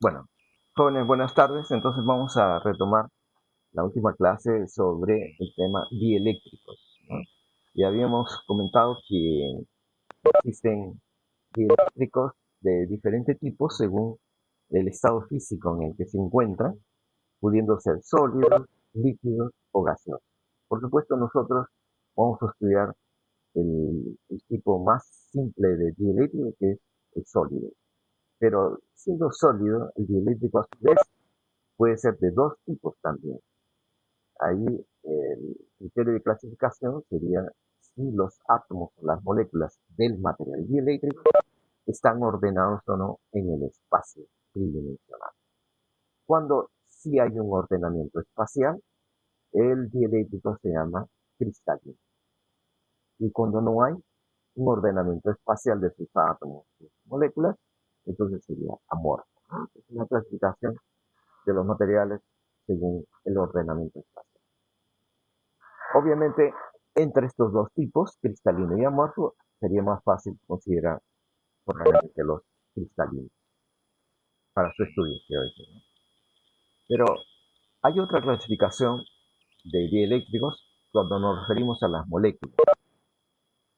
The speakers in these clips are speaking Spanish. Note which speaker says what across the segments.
Speaker 1: Bueno, jóvenes, buenas tardes. Entonces vamos a retomar la última clase sobre el tema dieléctricos, ¿no? Y habíamos comentado que existen dieléctricos de diferentes tipos según el estado físico en el que se encuentran, pudiendo ser sólidos, líquidos o gaseosos. Por supuesto, nosotros vamos a estudiar el tipo más simple de dieléctrico, que es el sólido. Pero siendo sólido, el dieléctrico a su vez puede ser de dos tipos también. Ahí el criterio de clasificación sería si los átomos o las moléculas del material dieléctrico están ordenados o no en el espacio tridimensional. Cuando sí hay un ordenamiento espacial, el dieléctrico se llama cristalino. Y cuando no hay un ordenamiento espacial de sus átomos y moléculas, entonces sería amorfo. Es una clasificación de los materiales según el ordenamiento espacial. Obviamente, entre estos dos tipos, cristalino y amorfo, sería más fácil considerar probablemente los cristalinos para su estudio, quiero decir, ¿no? Pero hay otra clasificación de dieléctricos cuando nos referimos a las moléculas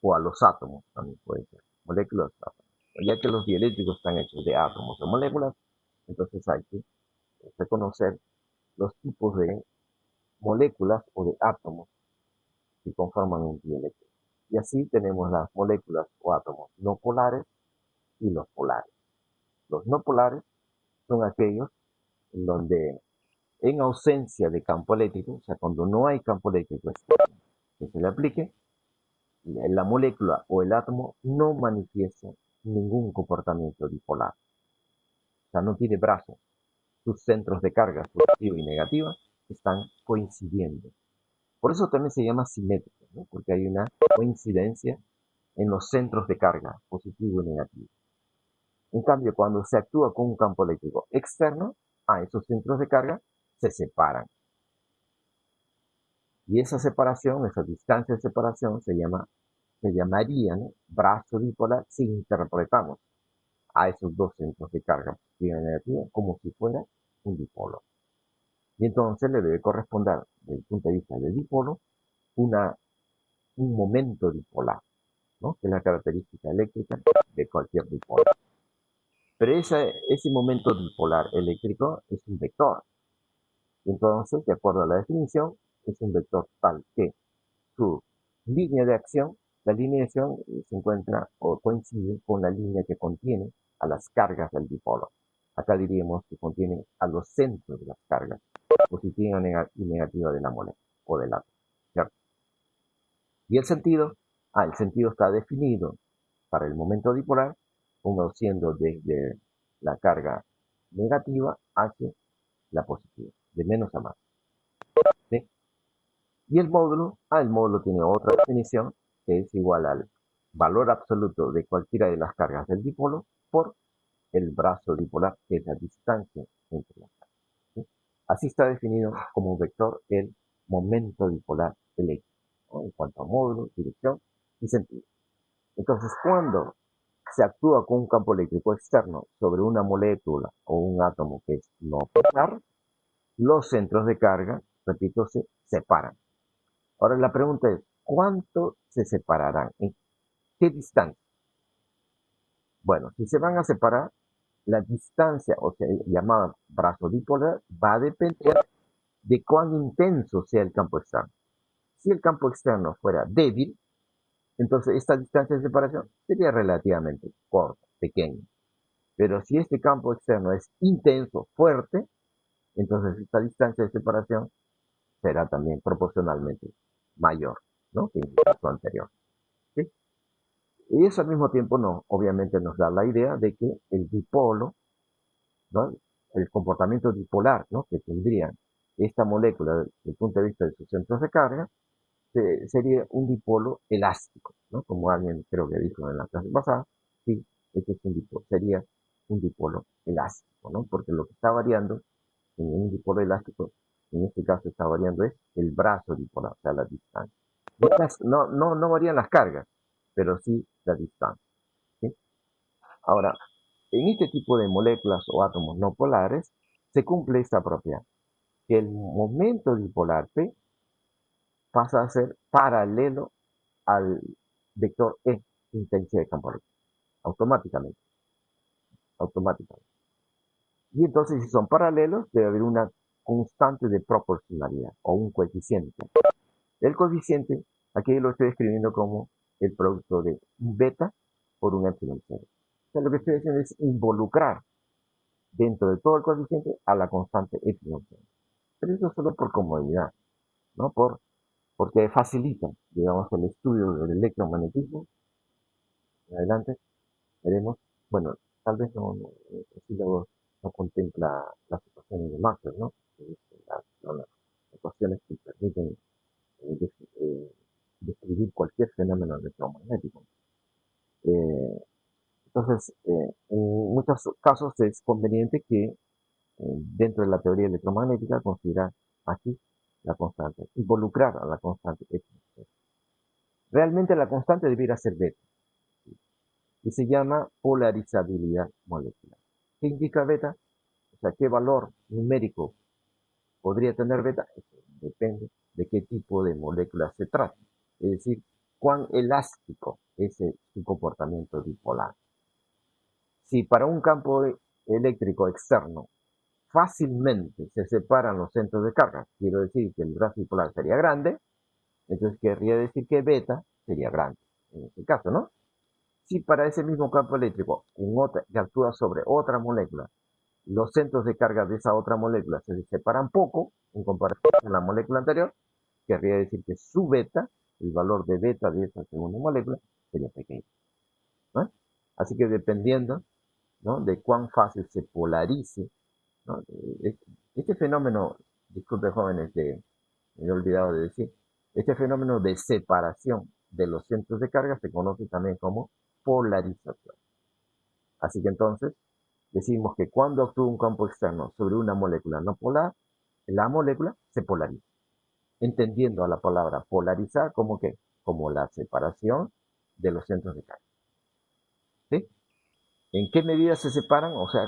Speaker 1: o a los átomos, también puede ser, moléculas, átomos. Ya que los dieléctricos están hechos de átomos o moléculas, entonces hay que reconocer los tipos de moléculas o de átomos que conforman un dieléctrico. Y así tenemos las moléculas o átomos no polares y los polares. Los no polares son aquellos en donde en ausencia de campo eléctrico, o sea, cuando no hay campo eléctrico que se le aplique, la molécula o el átomo no manifiesta ningún comportamiento dipolar. O sea, no tiene brazos. Sus centros de carga, positiva y negativa, están coincidiendo. Por eso también se llama simétrico, ¿no? Porque hay una coincidencia en los centros de carga, positivo y negativo. En cambio, cuando se actúa con un campo eléctrico externo, a esos centros de carga se separan. Y esa separación, esa distancia de separación, se llamaría, ¿no?, brazo dipolar si interpretamos a esos dos centros de carga positiva y negativa como si fuera un dipolo. Y entonces le debe corresponder, desde el punto de vista del dipolo, una, un momento dipolar, ¿no?, que es la característica eléctrica de cualquier dipolo. Pero ese momento dipolar eléctrico es un vector. Entonces, de acuerdo a la definición, es un vector tal que su línea de acción, la línea de acción se encuentra o coincide con la línea que contiene a las cargas del dipolo. Acá diríamos que contiene a los centros de las cargas, positiva y negativa de la molécula o del átomo, ¿cierto? Y el sentido está definido para el momento dipolar como siendo desde la carga negativa hacia la positiva, de menos a más, ¿sí? Y el módulo tiene otra definición que es igual al valor absoluto de cualquiera de las cargas del dipolo por el brazo dipolar, que es la distancia entre las cargas, ¿sí? Así está definido como un vector el momento dipolar eléctrico, ¿no?, en cuanto a módulo, dirección y sentido. Entonces, cuando se actúa con un campo eléctrico externo sobre una molécula o un átomo que es no polar, los centros de carga, repito, se separan. Ahora la pregunta es, ¿cuánto se separarán? ¿En qué distancia? Bueno, si se van a separar, la distancia, o sea, llamada brazo dipolar, va a depender de cuán intenso sea el campo externo. Si el campo externo fuera débil, entonces esta distancia de separación sería relativamente corta, pequeña. Pero si este campo externo es intenso, fuerte, entonces esta distancia de separación será también proporcionalmente mayor, ¿no?, que en el caso anterior, ¿sí? Y eso al mismo tiempo obviamente nos da la idea de que el dipolo, ¿no?, el comportamiento dipolar, ¿no?, que tendría esta molécula desde el punto de vista de sus centros de carga, sería un dipolo elástico, ¿no? Como alguien creo que dijo en la clase pasada, sí, este es un dipolo, sería un dipolo elástico, ¿no? Porque lo que está variando en un dipolo elástico, en este caso está variando es el brazo dipolar, o sea, la distancia. No varían las cargas, pero sí la distancia, ¿sí? Ahora, En este tipo de moléculas o átomos no polares se cumple esta propiedad, que el momento dipolar P pasa a ser paralelo al vector E, intensidad de campo eléctrico, automáticamente, automáticamente. Y entonces, si son paralelos, debe haber una constante de proporcionalidad o un coeficiente. El coeficiente, aquí lo estoy escribiendo como el producto de un beta por un epsilon cero. O sea, lo que estoy haciendo es involucrar dentro de todo el coeficiente a la constante epsilon cero. Pero eso solo por comodidad, ¿no? Porque facilita, digamos, el estudio del electromagnetismo. En adelante veremos, bueno, tal vez así luego no contempla las ecuaciones de Maxwell, ¿no? Las ecuaciones que permiten describir cualquier fenómeno electromagnético. Entonces, en muchos casos es conveniente que dentro de la teoría electromagnética considerar aquí la constante, involucrar a la constante X. Realmente la constante debiera ser beta y se llama polarizabilidad molecular. ¿Qué indica beta? O sea, ¿qué valor numérico podría tener beta? Eso depende de qué tipo de molécula se trata. Es decir, cuán elástico es su comportamiento dipolar. Si para un campo eléctrico externo fácilmente se separan los centros de carga, quiero decir que el brazo dipolar sería grande, entonces querría decir que beta sería grande, en este caso, ¿no? Si para ese mismo campo eléctrico que actúa sobre otra molécula, los centros de carga de esa otra molécula se separan poco en comparación con la molécula anterior, querría decir que su beta, el valor de beta de esa segunda molécula, sería pequeño, ¿no? Así que dependiendo, ¿no?, de cuán fácil se polarice, ¿no? Este fenómeno, disculpe jóvenes, me he olvidado de decir, este fenómeno de separación de los centros de carga se conoce también como polarización. Así que entonces decimos que cuando actúa un campo externo sobre una molécula no polar, la molécula se polariza, entendiendo a la palabra polarizar como que, como la separación de los centros de carga. ¿Sí? ¿En qué medida se separan? O sea,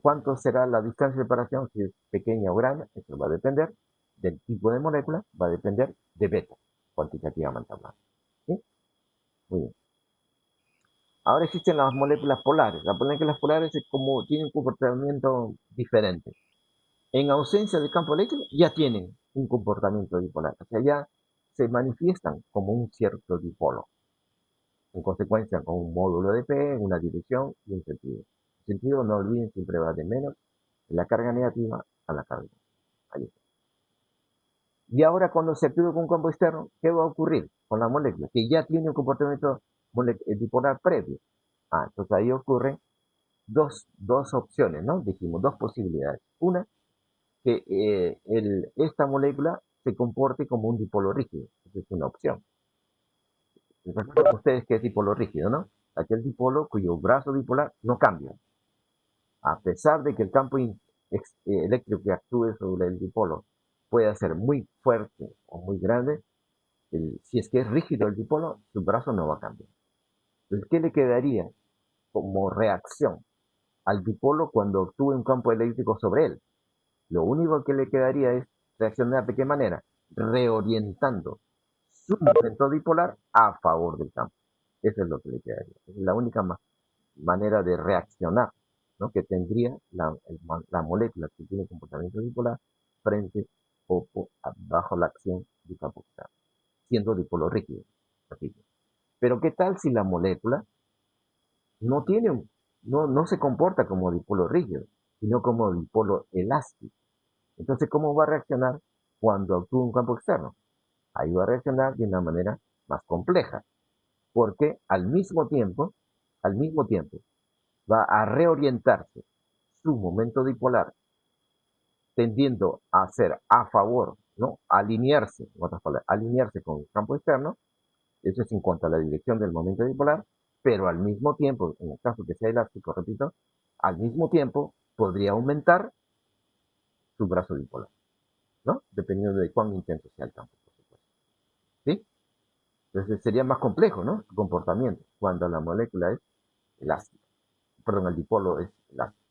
Speaker 1: ¿cuánto será la distancia de separación? Si es pequeña o grande, eso va a depender del tipo de molécula, va a depender de beta, cuantitativamente hablando. ¿Sí? Muy bien. Ahora existen las moléculas polares. Las moléculas polares como tienen un comportamiento diferente. En ausencia de campo eléctrico ya tienen un comportamiento dipolar. O sea, ya se manifiestan como un cierto dipolo. En consecuencia, con un módulo de P, una dirección y un sentido. El sentido, no olviden, siempre va de menos de la carga negativa a la carga. Ahí está. Y ahora cuando se activa con un campo externo, ¿qué va a ocurrir con la molécula? Que ya tiene un comportamiento dipolar previo. Entonces ahí ocurren dos opciones, ¿no? Dijimos dos posibilidades. Una, que esta molécula se comporte como un dipolo rígido. Esa es una opción. Recuerden ustedes que es dipolo rígido, ¿no? Aquel dipolo cuyo brazo dipolar no cambia. A pesar de que el campo eléctrico que actúe sobre el dipolo pueda ser muy fuerte o muy grande, si es que es rígido el dipolo, su brazo no va a cambiar. Entonces, ¿qué le quedaría como reacción al dipolo cuando actúe un campo eléctrico sobre él? Lo único que le quedaría es reaccionar de qué manera, reorientando su momento dipolar a favor del campo. Eso es lo que le quedaría. Es la única manera de reaccionar, ¿no?, que tendría la molécula que tiene comportamiento dipolar frente o bajo la acción del campo externo, siendo dipolo rígido. Pero ¿qué tal si la molécula no tiene, no se comporta como dipolo rígido, sino como dipolo elástico? Entonces, ¿cómo va a reaccionar cuando actúa un campo externo? Ahí va a reaccionar de una manera más compleja, porque al mismo tiempo, va a reorientarse su momento dipolar tendiendo a ser a favor, ¿no? Alinearse, en otras palabras, alinearse con el campo externo, eso es en cuanto a la dirección del momento dipolar, pero al mismo tiempo, en el caso que sea elástico, repito, al mismo tiempo podría aumentar su brazo dipolar, ¿no? Dependiendo de cuán intenso sea el campo, por supuesto. ¿Sí? Entonces sería más complejo, ¿no?, su comportamiento cuando la molécula es elástica. perdón, el dipolo es el ácido.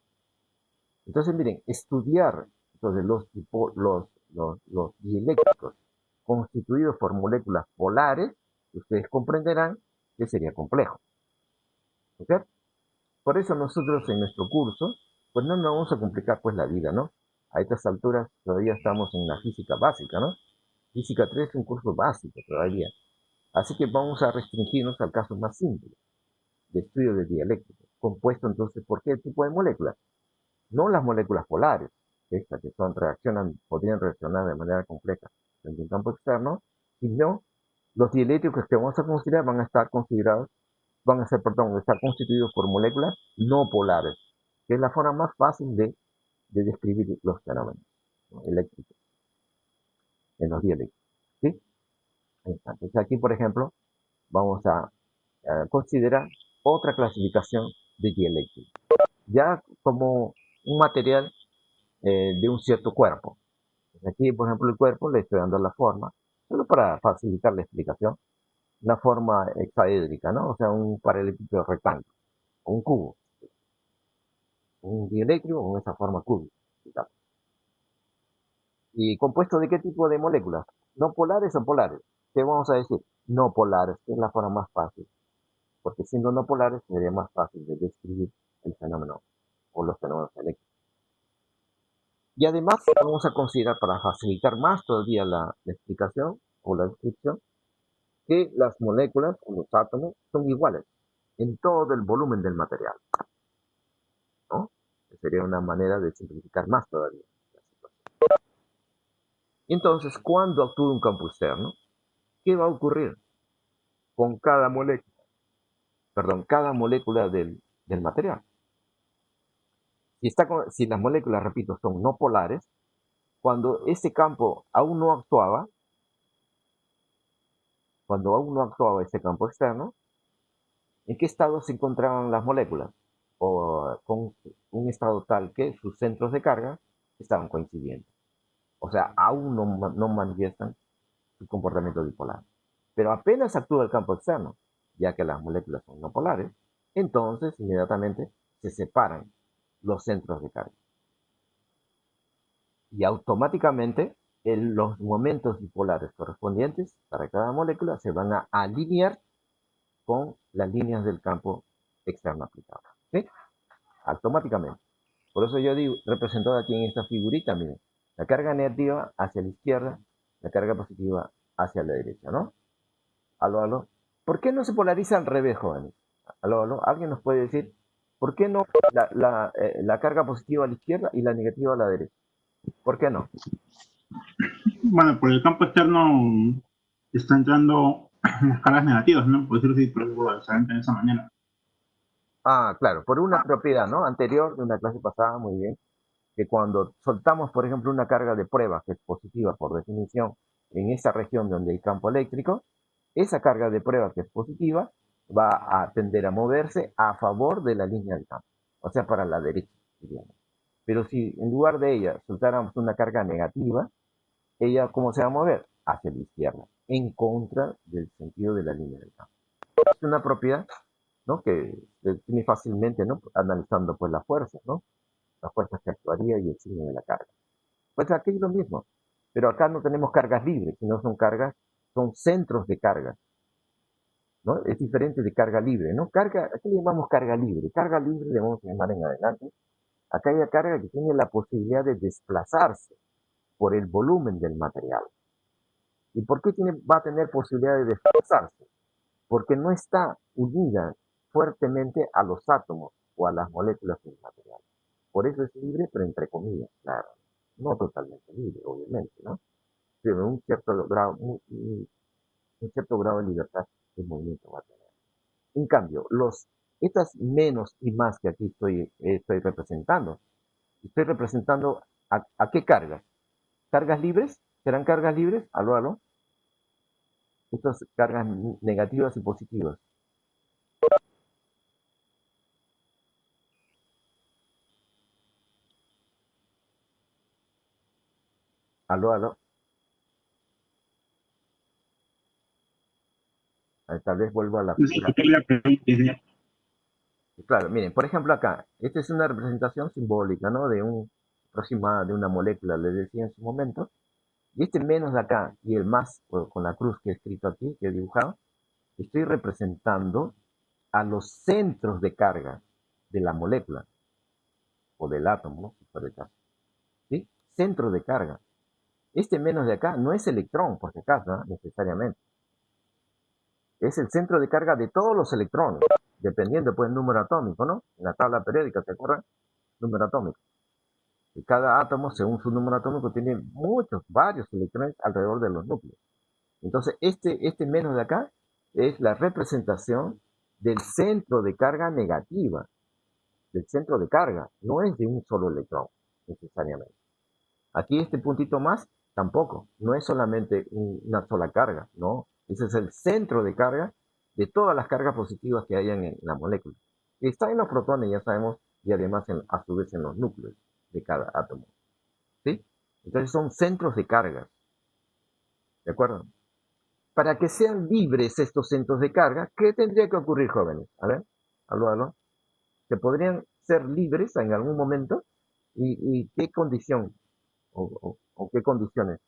Speaker 1: Entonces, miren, estudiar entonces, los dieléctricos constituidos por moléculas polares, ustedes comprenderán que sería complejo. ¿Ok? Por eso nosotros en nuestro curso, pues no nos vamos a complicar pues la vida, ¿no? A estas alturas todavía estamos en la física básica, ¿no? Física 3 es un curso básico todavía. Así que vamos a restringirnos al caso más simple, de estudio de dialéctrico, compuesto entonces por qué tipo de moléculas. No las moléculas polares, estas que podrían reaccionar de manera compleja en un campo externo, sino los dieléctricos que vamos a considerar van a estar constituidos por moléculas no polares, que es la forma más fácil de describir los fenómenos, ¿no?, eléctricos en los dieléctricos. ¿Sí? Entonces aquí, por ejemplo, vamos a considerar otra clasificación de dieléctrico, ya como un material de un cierto cuerpo. Aquí, por ejemplo, el cuerpo le estoy dando la forma, solo para facilitar la explicación, una forma hexaédrica, ¿no? O sea, un paralelepípedo rectángulo, o un cubo, un dieléctrico con esa forma cúbica. ¿Y compuesto de qué tipo de moléculas? ¿No polares o polares? ¿Qué vamos a decir? No polares, que es la forma más fácil, porque siendo no polares sería más fácil de describir el fenómeno o los fenómenos eléctricos. Y además vamos a considerar, para facilitar más todavía la explicación o la descripción, que las moléculas o los átomos son iguales en todo el volumen del material, ¿no? Que sería una manera de simplificar más todavía la situación. Entonces, cuando actúa un campo externo, ¿qué va a ocurrir con cada molécula del material? Si las moléculas, repito, son no polares, cuando ese campo aún no actuaba, ese campo externo, ¿en qué estado se encontraban las moléculas? O con un estado tal que sus centros de carga estaban coincidiendo. O sea, aún no manifiestan su comportamiento dipolar. Pero apenas actúa el campo externo, ya que las moléculas son no polares, entonces inmediatamente se separan los centros de carga. Y automáticamente los momentos dipolares correspondientes para cada molécula se van a alinear con las líneas del campo externo aplicado. ¿Sí? Automáticamente. Por eso yo digo, representado aquí en esta figurita, miren, la carga negativa hacia la izquierda, la carga positiva hacia la derecha, ¿no? Aló, aló. ¿Por qué no se polariza al revés, jóvenes? Aló, aló. ¿Alguien nos puede decir por qué no la carga positiva a la izquierda y la negativa a la derecha? ¿Por qué no?
Speaker 2: Bueno, por el campo externo está entrando las cargas negativas, ¿no? Por decirlo así, por eso se entra de esa manera.
Speaker 1: Ah, claro, por una propiedad, ¿no? Anterior de una clase pasada, muy bien, que cuando soltamos, por ejemplo, una carga de prueba que es positiva por definición en esa región donde hay campo eléctrico, esa carga de prueba que es positiva va a tender a moverse a favor de la línea del campo, o sea, para la derecha, diríamos. Pero si en lugar de ella soltáramos una carga negativa, ella, ¿cómo se va a mover? Hacia la izquierda, en contra del sentido de la línea del campo. Es una propiedad, ¿no?, que se define fácilmente, ¿no?, analizando pues las fuerzas, ¿no? Las fuerzas que actuaría y el signo de la carga. Pues aquí es lo mismo, pero acá no tenemos cargas libres, sino son centros de carga, ¿no? Es diferente de carga libre, ¿no? Aquí le llamamos carga libre. Carga libre le vamos a llamar en adelante aquella carga que tiene la posibilidad de desplazarse por el volumen del material. ¿Y por qué va a tener posibilidad de desplazarse? Porque no está unida fuertemente a los átomos o a las moléculas del material. Por eso es libre, pero entre comillas, claro. No totalmente libre, obviamente, ¿no? Pero un cierto grado de libertad de movimiento va a tener. En cambio, estas menos y más que aquí estoy representando a qué cargas. ¿Cargas libres? ¿Serán cargas libres? Aló, aló. Estas cargas negativas y positivas. Aló, aló. Tal vez vuelvo a la
Speaker 2: No sé
Speaker 1: figura.
Speaker 2: por qué la pregunta.
Speaker 1: Claro, miren, por ejemplo acá, esta es una representación simbólica, ¿no? De un aproximada de una molécula, les decía en su momento. Y este menos de acá y el más con la cruz que he escrito aquí, que he dibujado, estoy representando a los centros de carga de la molécula o del átomo, ¿no? Si fuera el caso. ¿Sí? Centro de carga. Este menos de acá no es electrón, por si acaso, ¿no? Necesariamente. Es el centro de carga de todos los electrones, dependiendo pues del número atómico, ¿no? En la tabla periódica, ¿se acuerdan? Número atómico. Y cada átomo, según su número atómico, tiene muchos, varios electrones alrededor de los núcleos. Entonces, este menos de acá es la representación del centro de carga negativa, del centro de carga, no es de un solo electrón, necesariamente. Aquí este puntito más, tampoco, no es solamente una sola carga, no, ese es el centro de carga de todas las cargas positivas que hayan en la molécula. Y está en los protones, ya sabemos, y además a su vez en los núcleos de cada átomo. ¿Sí? Entonces son centros de carga, ¿de acuerdo? Para que sean libres estos centros de carga, ¿qué tendría que ocurrir, jóvenes? A ver, aló. ¿Se podrían ser libres en algún momento? ¿Y qué condición o qué condiciones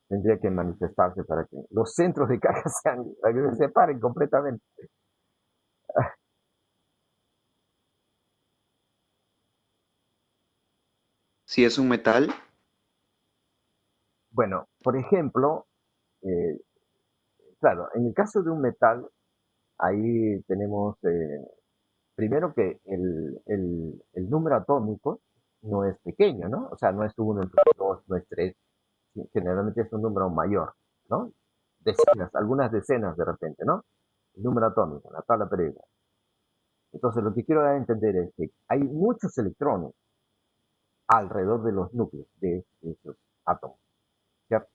Speaker 1: tendría que manifestarse para que los centros de carga para que se separen completamente?
Speaker 3: Si es un metal,
Speaker 1: Bueno, por ejemplo, eh, claro, en el caso de un metal, ahí tenemos primero que el número atómico no es pequeño, ¿no? O sea, no es uno, no es 2, no es 3, generalmente es un número mayor, ¿no? Decenas, algunas decenas de repente, ¿no? El número atómico, la tabla periódica. Entonces, lo que quiero dar a entender es que hay muchos electrones alrededor de los núcleos de esos átomos, ¿cierto?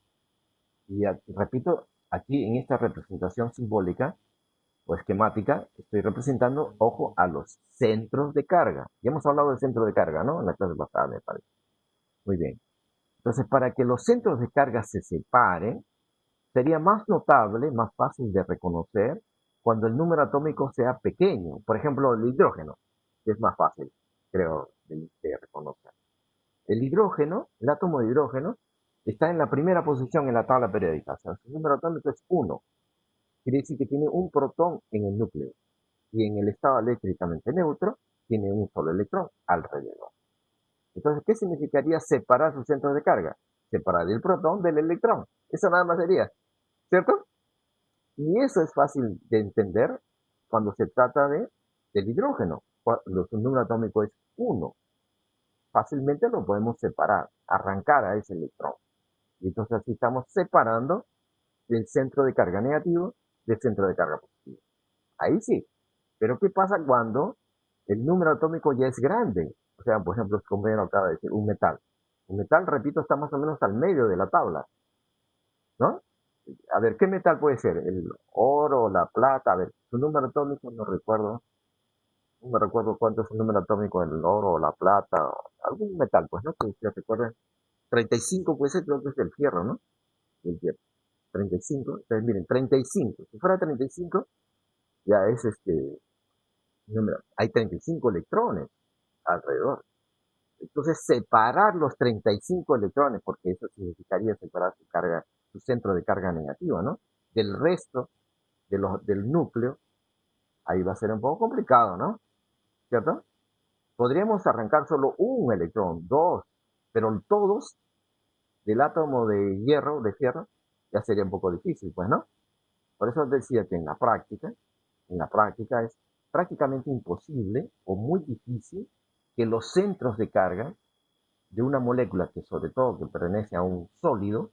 Speaker 1: Y repito, aquí en esta representación simbólica o esquemática, estoy representando, ojo, a los centros de carga. Ya hemos hablado del centro de carga, ¿no? En la clase pasada, me parece. Muy bien. Entonces, para que los centros de carga se separen, sería más notable, más fácil de reconocer cuando el número atómico sea pequeño. Por ejemplo, el hidrógeno, que es más fácil, creo, de reconocer. El hidrógeno, el átomo de hidrógeno, está en la primera posición en la tabla periódica. O sea, su número atómico es 1. Quiere decir que tiene un protón en el núcleo. Y en el estado eléctricamente neutro, tiene un solo electrón alrededor. Entonces, ¿qué significaría separar sus centros de carga? Separar el protón del electrón. Eso nada más sería, ¿cierto? Y eso es fácil de entender cuando se trata del hidrógeno. Cuando su número atómico es 1, fácilmente lo podemos separar, arrancar a ese electrón. Y entonces así estamos separando el centro de carga negativo del centro de carga positivo. Ahí sí. Pero ¿qué pasa cuando el número atómico ya es grande? O sea, por ejemplo, el compañero acaba de decir un metal. Un metal, repito, está más o menos al medio de la tabla, ¿no? A ver, ¿qué metal puede ser? El oro, la plata, a ver, su número atómico no me recuerdo cuánto es el número atómico del oro o la plata, o algún metal, pues, ¿no? Que se recuerden. 35 puede ser, creo que es el fierro, ¿no? El fierro. 35, entonces miren, 35. Si fuera 35, ya es número, hay 35 electrones alrededor. Entonces, separar los 35 electrones, porque eso significaría separar su carga, su centro de carga negativa, ¿no? Del resto del núcleo, ahí va a ser un poco complicado, ¿no? ¿Cierto? Podríamos arrancar solo un electrón, dos, pero todos del átomo de hierro, de fierro, ya sería un poco difícil, pues, ¿no? Por eso decía que en la práctica es prácticamente imposible o muy difícil que los centros de carga de una molécula que sobre todo que pertenece a un sólido,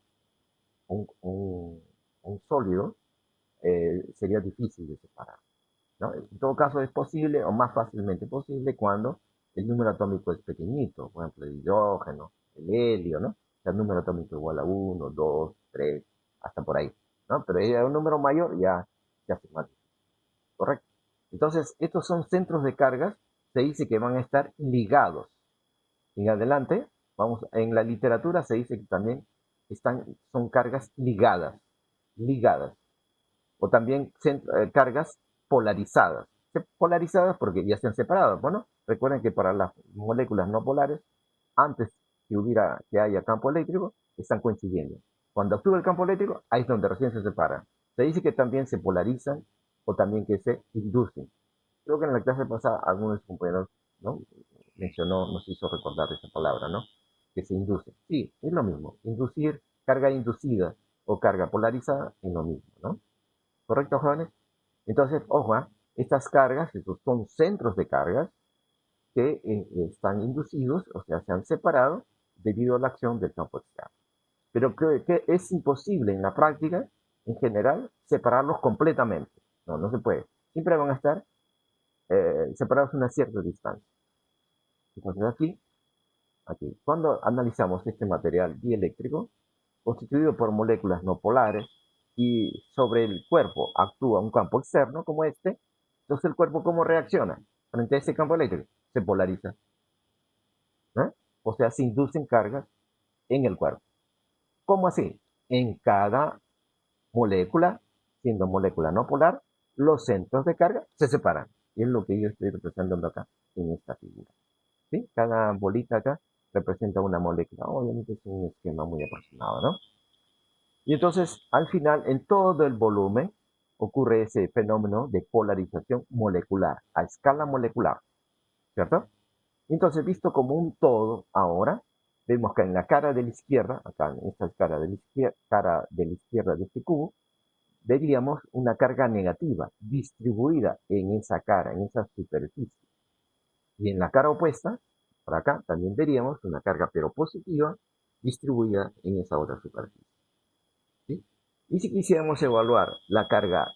Speaker 1: un, un, un sólido, sería difícil de separar, ¿no? En todo caso es posible o más fácilmente posible cuando el número atómico es pequeñito, por ejemplo el hidrógeno, el helio, ¿no? O sea, el número atómico igual a 1, 2, 3, hasta por ahí, ¿no? Pero ya un número mayor ya se más difícil, ¿correcto? Entonces, estos son centros de cargas, se dice que van a estar ligados. En adelante, vamos, en la literatura se dice que también son cargas ligadas, o también cargas polarizadas. polarizadas porque ya se han separado. Bueno, recuerden que para las moléculas no polares, antes que haya campo eléctrico, están coincidiendo. Cuando actúa el campo eléctrico, ahí es donde recién se separan. Se dice que también se polarizan o también que se inducen. Creo que en la clase pasada algunos compañeros, ¿no?, mencionó, nos hizo recordar esa palabra, ¿no? Que se induce. Sí, es lo mismo. Inducir, carga inducida o carga polarizada es lo mismo, ¿no? ¿Correcto, jóvenes? Entonces, ojo, estas cargas, estos son centros de cargas que están inducidos, o sea, se han separado debido a la acción del campo externo. Pero que es imposible en la práctica, en general, separarlos completamente. No, no se puede. Siempre van a estar separados a una cierta distancia. Entonces aquí, cuando analizamos este material dieléctrico, constituido por moléculas no polares, y sobre el cuerpo actúa un campo externo como este, entonces el cuerpo ¿cómo reacciona frente a ese campo eléctrico? Se polariza. ¿Eh? O sea, se inducen cargas en el cuerpo. ¿Cómo así? En cada molécula, siendo molécula no polar, los centros de carga se separan. Y es lo que yo estoy representando acá en esta figura. ¿Sí? Cada bolita acá representa una molécula. Obviamente es un esquema muy aproximado, ¿no? Y entonces, al final, en todo el volumen, ocurre ese fenómeno de polarización molecular, a escala molecular, ¿cierto? Entonces, visto como un todo ahora, vemos que en la cara de la izquierda, acá en esta cara de la izquierda de este cubo, veríamos una carga negativa distribuida en esa cara, en esa superficie. Y en la cara opuesta, por acá, también veríamos una carga pero positiva distribuida en esa otra superficie. ¿Sí? Y si quisiéramos evaluar la carga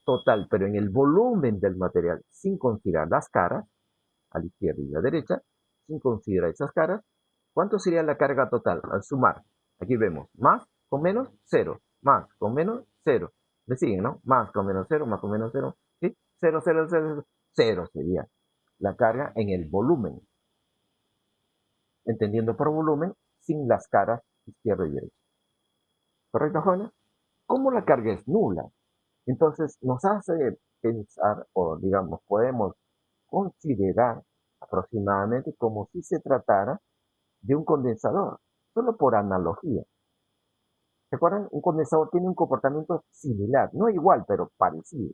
Speaker 1: total, pero en el volumen del material, sin considerar las caras, a la izquierda y a la derecha, sin considerar esas caras, ¿cuánto sería la carga total al sumar? Aquí vemos más con menos, cero, más con menos, cero. ¿Me siguen, no? Más con menos cero, más con menos cero, ¿sí? Cero, cero, cero, cero sería la carga en el volumen. Entendiendo por volumen, sin las caras izquierda y derecha. ¿Correcto, jóvenes? Como la carga es nula, entonces nos hace pensar, o digamos, podemos considerar aproximadamente como si se tratara de un condensador, solo por analogía. ¿Se acuerdan? Un condensador tiene un comportamiento similar, no igual, pero parecido,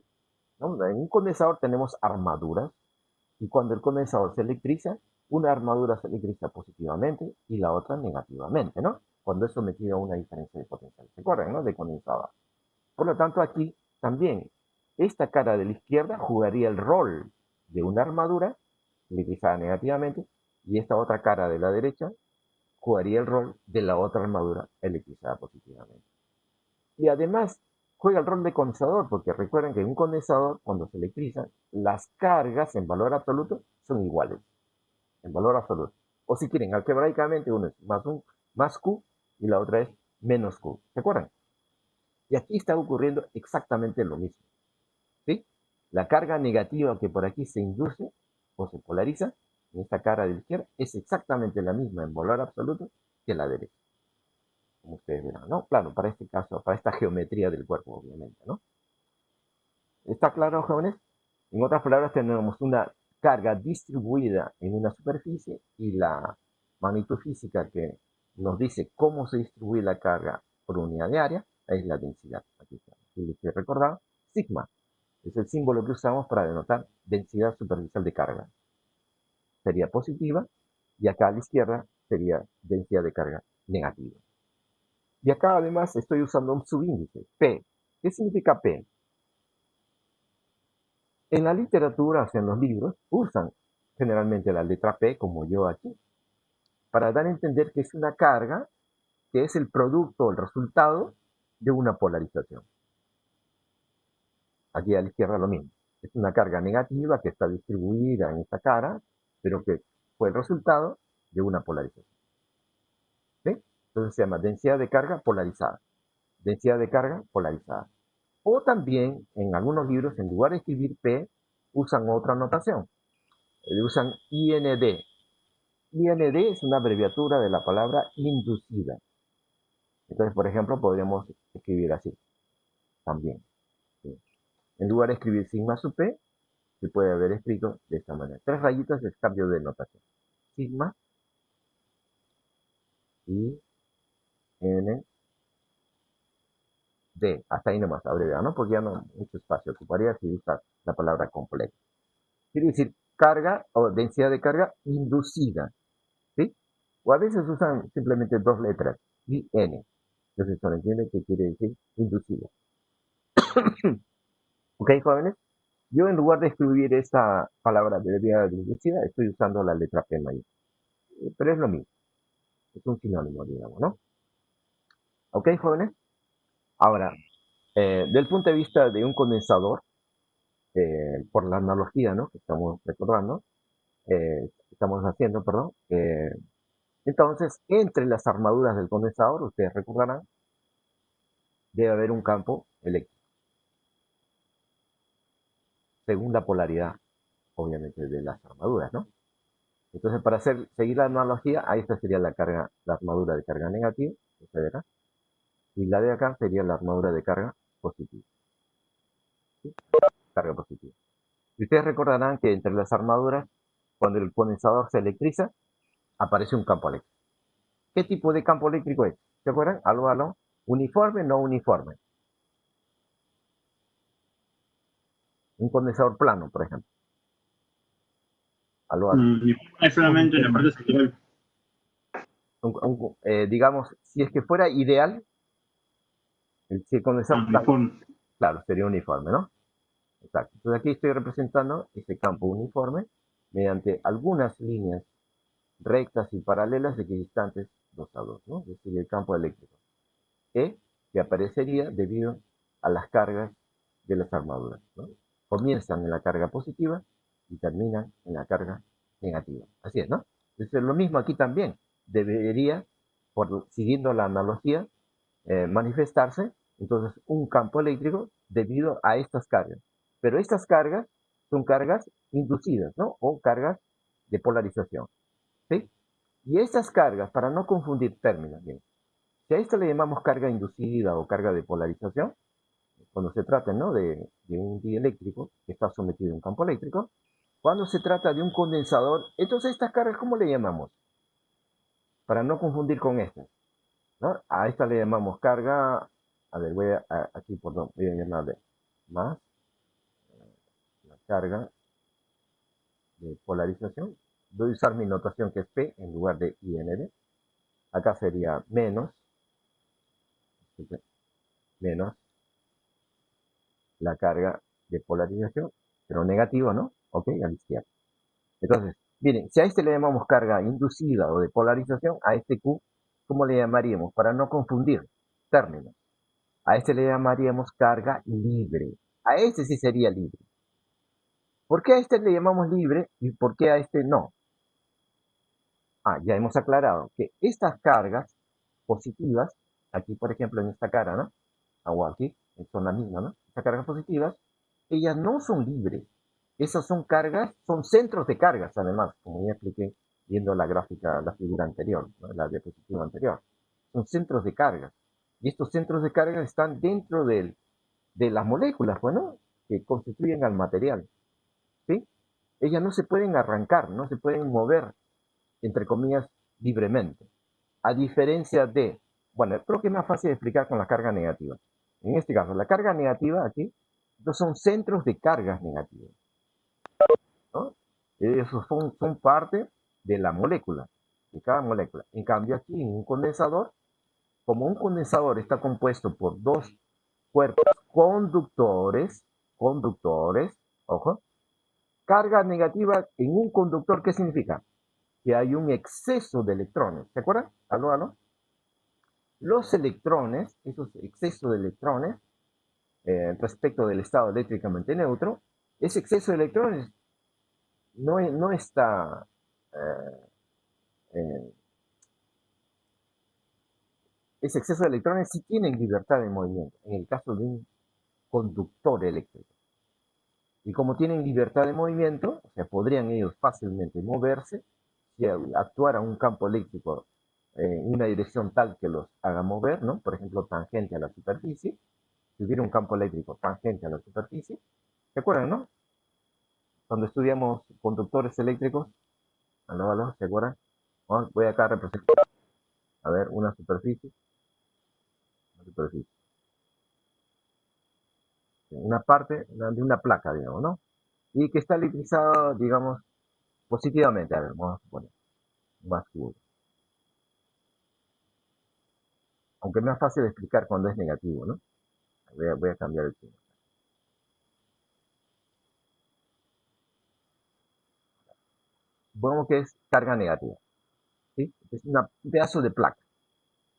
Speaker 1: ¿no? En un condensador tenemos armaduras, y cuando el condensador se electriza, una armadura se electriza positivamente y la otra negativamente, ¿no? Cuando es sometido a una diferencia de potencial. ¿Se acuerdan, no? De condensador. Por lo tanto, aquí también esta cara de la izquierda jugaría el rol de una armadura electrizada negativamente y esta otra cara de la derecha jugaría el rol de la otra armadura electrizada positivamente. Y además juega el rol de condensador, porque recuerden que en un condensador, cuando se electriza, las cargas en valor absoluto son iguales, en valor absoluto. O si quieren, algebraicamente, uno es más Q y la otra es menos Q. ¿Se acuerdan? Y aquí está ocurriendo exactamente lo mismo. ¿Sí? La carga negativa que por aquí se induce o se polariza en esta cara de la izquierda es exactamente la misma en valor absoluto que la derecha. Como ustedes verán, ¿no? Claro, para este caso, para esta geometría del cuerpo, obviamente, ¿no? ¿Está claro, jóvenes? En otras palabras, tenemos una carga distribuida en una superficie y la magnitud física que nos dice cómo se distribuye la carga por unidad de área es la densidad. Aquí está. Si les recordado, sigma es el símbolo que usamos para denotar densidad superficial de carga. Sería positiva y acá a la izquierda sería densidad de carga negativa. Y acá además estoy usando un subíndice, P. ¿Qué significa P? En la literatura, o sea, en los libros, usan generalmente la letra P, como yo aquí, para dar a entender que es una carga que es el producto o el resultado de una polarización. Aquí a la izquierda lo mismo. Es una carga negativa que está distribuida en esta cara, pero que fue el resultado de una polarización. ¿Sí? Entonces se llama densidad de carga polarizada. Densidad de carga polarizada. O también, en algunos libros, en lugar de escribir P, usan otra notación. Usan IND. IND es una abreviatura de la palabra inducida. Entonces, por ejemplo, podríamos escribir así también. ¿Sí? En lugar de escribir sigma sub P, se puede haber escrito de esta manera. 3 rayitas es cambio de notación. Sigma y N D. Hasta ahí nomás, abreviado, ¿no? Porque ya no mucho espacio ocuparía si usa la palabra compleja. Quiere decir carga o densidad de carga inducida, ¿sí? O a veces usan simplemente 2 letras, I, N. Entonces, ¿se entiende qué quiere decir inducida? ¿Ok, jóvenes? Yo en lugar de escribir esta palabra abreviada de inducida, estoy usando la letra P mayor. Pero es lo mismo, es un sinónimo, digamos, ¿no? ¿Ok, jóvenes? Ahora, del punto de vista de un condensador, por la analogía, ¿no? Que estamos recordando, estamos haciendo, perdón. Entonces, entre las armaduras del condensador, ustedes recordarán, debe haber un campo eléctrico, según la polaridad, obviamente, de las armaduras, ¿no? Entonces, para seguir la analogía, ahí esta sería la carga, la armadura de carga negativa, esta de acá, y la de acá sería la armadura de carga positiva, ¿sí? Carga positiva. Y ustedes recordarán que entre las armaduras, cuando el condensador se electriza, aparece un campo eléctrico. ¿Qué tipo de campo eléctrico es? ¿Se acuerdan? Algo, algo. Uniforme, no uniforme. Un condensador plano, por ejemplo. Algo, algo.
Speaker 2: Es solamente la parte central.
Speaker 1: Digamos, si es que fuera ideal, si el condensador plano,
Speaker 2: Uniforme.
Speaker 1: claro, sería uniforme, ¿no? Exacto. Entonces aquí estoy representando este campo uniforme mediante algunas líneas rectas y paralelas equidistantes 2 a 2, ¿no? Es decir, el campo eléctrico. Que aparecería debido a las cargas de las armaduras, ¿no? Comienzan en la carga positiva y terminan en la carga negativa. Así es, ¿no? Entonces lo mismo aquí también. Debería, siguiendo la analogía, manifestarse entonces un campo eléctrico debido a estas cargas. Pero estas cargas son cargas inducidas, ¿no? O cargas de polarización, ¿sí? Y estas cargas, para no confundir términos, bien, si a esto le llamamos carga inducida o carga de polarización, cuando se trata, ¿no? de un dieléctrico que está sometido a un campo eléctrico, cuando se trata de un condensador, entonces estas cargas, ¿cómo le llamamos? Para no confundir con estas, ¿no? A esta le llamamos carga, a ver, aquí, perdón, voy a llamarle más, la carga de polarización. Voy a usar mi notación que es P en lugar de IND. Acá sería menos la carga de polarización, pero negativo, ¿no? Ok, a la izquierda. Entonces, miren, si a este le llamamos carga inducida o de polarización, a este Q, ¿cómo le llamaríamos? Para no confundir términos. A este le llamaríamos carga libre. A este sí sería libre. ¿Por qué a este le llamamos libre y por qué a este no? Ya hemos aclarado que estas cargas positivas, aquí por ejemplo en esta cara, ¿no? O aquí, son las mismas, ¿no? Estas cargas positivas, ellas no son libres. Esas son cargas, son centros de cargas, además, como ya expliqué viendo la gráfica, la figura anterior, ¿no? La diapositiva anterior. Son centros de cargas. Y estos centros de cargas están dentro de las moléculas, bueno, que constituyen al material, ¿sí? Ellas no se pueden arrancar, no se pueden mover, entre comillas, libremente. A diferencia de, bueno, creo que es más fácil de explicar con la carga negativa. En este caso, la carga negativa aquí, estos son centros de cargas negativas, ¿no? Esos son parte de la molécula, de cada molécula. En cambio, aquí en un condensador, como un condensador está compuesto por 2 cuerpos conductores, ojo, carga negativa en un conductor, ¿qué significa? Que hay un exceso de electrones. ¿Se acuerdan? ¿Aló, aló? Los electrones, esos excesos de electrones, respecto del estado eléctricamente neutro, ese exceso de electrones no está, eh, ese exceso de electrones sí tienen libertad de movimiento, en el caso de un conductor eléctrico. Y como tienen libertad de movimiento, o sea, podrían ellos fácilmente moverse si actuara un campo eléctrico en una dirección tal que los haga mover, ¿no? Por ejemplo, tangente a la superficie. Si hubiera un campo eléctrico tangente a la superficie, ¿se acuerdan, no? cuando estudiamos conductores eléctricos, aló, ¿se acuerdan? Voy acá a representar, a ver, una superficie, una parte de una placa, digamos, ¿no? Y que está electrizado, digamos, positivamente, a ver, vamos a poner más seguro. Aunque es más fácil de explicar cuando es negativo, ¿no? Voy a cambiar el signo. Supongamos que es carga negativa, ¿sí? Es un pedazo de placa,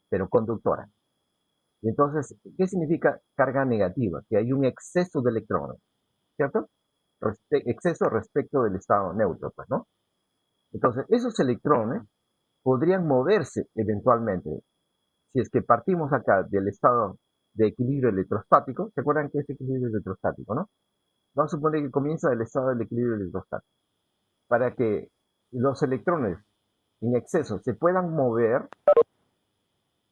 Speaker 1: pero conductora. Y entonces, ¿qué significa carga negativa? Que hay un exceso de electrones, ¿cierto? Exceso respecto del estado neutro, pues, ¿no? Entonces, esos electrones podrían moverse eventualmente. Si es que partimos acá del estado de equilibrio electrostático, ¿se acuerdan que es equilibrio electrostático, no? Vamos a suponer que comienza del estado del equilibrio electrostático. Para que los electrones en exceso se puedan mover,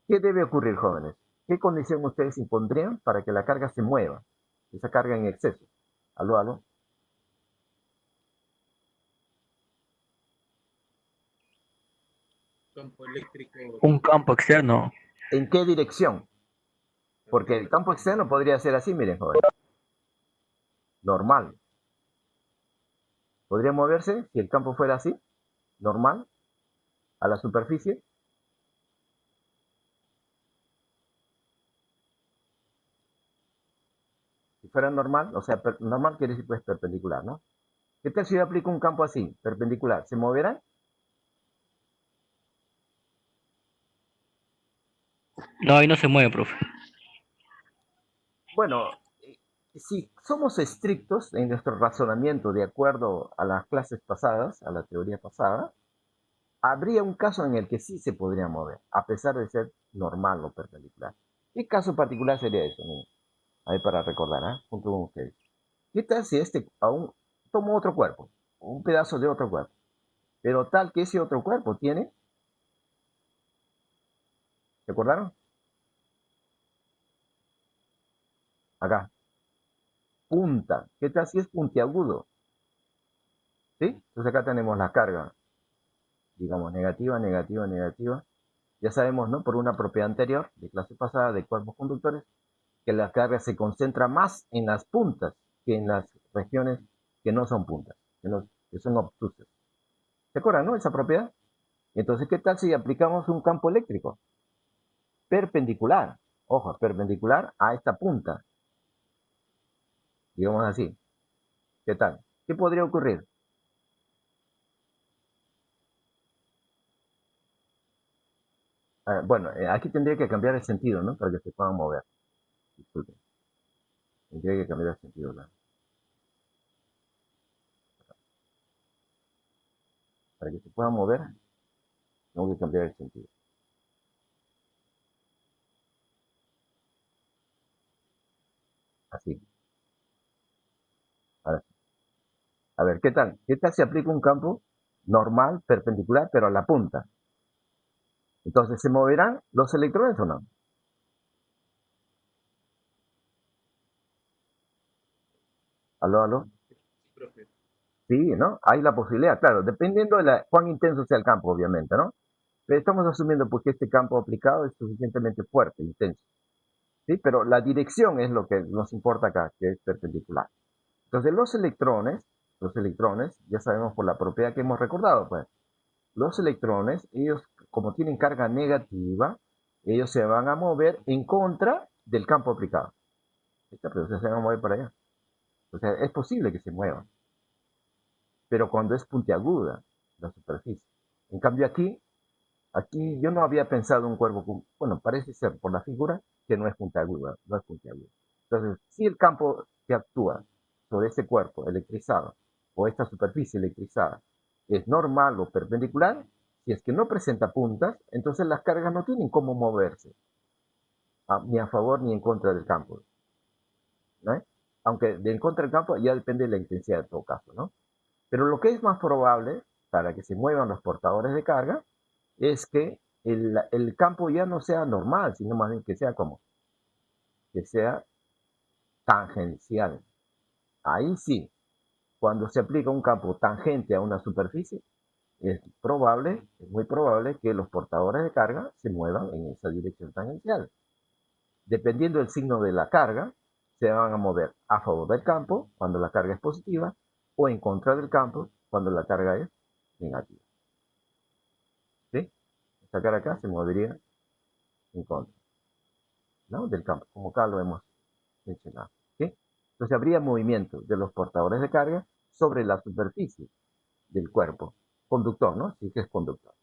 Speaker 1: ¿qué debe ocurrir, jóvenes? ¿Qué condición ustedes impondrían para que la carga se mueva? Esa carga en exceso. Aló.
Speaker 4: Un campo externo.
Speaker 1: ¿En qué dirección? Porque el campo externo podría ser así, miren, jóvenes. Normal. ¿Podría moverse si el campo fuera así? Normal. A la superficie. Si fuera normal, o sea, normal quiere decir pues perpendicular, ¿no? ¿Qué tal si yo aplico un campo así, perpendicular? ¿Se moverá?
Speaker 4: No, ahí no se mueve, profe.
Speaker 1: Bueno, si somos estrictos en nuestro razonamiento de acuerdo a las clases pasadas, a la teoría pasada, habría un caso en el que sí se podría mover, a pesar de ser normal o perpendicular. ¿Qué caso particular sería eso, niños? Ahí para recordar, ¿eh? Junto con ustedes. ¿Qué tal si aún toma otro cuerpo, un pedazo de otro cuerpo, pero tal que ese otro cuerpo tiene, ¿se acordaron? Acá, punta. ¿Qué tal si es puntiagudo? ¿Sí? Entonces acá tenemos la carga, digamos, negativa. Ya sabemos, ¿no? Por una propiedad anterior, de clase pasada, de cuerpos conductores, que la carga se concentra más en las puntas que en las regiones que no son puntas, que son obtusas. ¿Se acuerdan, no? Esa propiedad. Entonces, ¿qué tal si aplicamos un campo eléctrico? Perpendicular. Ojo, perpendicular a esta punta. Digamos así. ¿Qué tal? ¿Qué podría ocurrir? Bueno, aquí tendría que cambiar el sentido, ¿no? Para que se puedan mover. Disculpen. Tendría que cambiar el sentido, ¿no? Para que se puedan mover, tengo que cambiar el sentido. Así. Ahora sí. A ver, ¿qué tal? ¿Qué tal si aplico un campo normal, perpendicular, pero a la punta? Entonces, ¿se moverán los electrones o no? ¿Aló? Sí, ¿no? Hay la posibilidad, claro, dependiendo de cuán intenso sea el campo, obviamente, ¿no? Pero estamos asumiendo porque este campo aplicado es suficientemente fuerte, intenso, ¿sí? Pero la dirección es lo que nos importa acá, que es perpendicular. Entonces, los electrones, ya sabemos por la propiedad que hemos recordado, pues, los electrones, ellos, como tienen carga negativa, ellos se van a mover en contra del campo aplicado. Pero se van a mover para allá. O sea, es posible que se muevan, pero cuando es puntiaguda la superficie. En cambio aquí yo no había pensado un cuerpo, bueno, parece ser por la figura que no es puntiaguda, no es puntiaguda. Entonces, si el campo que actúa sobre ese cuerpo electrizado o esta superficie electrizada es normal o perpendicular, si es que no presenta puntas, entonces las cargas no tienen cómo moverse, ni a favor ni en contra del campo, ¿no? Aunque de en contra del campo ya depende de la intensidad de todo caso, ¿no? Pero lo que es más probable para que se muevan los portadores de carga es que el campo ya no sea normal, sino más bien que sea como, que sea tangencial. Ahí sí, cuando se aplica un campo tangente a una superficie, es muy probable que los portadores de carga se muevan en esa dirección tangencial. Dependiendo del signo de la carga, se van a mover a favor del campo cuando la carga es positiva o en contra del campo cuando la carga es negativa. ¿Sí? Esta carga acá se movería en contra, ¿no?, del campo, como acá lo hemos mencionado. ¿Sí? Entonces habría movimiento de los portadores de carga sobre la superficie del cuerpo conductor, ¿no? Sí que es conductor.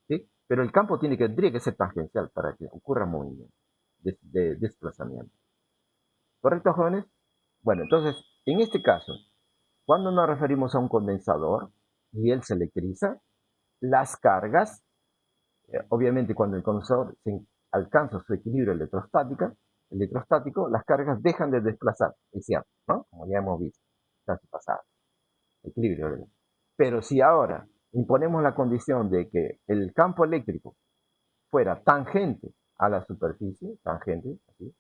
Speaker 1: ¿Sí? Pero el campo tendría que ser tangencial para que ocurra movimiento de desplazamiento. ¿Correcto, jóvenes? Bueno, entonces, en este caso, cuando nos referimos a un condensador y él se electriza, las cargas, obviamente cuando el condensador alcanza su equilibrio electrostático, las cargas dejan de desplazar, es cierto, ¿no? Como ya hemos visto, casi pasado, equilibrio. Pero si ahora imponemos la condición de que el campo eléctrico fuera tangente a la superficie, tangente, así,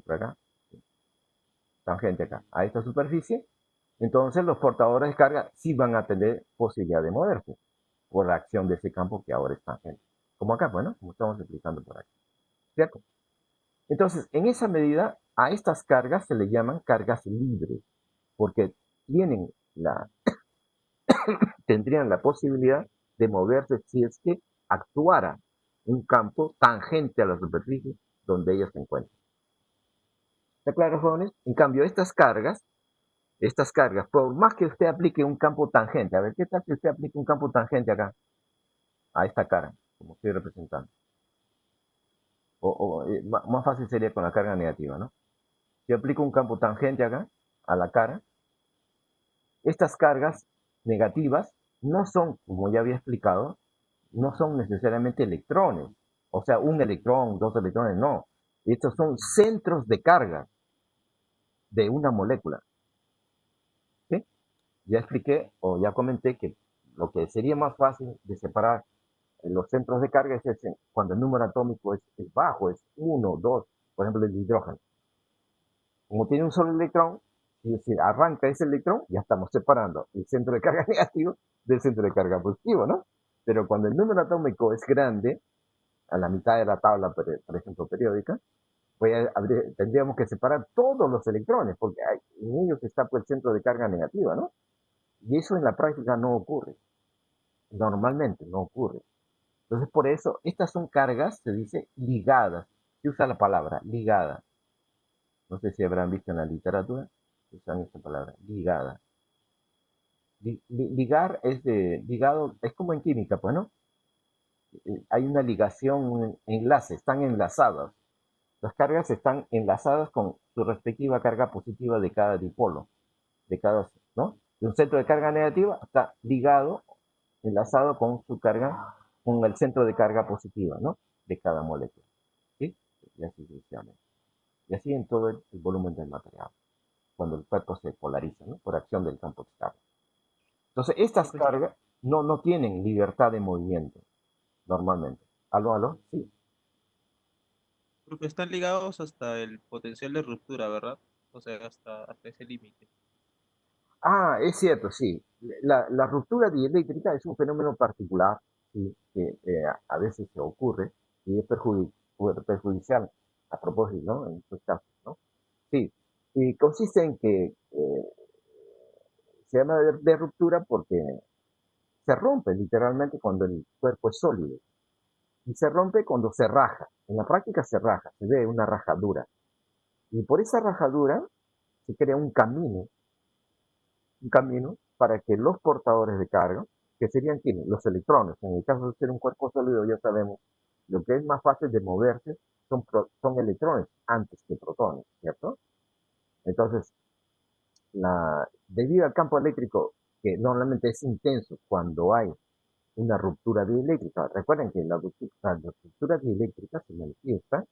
Speaker 1: por acá, tangente acá, a esta superficie, entonces los portadores de carga sí van a tener posibilidad de moverse por la acción de ese campo que ahora es tangente. Como acá, bueno, como estamos explicando por aquí. ¿Cierto? Entonces, en esa medida, a estas cargas se le llaman cargas libres, porque tendrían la posibilidad de moverse si es que actuara un campo tangente a la superficie donde ellas se encuentran. ¿Está claro, jóvenes? En cambio, estas cargas, por más que usted aplique un campo tangente, a ver, ¿qué tal si usted aplica un campo tangente acá? A esta cara, como estoy representando. Más fácil sería con la carga negativa, ¿no? Si aplico un campo tangente acá, a la cara, estas cargas negativas no son, como ya había explicado, no son necesariamente electrones. O sea, un electrón, dos electrones, no. Estos son centros de carga de una molécula. ¿Sí? Ya expliqué o ya comenté que lo que sería más fácil de separar los centros de carga es ese, cuando el número atómico es bajo, es 1, 2, por ejemplo el hidrógeno. Como tiene un solo electrón, si arranca ese electrón, ya estamos separando el centro de carga negativo del centro de carga positivo, ¿no? Pero cuando el número atómico es grande, a la mitad de la tabla, por ejemplo, periódica, pues tendríamos que separar todos los electrones, porque en ellos está pues, el centro de carga negativa, ¿no? Y eso en la práctica no ocurre. Normalmente no ocurre. Entonces, por eso, estas son cargas, se dice, ligadas. Se usa la palabra ligada. No sé si habrán visto en la literatura, usan esta palabra, ligada. Ligar ligado, es como en química, pues, ¿no? Hay una ligación, un enlace, están enlazadas. Las cargas están enlazadas con su respectiva carga positiva de cada dipolo, ¿no? Y un centro de carga negativa está ligado, enlazado con su carga, con el centro de carga positiva, ¿no? De cada molécula, ¿sí? Y así sucesivamente. Y así en todo el volumen del material, cuando el cuerpo se polariza, ¿no? Por acción del campo externo. Entonces, estas cargas no tienen libertad de movimiento, normalmente. ¿Aló? Sí.
Speaker 5: Porque están ligados hasta el potencial de ruptura, ¿verdad? O sea, hasta ese límite.
Speaker 1: Ah, es cierto, sí. La ruptura dieléctrica es un fenómeno particular, ¿sí? Que a veces se ocurre y es perjudicial a propósito, ¿no? En estos casos, ¿no? Sí, y consiste en que se llama de ruptura porque se rompe literalmente cuando el cuerpo es sólido y se rompe cuando se raja. En la práctica se raja, se ve una rajadura. Y por esa rajadura se crea un camino para que los portadores de carga, que serían ¿quiénes? Los electrones. En el caso de ser un cuerpo sólido, ya sabemos, lo que es más fácil de moverse son electrones antes que protones, ¿cierto? Entonces, debido al campo eléctrico, que normalmente es intenso cuando hay una ruptura dieléctrica, recuerden que la ruptura dieléctrica se manifiesta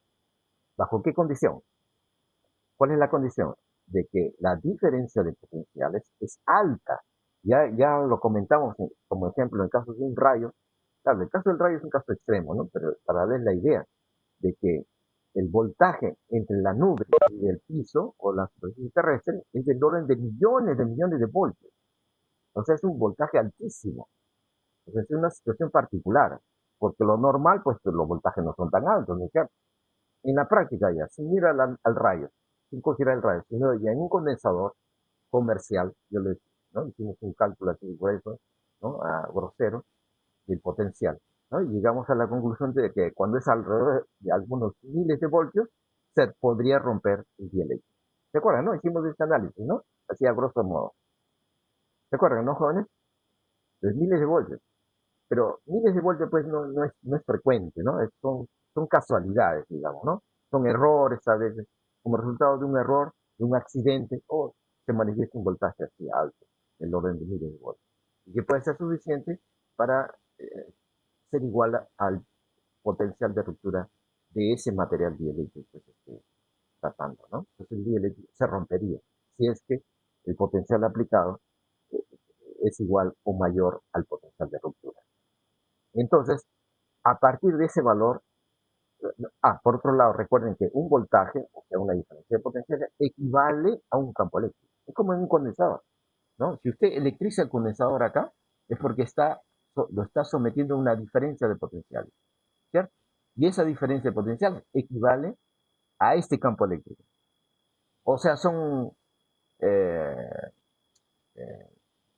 Speaker 1: bajo qué condición. ¿Cuál es la condición? De que la diferencia de potenciales es alta. Ya lo comentamos como ejemplo en el caso de un rayo. Claro, el caso del rayo es un caso extremo, ¿no? Pero para ver la idea de que el voltaje entre la nube y el piso o la superficie terrestre es del orden de millones de voltios. O sea, es un voltaje altísimo. Entonces es una situación particular, porque lo normal, pues los voltajes no son tan altos, ¿no es cierto? En la práctica ya, sin ir al rayo, sin considerar el rayo, sino ya en un condensador comercial, yo les, ¿no? Hicimos un cálculo así grueso, ¿no? Grosero, del potencial, ¿no? Y llegamos a la conclusión de que cuando es alrededor de algunos miles de voltios, se podría romper el dieléctrico. ¿Se acuerdan, no? Hicimos este análisis, ¿no? Así a grosso modo. ¿Se acuerdan, no, jóvenes? De miles de voltios. Pero miles de voltios, pues, no es frecuente, ¿no? Son casualidades, digamos, ¿no? Son errores a veces, como resultado de un error, de un accidente, o se manifiesta un voltaje así alto, el orden de miles de voltios. Y que puede ser suficiente para ser igual al potencial de ruptura de ese material dieléctrico que se esté tratando, ¿no? Entonces el dieléctrico se rompería si es que el potencial aplicado eh, es igual o mayor al potencial de ruptura. Entonces, a partir de ese valor, por otro lado, recuerden que un voltaje, o sea, una diferencia de potencial, equivale a un campo eléctrico. Es como en un condensador, ¿no? Si usted electriza el condensador acá, es porque lo está sometiendo a una diferencia de potencial, ¿cierto? Y esa diferencia de potencial equivale a este campo eléctrico. O sea, eh, eh,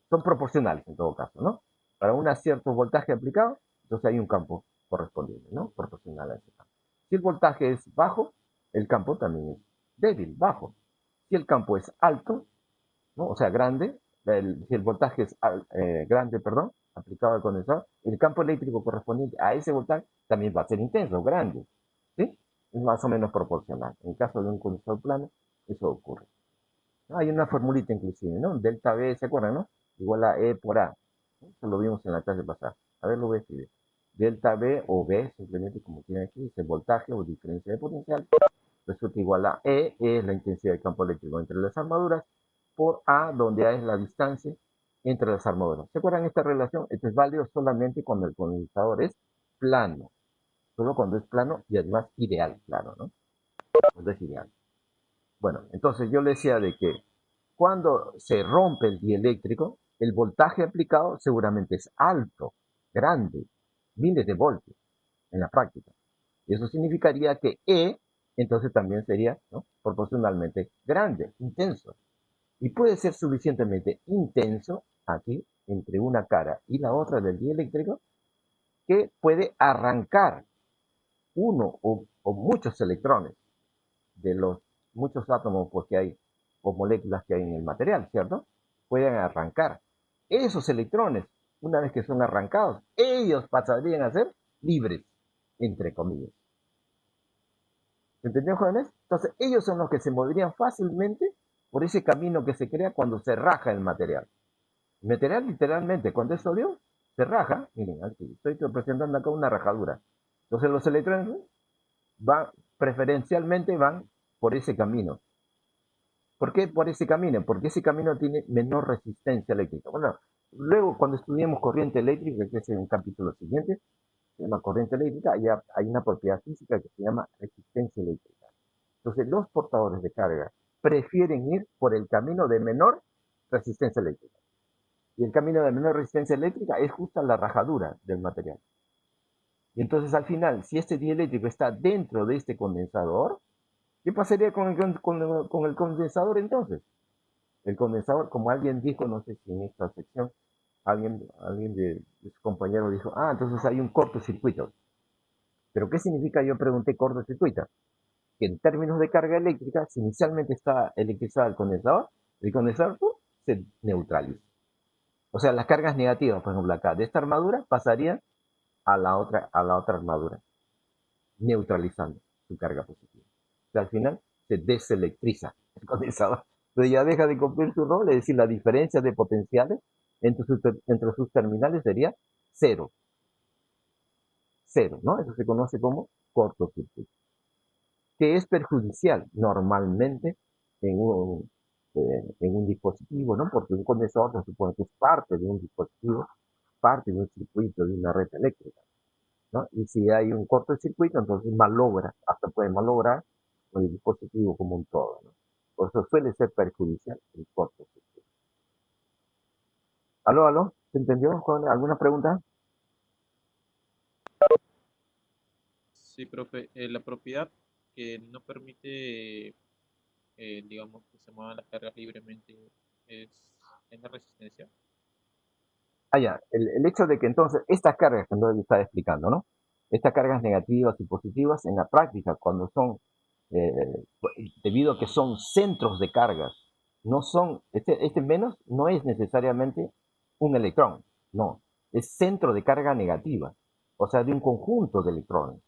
Speaker 1: son proporcionales en todo caso, ¿no? Para un cierto voltaje aplicado, entonces hay un campo correspondiente, ¿no? Proporcional a ese campo. Si el voltaje es bajo, el campo también es débil, bajo. Si el campo es alto, ¿no? O sea, grande, si el voltaje es grande, perdón, aplicado al condensador, el campo eléctrico correspondiente a ese voltaje también va a ser intenso, grande, ¿sí? Es más o menos proporcional. En el caso de un condensador plano, eso ocurre. Hay una formulita inclusive, ¿no? Delta B, ¿se acuerdan, no? Igual a E por A. Eso lo vimos en la clase pasada. A ver, lo voy a escribir. Delta B o B, simplemente como tiene aquí, es el voltaje o diferencia de potencial. Resulta igual a E es la intensidad del campo eléctrico entre las armaduras, por A, donde A es la distancia entre las armaduras. ¿Se acuerdan esta relación? Esto es válido solamente cuando el condensador es plano. Solo cuando es plano y además ideal, claro, ¿no? Cuando es ideal. Bueno, entonces yo le decía de que cuando se rompe el dieléctrico, el voltaje aplicado seguramente es alto, grande, miles de voltios en la práctica. Y eso significaría que E entonces también sería, ¿no?, proporcionalmente grande, intenso. Y puede ser suficientemente intenso aquí, entre una cara y la otra del dieléctrico, que puede arrancar uno o muchos electrones de los muchos átomos pues, que hay o moléculas que hay en el material, ¿cierto? Pueden arrancar. Esos electrones, una vez que son arrancados, ellos pasarían a ser libres, entre comillas. ¿Entendió, jóvenes? Entonces, ellos son los que se moverían fácilmente por ese camino que se crea cuando se raja el material. El material, literalmente, cuando es sólido, se raja. Miren, aquí estoy presentando acá una rajadura. Entonces, los electrones preferencialmente van por ese camino. ¿Por qué por ese camino? Porque ese camino tiene menor resistencia eléctrica. Bueno, luego cuando estudiemos corriente eléctrica, que es en un capítulo siguiente, se llama corriente eléctrica, hay una propiedad física que se llama resistencia eléctrica. Entonces, los portadores de carga prefieren ir por el camino de menor resistencia eléctrica. Y el camino de menor resistencia eléctrica es justo la rajadura del material. Y entonces, al final, si este dieléctrico está dentro de este condensador, ¿qué pasaría con el condensador entonces? El condensador, como alguien dijo, no sé si en esta sección, alguien de su compañero dijo, entonces hay un cortocircuito. ¿Pero qué significa? Yo pregunté cortocircuito. Que en términos de carga eléctrica, si inicialmente está electrizado el condensador se neutraliza. O sea, las cargas negativas, por ejemplo, acá de esta armadura pasarían a la otra armadura, neutralizando su carga positiva. O sea, al final se deselectriza el condensador. Entonces ya deja de cumplir su rol, es decir, la diferencia de potenciales entre sus terminales sería cero. Cero, ¿no? Eso se conoce como cortocircuito. Que es perjudicial normalmente en un dispositivo, ¿no? Porque un condensador se supone que es parte de un dispositivo, parte de un circuito, de una red eléctrica. ¿no? Y si hay un cortocircuito, entonces malogra, hasta puede malograr el dispositivo como un todo, ¿no? Por eso suele ser perjudicial el cortocircuito. ¿Aló, aló? ¿Se entendió, Juan? ¿Alguna pregunta?
Speaker 5: Sí, profe. La propiedad que no permite, digamos, que se muevan las cargas libremente es la resistencia.
Speaker 1: Ah, ya, el hecho de que entonces estas cargas que yo estaba explicando, ¿no? Estas cargas negativas y positivas en la práctica, cuando son, eh, debido a que son centros de cargas, no son, este menos no es necesariamente un electrón, no, es centro de carga negativa, o sea, de un conjunto de electrones,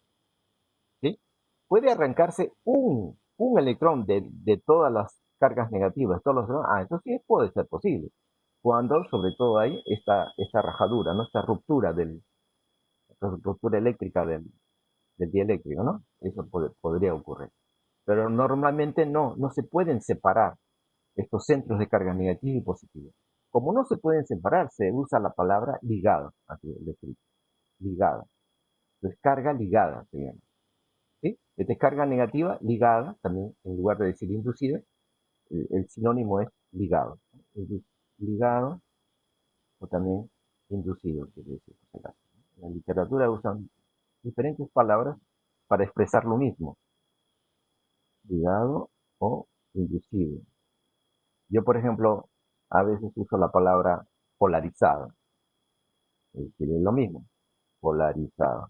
Speaker 1: ¿sí? Puede arrancarse un electrón de todas las cargas negativas, todos los demás, eso sí puede ser posible, cuando sobre todo hay esta rajadura, ¿no? Esta ruptura eléctrica del dieléctrico, ¿no? Eso podría ocurrir. Pero normalmente no se pueden separar estos centros de carga negativa y positiva. Como no se pueden separar, se usa la palabra ligada, aquí le escribo, ligada. Entonces, carga ligada se llama. ¿Sí? Esta carga negativa ligada, también en lugar de decir inducida, el sinónimo es ligado. Ligado o también inducido, quiere decir. En la literatura usan diferentes palabras para expresar lo mismo, ligado o inducido. Yo, por ejemplo, a veces uso la palabra polarizado, que es lo mismo, polarizado,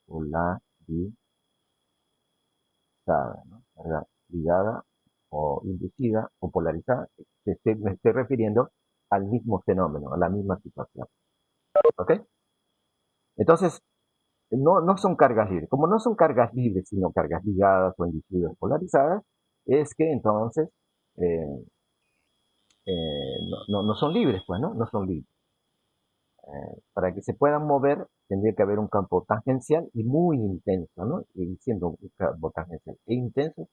Speaker 1: polarizada, ¿no? ¿Verdad? Ligada o inducida o polarizada, me estoy refiriendo al mismo fenómeno, a la misma situación. ¿Ok? Entonces, no son cargas libres. Como no son cargas libres, sino cargas ligadas o inducidas polarizadas, es que entonces eh, no son libres, pues, ¿no? No son libres. Para que se puedan mover, tendría que haber un campo tangencial y muy intenso, ¿no? Y siendo un campo tangencial e intenso,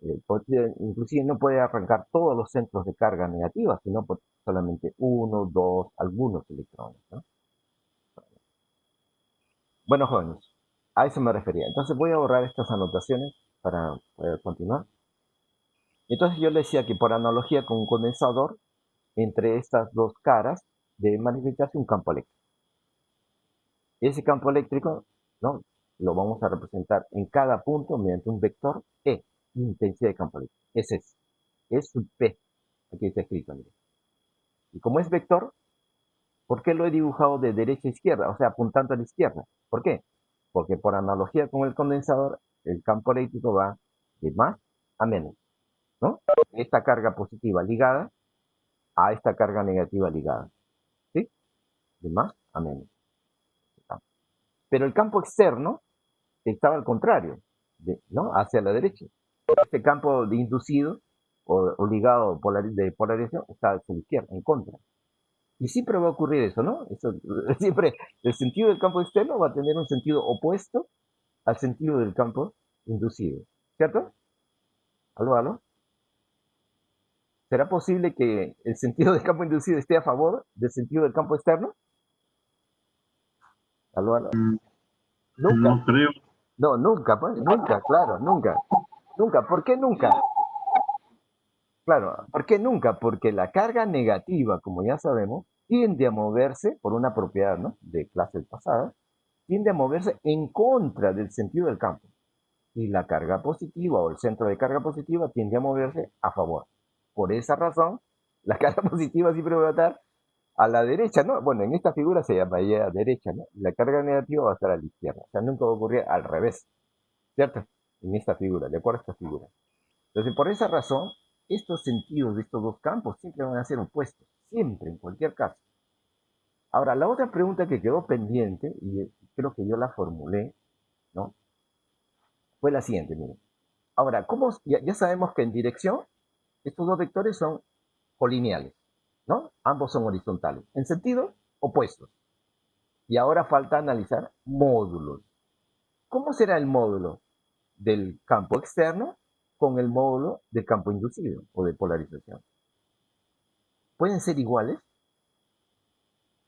Speaker 1: inclusive no puede arrancar todos los centros de carga negativa, sino por solamente uno, dos, algunos electrones, ¿no? Bueno, jóvenes, a eso me refería. Entonces voy a borrar estas anotaciones para poder continuar. Entonces yo le decía que por analogía con un condensador, entre estas dos caras debe manifestarse un campo eléctrico. Ese campo eléctrico, ¿no? Lo vamos a representar en cada punto mediante un vector E, intensidad de campo eléctrico. Ese es sub P. Aquí está escrito, mire. Y como es vector, ¿por qué lo he dibujado de derecha a izquierda? O sea, apuntando a la izquierda. ¿Por qué? Porque por analogía con el condensador, el campo eléctrico va de más a menos, ¿no? Esta carga positiva ligada a esta carga negativa ligada, ¿sí? De más a menos. Pero el campo externo estaba al contrario, ¿no? Hacia la derecha. Este campo de inducido o ligado de polarización está hacia la izquierda, en contra. Y siempre va a ocurrir eso, ¿no? Eso, siempre el sentido del campo externo va a tener un sentido opuesto al sentido del campo inducido, ¿cierto? ¿Aló, aló? ¿Será posible que el sentido del campo inducido esté a favor del sentido del campo externo? ¿Aló, aló? Nunca.
Speaker 2: No creo.
Speaker 1: No, nunca, pues, nunca, claro, nunca. Nunca. ¿Por qué nunca? Claro, ¿por qué nunca? Porque la carga negativa, como ya sabemos, tiende a moverse por una propiedad, ¿no? De clases pasadas, tiende a moverse en contra del sentido del campo. Y la carga positiva o el centro de carga positiva tiende a moverse a favor. Por esa razón, la carga positiva siempre va a estar a la derecha, ¿no? Bueno, en esta figura se llamaría derecha, ¿no? La carga negativa va a estar a la izquierda. O sea, nunca va a ocurrir al revés, ¿cierto? En esta figura, de acuerdo a esta figura. Entonces, por esa razón, estos sentidos de estos dos campos siempre van a ser opuestos, siempre, en cualquier caso. Ahora, la otra pregunta que quedó pendiente, y creo que yo la formulé, ¿no? Fue la siguiente, miren. Ahora, ya sabemos que en dirección estos dos vectores son colineales, ¿no? Ambos son horizontales, en sentido opuestos. Y ahora falta analizar módulos. ¿Cómo será el módulo del campo externo con el módulo del campo inducido o de polarización? ¿Pueden ser iguales?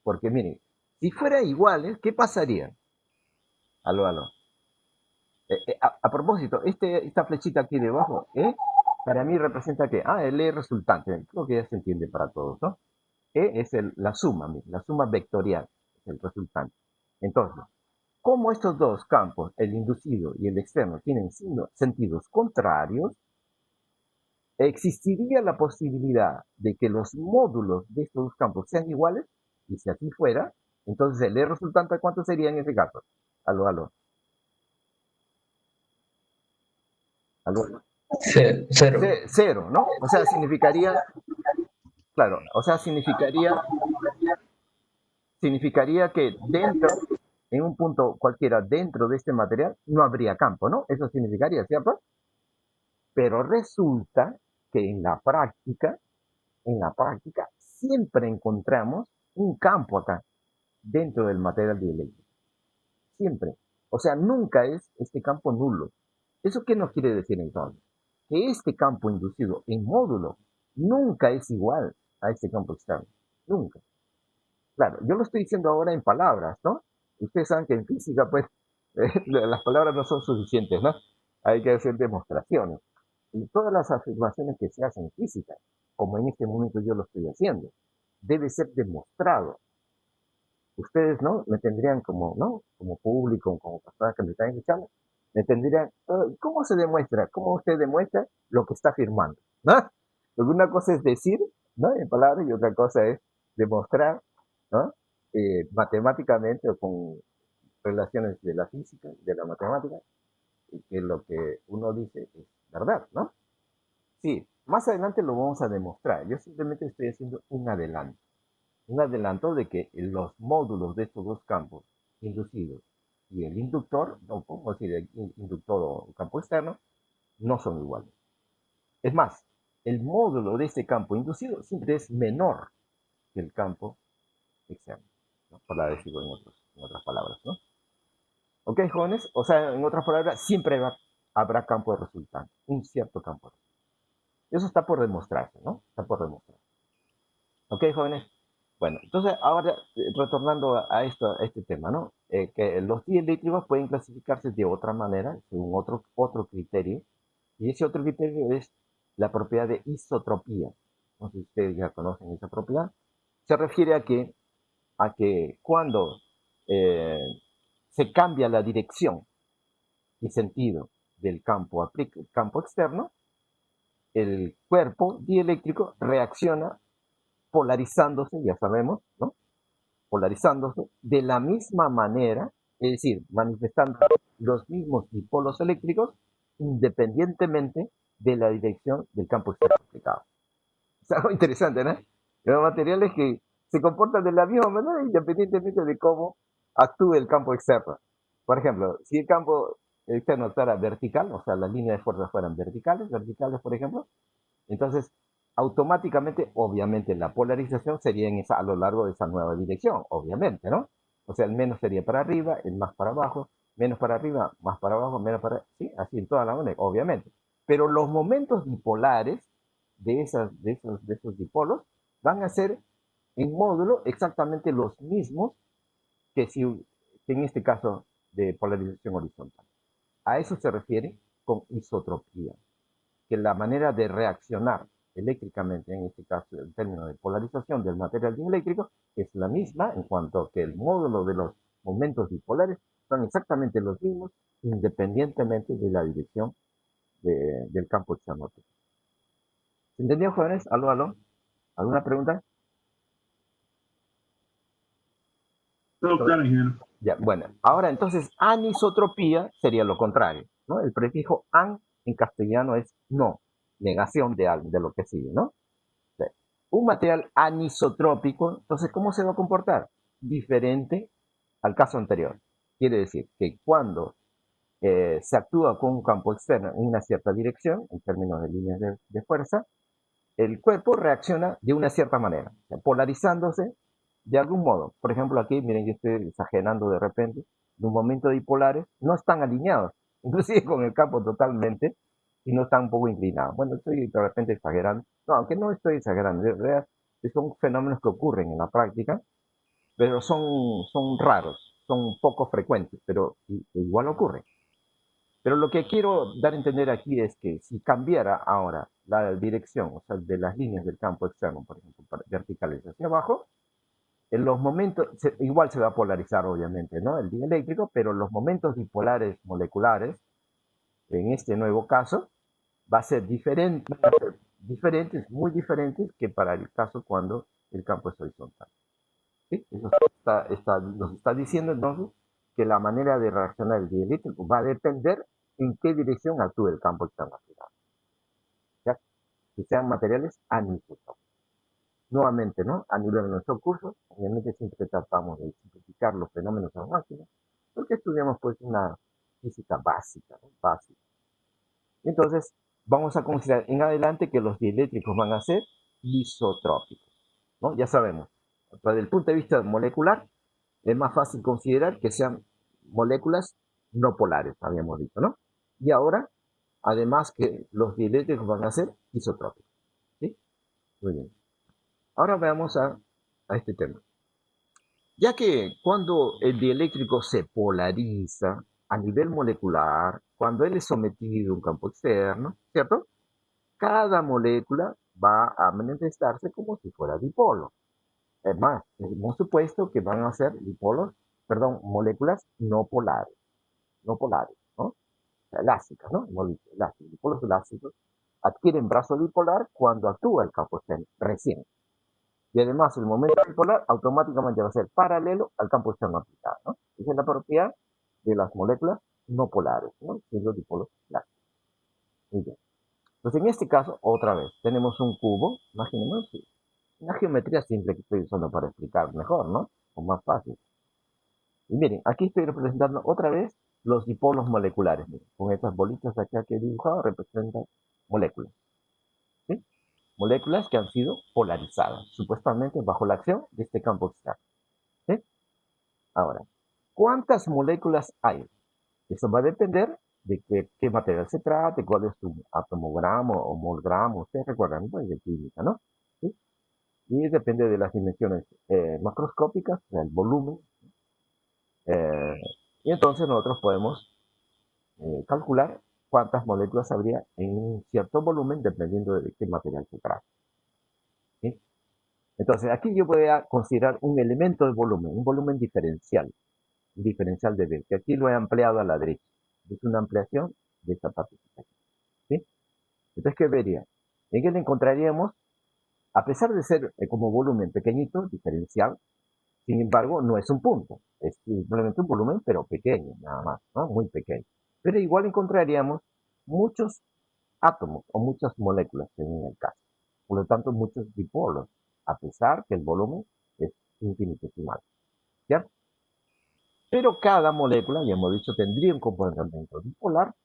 Speaker 1: Porque miren, Si fueran iguales, ¿qué pasaría? Aló. A propósito, esta flechita aquí debajo, para mí representa que, el E resultante, creo que ya se entiende para todos, ¿no? E es la suma vectorial, es el resultante. Entonces, como estos dos campos, el inducido y el externo, tienen sentidos contrarios, existiría la posibilidad de que los módulos de estos dos campos sean iguales, y si así fuera, entonces el E resultante, ¿cuánto sería en ese caso? Aló.
Speaker 6: Cero.
Speaker 1: Cero, ¿no? O sea, significaría, claro, significaría que en un punto cualquiera dentro de este material, no habría campo, ¿no? Eso significaría, ¿cierto? Pero resulta que en la práctica, siempre encontramos un campo acá, dentro del material dieléctrico. Siempre. O sea, nunca es este campo nulo. ¿Eso qué nos quiere decir entonces? Que este campo inducido en módulo nunca es igual a este campo externo. Nunca. Claro, yo lo estoy diciendo ahora en palabras, ¿no? Ustedes saben que en física, pues, las palabras no son suficientes, ¿no? Hay que hacer demostraciones. Y todas las afirmaciones que se hacen en física, como en este momento yo lo estoy haciendo, debe ser demostrado. Ustedes, ¿no? Me tendrían como, ¿no? Como público, como personas que me están escuchando, me tendrían, ¿cómo se demuestra? ¿Cómo usted demuestra lo que está afirmando? ¿No? Porque una cosa es decir, ¿no? En palabras, y otra cosa es demostrar, ¿no? Matemáticamente o con relaciones de la física, de la matemática, y que lo que uno dice es verdad, ¿no? Sí, más adelante lo vamos a demostrar. Yo simplemente estoy haciendo un adelanto de que los módulos de estos dos campos, inducidos y el inductor, no podemos decir el inductor o campo externo, no son iguales. Es más, el módulo de este campo inducido siempre es menor que el campo externo, ¿no? Para decirlo en otras palabras, ¿no? ¿Ok, jóvenes? O sea, en otras palabras, siempre habrá campo de resultante, un cierto campo de resultante. Eso está por demostrarse, ¿no? Está por demostrar. ¿Ok, jóvenes? Bueno, entonces ahora retornando a este tema, ¿no? Que los dieléctricos pueden clasificarse de otra manera, según otro criterio, y ese otro criterio es la propiedad de isotropía. No sé si ustedes ya conocen esa propiedad. Se refiere a que cuando se cambia la dirección y sentido del campo externo, el cuerpo dieléctrico reacciona polarizándose, ya sabemos, ¿no? Polarizándose de la misma manera, es decir, manifestando los mismos dipolos eléctricos independientemente de la dirección del campo externo aplicado. Es algo interesante, ¿no? Los materiales que se comportan de la misma manera independientemente de cómo actúe el campo externo. Por ejemplo, si el campo externo fuera vertical, o sea, las líneas de fuerza fueran verticales, por ejemplo, entonces automáticamente, obviamente, la polarización sería a lo largo de esa nueva dirección, obviamente, ¿no? O sea, el menos sería para arriba, el más para abajo, menos para arriba, más para abajo, menos para... Sí, así en toda la manera, obviamente. Pero los momentos dipolares de esos dipolos van a ser en módulo exactamente los mismos que en este caso de polarización horizontal. A eso se refiere con isotropía, que la manera de reaccionar eléctricamente, en este caso en términos de polarización del material dieléctrico, es la misma en cuanto a que el módulo de los momentos dipolares son exactamente los mismos independientemente de la dirección del campo externo. ¿Se entendió, jóvenes? ¿Aló? ¿Alguna pregunta?
Speaker 2: Todo claro, ingeniero.
Speaker 1: Ya, bueno, ahora entonces anisotropía sería lo contrario, ¿no? El prefijo an en castellano es no, negación de lo que sigue, ¿no? O sea, un material anisotrópico, entonces, ¿cómo se va a comportar? Diferente al caso anterior. Quiere decir que cuando se actúa con un campo externo en una cierta dirección, en términos de líneas de fuerza, el cuerpo reacciona de una cierta manera, o sea, polarizándose de algún modo. Por ejemplo, aquí, miren, yo estoy exagerando de repente, de un momento dipolares no están alineados, inclusive con el campo totalmente, y no están un poco inclinados. Bueno, estoy de repente exagerando. No, aunque no estoy exagerando, de verdad, son fenómenos que ocurren en la práctica pero son raros, son poco frecuentes, pero igual ocurre. Pero lo que quiero dar a entender aquí es que si cambiara ahora la dirección, o sea, de las líneas del campo externo, por ejemplo, verticales hacia abajo, en los momentos, igual se va a polarizar obviamente, ¿no? El dieléctrico, pero los momentos dipolares moleculares, en este nuevo caso, va a ser diferente, diferentes, muy diferentes que para el caso cuando el campo es horizontal. ¿Sí? Eso nos está diciendo entonces que la manera de reaccionar el dieléctrico va a depender en qué dirección actúa el campo externo aplicado. ¿Ya? Que sean materiales anisótopos. Nuevamente, ¿no? A nivel de nuestro curso, obviamente siempre tratamos de simplificar los fenómenos al máximo, porque estudiamos pues una física básica, ¿no? Básica. Entonces, vamos a considerar en adelante que los dieléctricos van a ser isotrópicos, ¿no? Ya sabemos, desde el punto de vista molecular, es más fácil considerar que sean moléculas no polares, habíamos dicho, ¿no? Y ahora, además que los dieléctricos van a ser isotrópicos, ¿sí? Muy bien. Ahora veamos a este tema. Ya que cuando el dieléctrico se polariza a nivel molecular, cuando él es sometido a un campo externo, ¿cierto? Cada molécula va a manifestarse como si fuera dipolo. Es más, hemos supuesto que van a ser dipolos, perdón, moléculas no polares, ¿no? O sea, elásticas, ¿no? Elásticos, dipolos elásticos adquieren brazo dipolar cuando actúa el campo externo, recién. Y además el momento dipolar automáticamente va a ser paralelo al campo externo aplicado, ¿no? Esa es la propiedad de las moléculas no polares, ¿no? Siendo dipolos elásticos. Muy bien. Entonces en este caso, otra vez, tenemos un cubo, imaginemos, una geometría simple que estoy usando para explicar mejor, ¿no? O más fácil. Y miren, aquí estoy representando otra vez los dipolos moleculares. Miren, con estas bolitas acá que he dibujado representan moléculas. ¿Sí? Moléculas que han sido polarizadas, supuestamente bajo la acción de este campo externo. ¿Sí? Ahora, ¿cuántas moléculas hay? Eso va a depender de qué material se trate, cuál es su atomogramo o molgramo. Ustedes recuerdan, ¿no? De química, ¿no? ¿Sí? Y depende de las dimensiones macroscópicas, del volumen. Y entonces nosotros podemos calcular cuántas moléculas habría en un cierto volumen dependiendo de qué material se trate. ¿Sí? Entonces aquí yo voy a considerar un elemento de volumen, un volumen diferencial, un diferencial de B, que aquí lo he ampliado a la derecha. Es una ampliación de esta parte. ¿Sí? Entonces, ¿qué vería? En él encontraríamos, a pesar de ser como volumen pequeñito, diferencial, sin embargo, no es un punto, es simplemente un volumen, pero pequeño, nada más, ¿no? Muy pequeño. Pero igual encontraríamos muchos átomos o muchas moléculas en el caso. Por lo tanto, muchos dipolos, a pesar que el volumen es infinitesimal. ¿Cierto? Pero cada molécula, ya hemos dicho, tendría un comportamiento dipolar,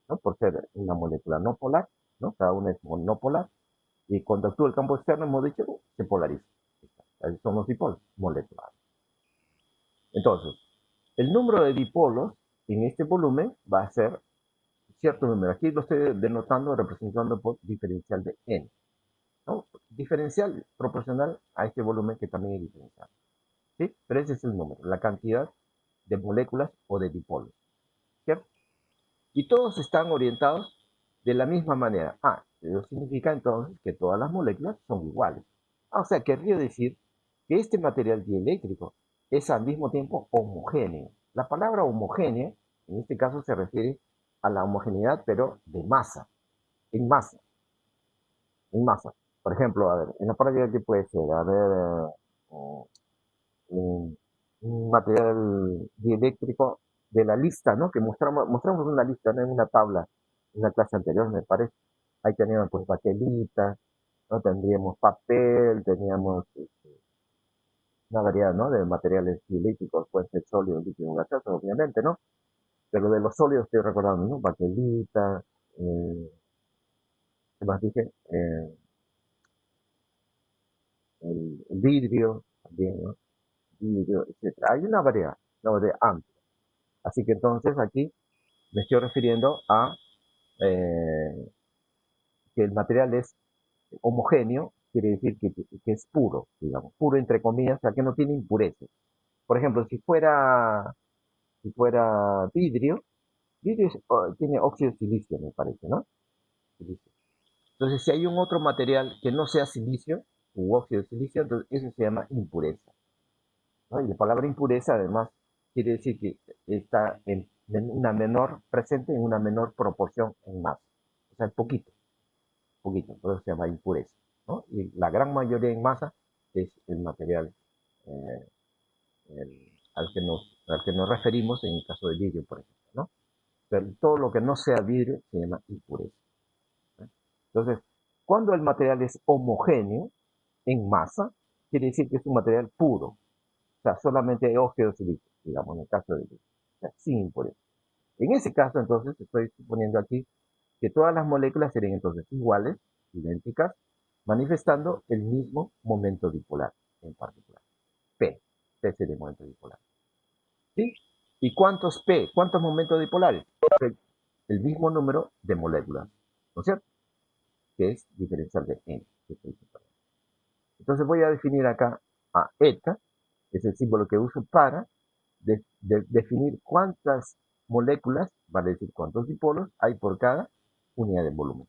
Speaker 1: ¿no? Por ser una molécula no polar, ¿no? Cada una es no polar. Y cuando actúa el campo externo, hemos dicho, se polariza. Esos son los dipolos moleculares. Entonces, el número de dipolos en este volumen va a ser cierto número. Aquí lo estoy denotando, representando por diferencial de n, ¿no? Diferencial proporcional a este volumen que también es diferencial. ¿Sí? Pero ese es el número, la cantidad de moléculas o de dipolos. ¿Cierto? Y todos están orientados de la misma manera. Eso significa entonces que todas las moléculas son iguales. O sea, querría decir que este material dieléctrico es al mismo tiempo homogéneo. La palabra homogénea, en este caso, se refiere a la homogeneidad, pero de masa, en masa, en masa. Por ejemplo, a ver, en la práctica, ¿qué puede ser? A ver, un material dieléctrico de la lista, ¿no? Que mostramos una lista, ¿no? En una tabla, en una clase anterior, me parece. Ahí teníamos, pues, baquelita, ¿no? Tendríamos papel, teníamos una variedad, ¿no? De materiales dieléctricos, pueden ser sólidos, líquidos, gaseosos, obviamente, ¿no? Pero de los sólidos estoy recordando, ¿no? Baquelita, ¿qué más dije? El vidrio, también, ¿no? Vidrio, etcétera. Hay una variedad amplia. Así que entonces aquí me estoy refiriendo a eh, que el material es homogéneo quiere decir que es puro, digamos, puro entre comillas, o sea, que no tiene impurezas. Por ejemplo, si fuera vidrio, vidrio tiene óxido de silicio, me parece, ¿no? Silicio. Entonces, si hay un otro material que no sea silicio u óxido de silicio, entonces eso se llama impureza, ¿no? Y la palabra impureza, además, quiere decir que está presente en una menor proporción en masa. O sea, poquito, por eso se llama impureza, ¿no? Y la gran mayoría en masa es el material eh, al que nos referimos en el caso del vidrio, por ejemplo, ¿no? Pero todo lo que no sea vidrio se llama impureza, ¿no? Entonces, cuando el material es homogéneo en masa, quiere decir que es un material puro, o sea, solamente óxido de silicio, digamos, en el caso del vidrio, o sea, sin impureza. En ese caso, entonces, estoy suponiendo aquí que todas las moléculas serían entonces iguales, idénticas, manifestando el mismo momento dipolar en particular. P sería el momento dipolar. ¿Sí? ¿Y cuántos P? ¿Cuántos momentos dipolares? El mismo número de moléculas, ¿no es cierto? Que es diferencial de N. Entonces voy a definir acá a eta, es el símbolo que uso para definir cuántas moléculas, vale decir cuántos dipolos hay por cada unidad de volumen,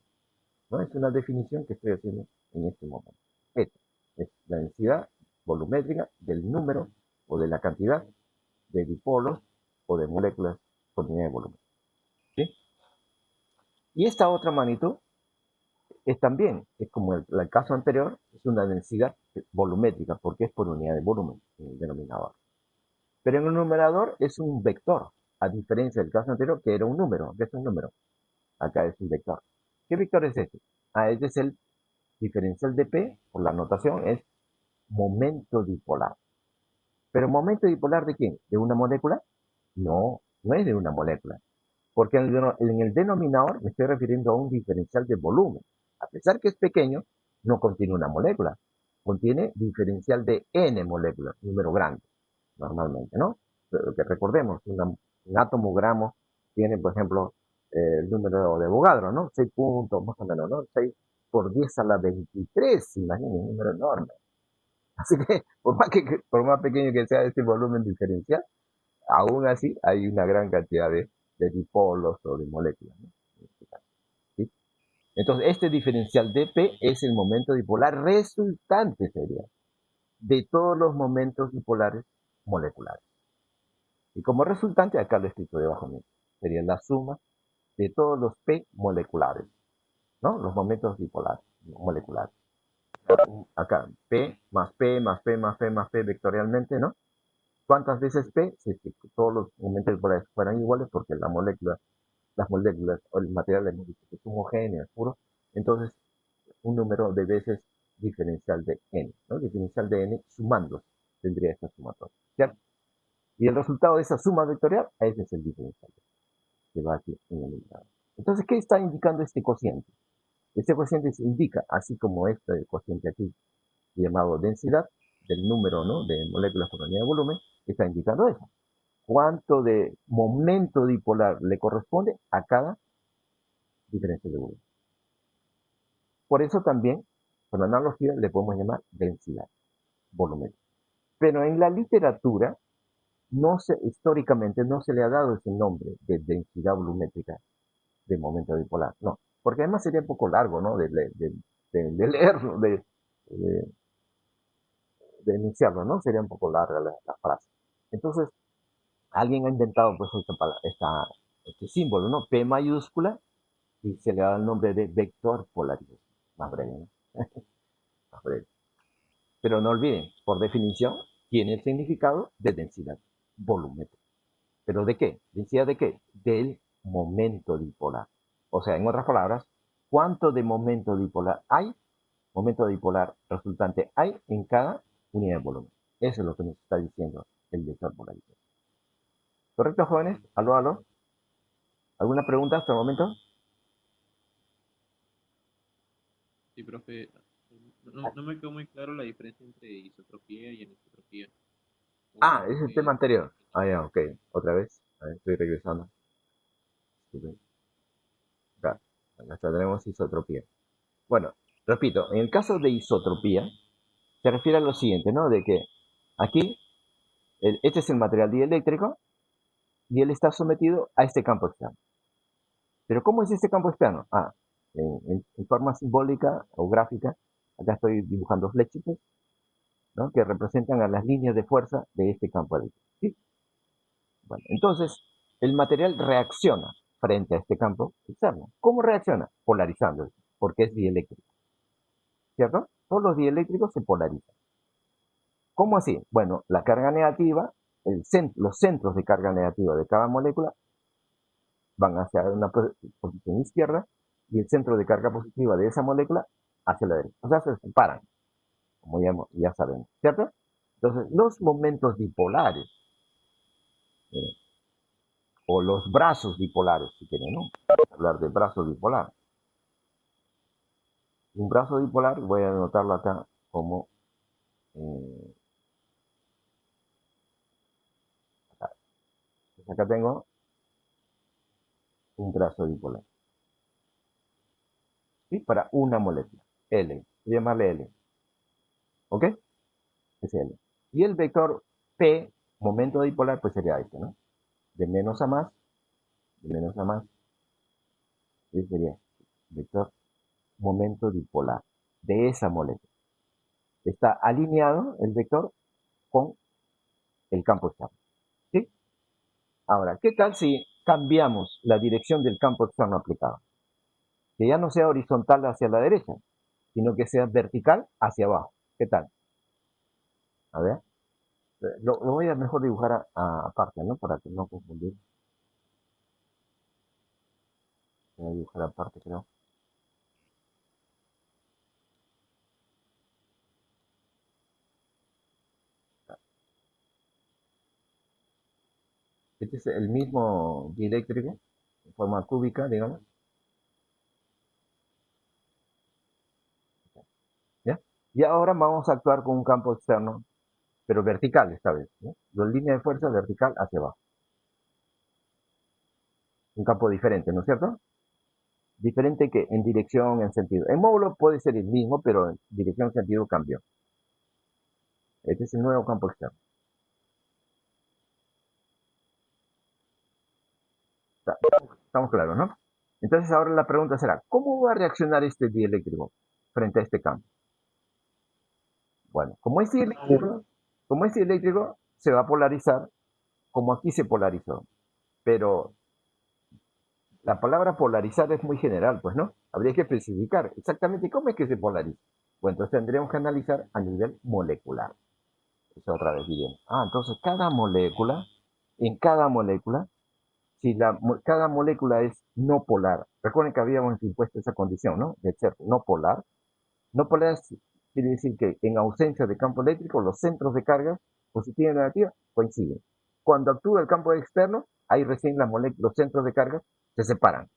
Speaker 1: ¿no? Es una definición que estoy haciendo en este momento. Eta es la densidad volumétrica del número o de la cantidad de dipolos o de moléculas por unidad de volumen, ¿sí? Y esta otra magnitud es como el caso anterior, es una densidad volumétrica, porque es por unidad de volumen en el denominador. Pero en el numerador es un vector, a diferencia del caso anterior, que era un número, que es un número. Acá es un vector. ¿Qué vector es este? Este es el diferencial de P, por la notación, es momento dipolar. ¿Pero momento dipolar de quién? ¿De una molécula? No, no es de una molécula. Porque en el denominador me estoy refiriendo a un diferencial de volumen. A pesar que es pequeño, no contiene una molécula. Contiene diferencial de n moléculas, número grande, normalmente, ¿no? Pero que recordemos, un átomo gramo tiene, por ejemplo, el número de Avogadro, ¿no? 6 puntos, más o menos, ¿no? 6 por 10 a la 23, imagínense, un número enorme. Así que, por más pequeño que sea este volumen diferencial, aún así hay una gran cantidad de dipolos o de moléculas, ¿no? En este caso, ¿sí? Entonces, este diferencial dp es el momento dipolar resultante, sería, de todos los momentos dipolares moleculares. Y como resultante, acá lo he escrito debajo mío, sería la suma de todos los P moleculares, ¿no? Los momentos dipolares moleculares. Acá, P más P más P más P más P vectorialmente, ¿no? ¿Cuántas veces P? Si es que todos los momentos dipolares fueran iguales, porque las moléculas o el material es homogéneo, es puro, entonces un número de veces diferencial de n, ¿no? Diferencial de n sumando tendría esta sumatoria, ¿cierto? Y el resultado de esa suma vectorial, ese es el diferencial que va aquí en el numerador. Entonces, ¿qué está indicando este cociente? Este cociente indica, así como este cociente aquí, llamado densidad del número, ¿no?, de moléculas por unidad de volumen, está indicando eso. ¿Cuánto de momento dipolar le corresponde a cada diferencia de volumen? Por eso también, con la analogía, le podemos llamar densidad volumétrica. Pero en la literatura, históricamente no se le ha dado ese nombre de densidad volumétrica de momento dipolar, no, porque además sería un poco largo, ¿no?, de leerlo, de enunciarlo, ¿no? Sería un poco larga la frase. Entonces, alguien ha inventado pues este símbolo, ¿no? P mayúscula, y se le da el nombre de vector polarización. Más breve, ¿no? Más breve. Pero no olviden, por definición, tiene el significado de densidad volumétrica. ¿Pero de qué? ¿Densidad de qué? Del momento dipolar. O sea, en otras palabras, ¿cuánto de momento dipolar resultante hay en cada unidad de volumen? Eso es lo que nos está diciendo el vector polarización. ¿Correcto, jóvenes? ¿Aló, aló? ¿Alguna pregunta hasta el momento?
Speaker 5: Sí, profe. No me quedó muy claro la diferencia entre isotropía y anisotropía.
Speaker 1: Es el tema anterior. Ya, ok. Otra vez. A ver, estoy regresando. Acá tenemos isotropía. Bueno, repito, en el caso de isotropía, se refiere a lo siguiente, ¿no? De que aquí, este es el material dieléctrico y él está sometido a este campo externo. Pero ¿cómo es este campo externo? En forma simbólica o gráfica, acá estoy dibujando flechitas, ¿no? Que representan a las líneas de fuerza de este campo eléctrico. ¿Sí? Bueno, entonces, el material reacciona frente a este campo externo. ¿Cómo reacciona? Polarizándose, porque es dieléctrico. ¿Cierto? Todos los dieléctricos se polarizan. ¿Cómo así? Bueno, la carga negativa, los centros de carga negativa de cada molécula van hacia una posición izquierda y el centro de carga positiva de esa molécula hacia la derecha. O sea, se separan, como ya sabemos, ¿cierto? Entonces, los momentos dipolares, o los brazos dipolares, si quieren, ¿no? Hablar de brazo dipolar. Un brazo dipolar, voy a anotarlo acá como acá. Entonces acá tengo un brazo dipolar. ¿Sí? Para una molécula. L. Voy a llamarle L. ¿Ok? Es L. Y el vector P, momento dipolar, pues sería este, ¿no? De menos a más. De menos a más. Este sería vector momento dipolar de esa molécula. Está alineado el vector con el campo externo. ¿Sí? Ahora, ¿qué tal si cambiamos la dirección del campo externo aplicado? Que ya no sea horizontal hacia la derecha, sino que sea vertical hacia abajo. ¿Qué tal? A ver. Lo voy a mejor dibujar aparte, ¿no? Para que no confundir. Voy a dibujar aparte, creo. Este es el mismo dieléctrico, en forma cúbica, digamos. ¿Ya? Y ahora vamos a actuar con un campo externo, pero vertical esta vez, ¿no? La línea de fuerza vertical hacia abajo. Un campo diferente, ¿no es cierto? Diferente que en dirección, en sentido. En módulo puede ser el mismo, pero en dirección, sentido cambió. Este es el nuevo campo externo. Estamos claros, ¿no? Entonces ahora la pregunta será, ¿cómo va a reaccionar este dieléctrico frente a este campo? Bueno, como es dieléctrico, se va a polarizar como aquí se polarizó. Pero la palabra polarizar es muy general, pues, ¿no? Habría que especificar exactamente cómo es que se polariza. Bueno, entonces tendríamos que analizar a nivel molecular. Eso otra vez diremos. Entonces en cada molécula, si cada molécula es no polar, recuerden que habíamos impuesto esa condición, ¿no? De ser no polar. No polar quiere decir que en ausencia de campo eléctrico, los centros de carga positiva y negativa coinciden. Cuando actúa el campo externo, ahí recién los centros de carga se separan,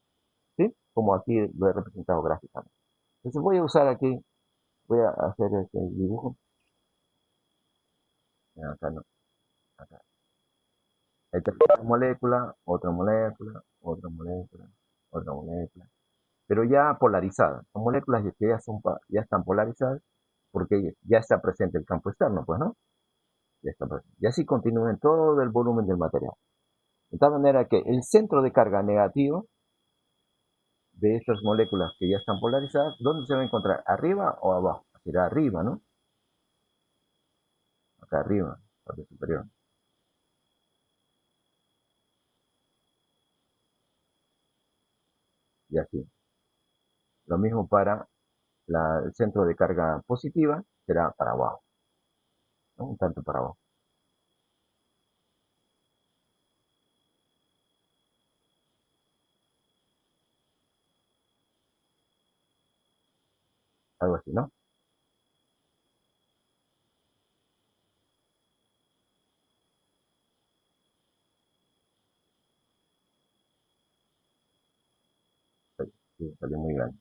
Speaker 1: ¿sí? Como aquí lo he representado gráficamente. Entonces voy a usar aquí, voy a hacer este dibujo. Acá no, acá. Esta es otra molécula, otra molécula, otra molécula, otra molécula. Pero ya polarizadas. Son moléculas que ya están polarizadas porque ya está presente el campo externo, pues, ¿no? Ya está presente. Y así continúa en todo el volumen del material. De tal manera que el centro de carga negativo de estas moléculas que ya están polarizadas, ¿dónde se va a encontrar? ¿Arriba o abajo? Será arriba, ¿no? Acá arriba, parte superior. Y así. Lo mismo para el centro de carga positiva, será para abajo, ¿no? Un tanto para abajo. Algo así, ¿no? Sí, salió muy grande.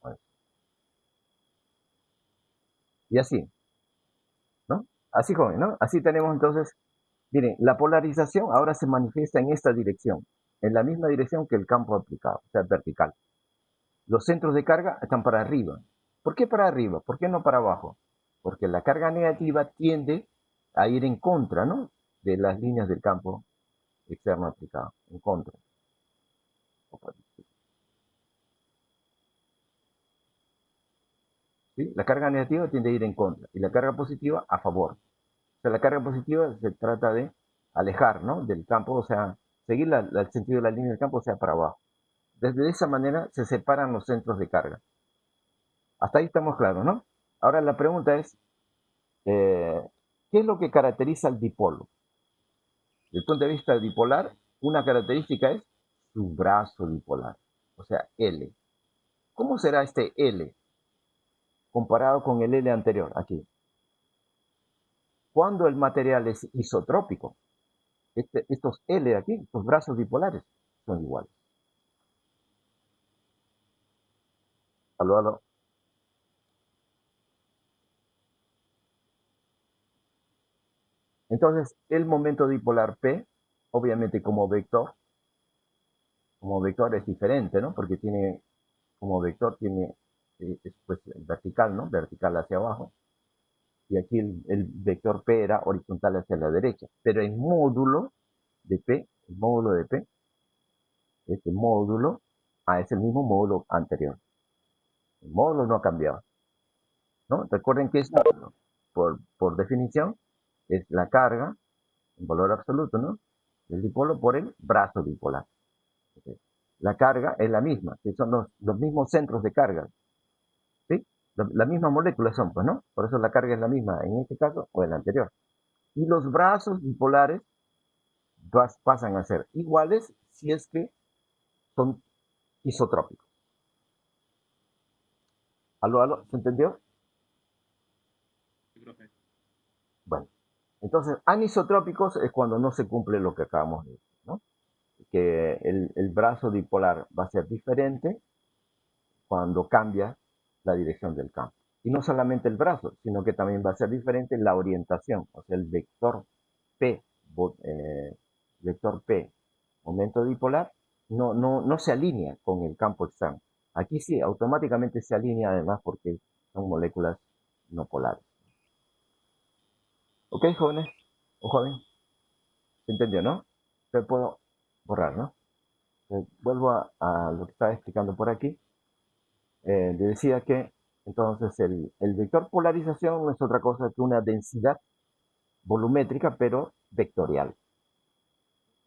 Speaker 1: Bueno, y así, ¿no? Así, joven, ¿no? Así tenemos entonces, miren, la polarización ahora se manifiesta en esta dirección, en la misma dirección que el campo aplicado, o sea, vertical. Los centros de carga están para arriba. ¿Por qué para arriba? ¿Por qué no para abajo? Porque la carga negativa tiende a ir en contra, ¿no?, de las líneas del campo externo aplicado, en contra. ¿Sí? La carga negativa tiende a ir en contra y la carga positiva a favor. O sea, la carga positiva se trata de alejar, ¿no?, del campo, o sea, seguir el sentido de la línea del campo, o sea, para abajo. Desde esa manera se separan los centros de carga. Hasta ahí estamos claros, ¿no? Ahora la pregunta es, ¿qué es lo que caracteriza al dipolo? Desde el punto de vista dipolar, una característica es su brazo dipolar, o sea, L. ¿Cómo será este L comparado con el L anterior, aquí? Cuando el material es isotrópico, estos L de aquí, estos brazos dipolares, son iguales. Aló, aló. Entonces, el momento dipolar P, obviamente como vector es diferente, ¿no? Porque tiene, como vector tiene, pues, vertical, ¿no? Vertical hacia abajo. Y aquí el vector P era horizontal hacia la derecha. Pero en módulo de P, el módulo de P, este módulo, es el mismo módulo anterior. El módulo no ha cambiado, ¿no? Recuerden que es módulo. Por definición, es la carga, en valor absoluto, ¿no?, del dipolo por el brazo dipolar. La carga es la misma, que son los mismos centros de carga, ¿sí? La misma molécula son, pues, ¿no? Por eso la carga es la misma en este caso o en el anterior. Y los brazos dipolares pasan a ser iguales si es que son isotrópicos. ¿Aló, aló? ¿Se entendió?
Speaker 5: Sí, profe.
Speaker 1: Bueno, entonces anisotrópicos es cuando no se cumple lo que acabamos de decir, ¿no? Que el brazo dipolar va a ser diferente cuando cambia la dirección del campo. Y no solamente el brazo, sino que también va a ser diferente la orientación, o sea, el P, vector P, momento dipolar, no se alinea con el campo externo. Aquí sí, automáticamente se alinea además porque son moléculas no polares. ¿Ok, jóvenes? ¿O joven? ¿Se entendió, no? Yo puedo borrar, ¿no? Vuelvo a lo que estaba explicando por aquí. Le decía que entonces el vector polarización no es otra cosa que una densidad volumétrica, pero vectorial.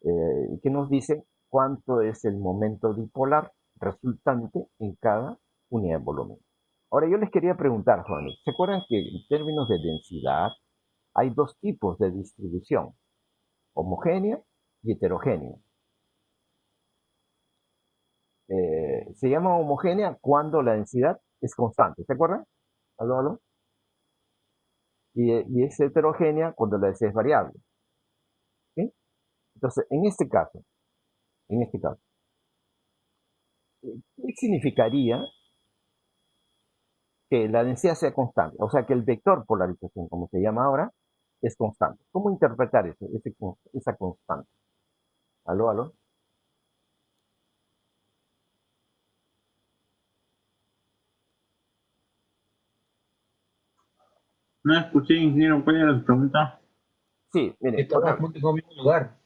Speaker 1: Que nos dice cuánto es el momento dipolar resultante en cada unidad de volumen. Ahora yo les quería preguntar, jóvenes, ¿se acuerdan que en términos de densidad hay dos tipos de distribución, homogénea y heterogénea? Se llama homogénea cuando la densidad es constante, ¿se acuerdan? ¿Aló, aló? Y es heterogénea cuando la densidad es variable. ¿Sí? Entonces, en este caso, ¿qué significaría que la densidad sea constante? O sea, que el vector polarización, como se llama ahora, es constante. ¿Cómo interpretar eso, esa constante? ¿Aló, aló?
Speaker 2: No escuché, ingeniero, ¿cuál era la pregunta?
Speaker 1: Sí, miren,
Speaker 6: Estamos juntos en el mismo lugar.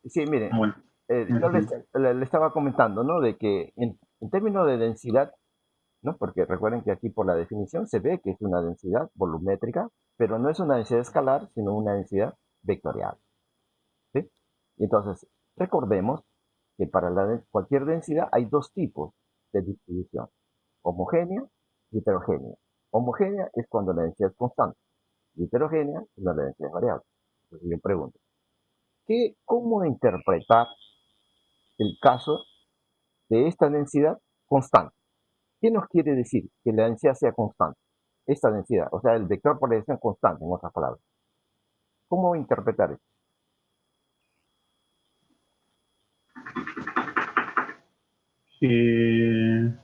Speaker 1: sí, miren,
Speaker 2: Bueno,
Speaker 1: yo le estaba comentando, ¿no?, de que en términos de densidad, ¿no?, porque recuerden que aquí por la definición se ve que es una densidad volumétrica, pero no es una densidad escalar, sino una densidad vectorial. ¿Sí? Y entonces, recordemos que para cualquier densidad hay dos tipos de distribución, homogénea y heterogénea. Homogénea es cuando la densidad es constante, y heterogénea es cuando la densidad es variable. Entonces yo pregunto, ¿cómo interpretar el caso de esta densidad constante? ¿Qué nos quiere decir que la densidad sea constante? Esta densidad, o sea, el vector por densidad constante, en otras palabras. ¿Cómo interpretar esto?
Speaker 2: eh,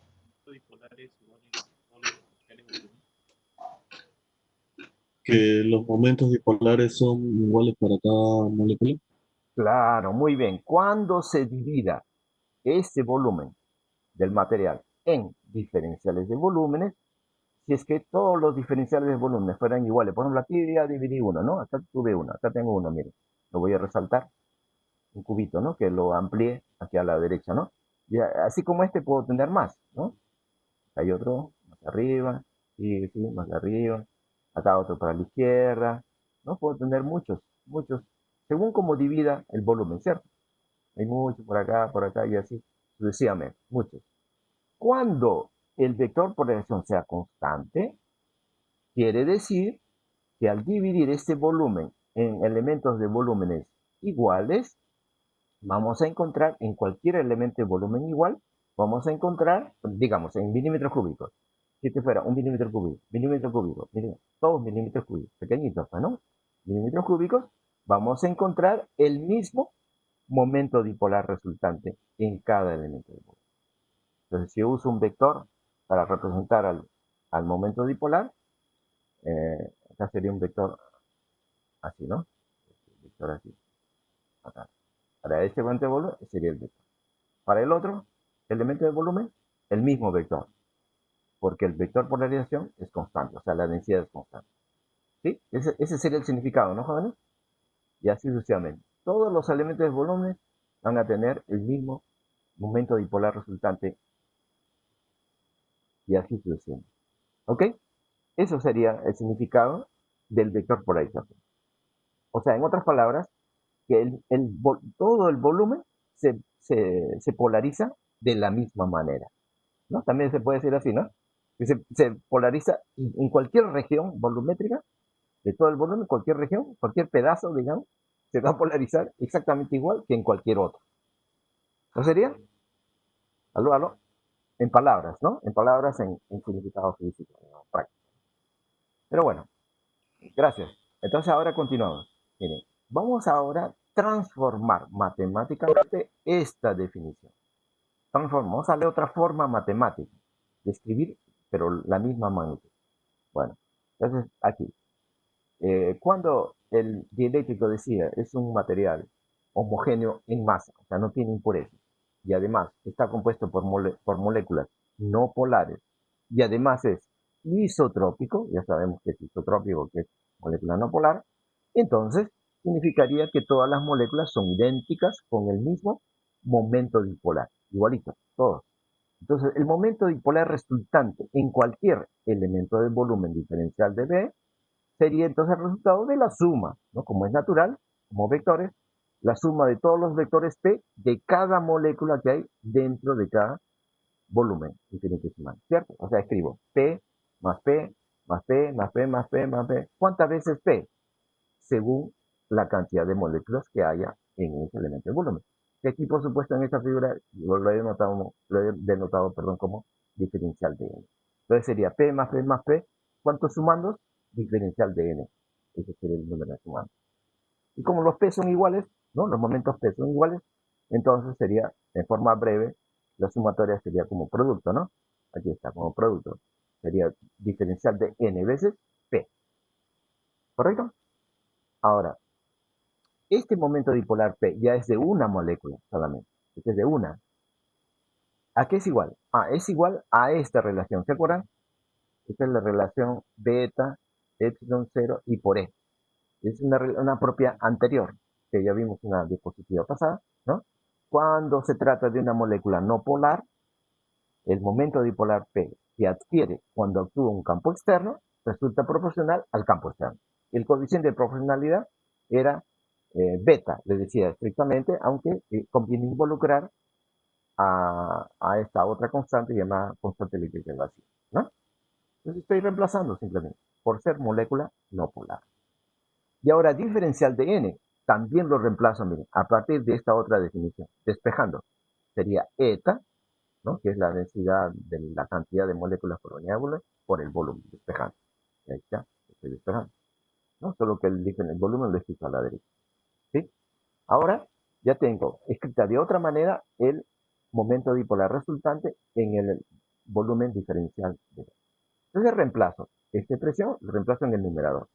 Speaker 5: Dipolares iguales módulos potenciales de volumen.
Speaker 7: Que los momentos dipolares son iguales para cada molécula.
Speaker 1: Claro, muy bien. Cuando se divida este volumen del material en diferenciales de volúmenes, si es que todos los diferenciales de volúmenes fueran iguales. Por ejemplo, aquí ya dividí uno, ¿no? Acá tuve uno, acá tengo uno, miren. Lo voy a resaltar, un cubito, ¿no? Que lo amplié aquí a la derecha, ¿no? Y así como este puedo tener más, ¿no? Hay otro más arriba, sí, más arriba. Acá otro para la izquierda, ¿no? Puedo tener muchos, según como divida el volumen, ¿cierto? Hay muchos por acá y así sucesivamente, muchos. Cuando el vector por elección sea constante, quiere decir que al dividir este volumen en elementos de volúmenes iguales, vamos a encontrar en cualquier elemento de volumen igual, vamos a encontrar, digamos, en milímetros cúbicos. Si este fuera un milímetro cúbico, miren, todos milímetros cúbicos, pequeñitos, ¿no? Milímetros cúbicos, vamos a encontrar el mismo momento dipolar resultante en cada elemento de volumen. Entonces, si yo uso un vector para representar al momento dipolar, acá sería un vector así, ¿no? Vector así, acá. Para este elemento de volumen sería el vector. Para el otro elemento de volumen, el mismo vector, porque el vector polarización es constante, o sea, la densidad es constante. ¿Sí? Ese sería el significado, ¿no, jóvenes? Y así sucesivamente. Todos los elementos de volumen van a tener el mismo momento dipolar resultante y así sucesivamente. ¿Ok? Eso sería el significado del vector polarización. O sea, en otras palabras, que todo el volumen se polariza de la misma manera, ¿no? También se puede decir así, ¿no? Que se polariza en cualquier región volumétrica de todo el volumen, cualquier región, cualquier pedazo, digamos, se va a polarizar exactamente igual que en cualquier otro. ¿No sería? Aló, aló. En palabras, ¿no? En palabras en significado físico, ¿no? Práctico. Pero bueno, gracias. Entonces ahora continuamos. Miren, vamos ahora a transformar matemáticamente esta definición. Transformamos, sale otra forma matemática de escribir, pero la misma magnitud. Bueno, entonces aquí, cuando el dieléctrico decía es un material homogéneo en masa, o sea, no tiene impurezas, y además está compuesto por moléculas no polares, y además es isotrópico, ya sabemos que es isotrópico, que es molécula no polar, entonces significaría que todas las moléculas son idénticas con el mismo momento dipolar, igualito, todos. Entonces, el momento dipolar resultante en cualquier elemento del volumen diferencial de B sería entonces el resultado de la suma, ¿no? Como es natural, como vectores, la suma de todos los vectores P de cada molécula que hay dentro de cada volumen infinitesimal, ¿cierto? O sea, escribo P más P más P más P más P más P. ¿Cuántas veces P? Según la cantidad de moléculas que haya en ese elemento de volumen. Y aquí, por supuesto, en esta figura lo he denotado, perdón, como diferencial de n. Entonces sería P más P más P. ¿Cuántos sumandos? Diferencial de n. Ese sería el número de sumandos. Y como los P son iguales, ¿no? Los momentos P son iguales, entonces sería, en forma breve, la sumatoria sería como producto, ¿no? Aquí está, como producto. Sería diferencial de n veces P. ¿Correcto? Ahora, este momento dipolar P ya es de una molécula solamente. Este es de una. ¿A qué es igual? Es igual a esta relación. ¿Se acuerdan? Esta es la relación beta, epsilon 0 y por E. Es una propiedad anterior, que ya vimos en una diapositiva pasada, ¿no? Cuando se trata de una molécula no polar, el momento dipolar P que adquiere cuando actúa un campo externo resulta proporcional al campo externo. El coeficiente de proporcionalidad era beta, le decía estrictamente, aunque conviene involucrar a esta otra constante llamada constante eléctrica vacía, ¿no? Entonces estoy reemplazando simplemente por ser molécula no polar. Y ahora diferencial de n, también lo reemplazo, miren, a partir de esta otra definición, despejando. Sería eta, ¿no? Que es la densidad de la cantidad de moléculas por unidad de volumen, por el volumen, despejando. Y ahí está, estoy despejando. ¿No? Solo que el volumen lo he escrito a la derecha. ¿Sí? Ahora ya tengo escrita de otra manera el momento dipolar resultante en el volumen diferencial de B. Entonces reemplazo esta expresión, lo reemplazo en el numerador,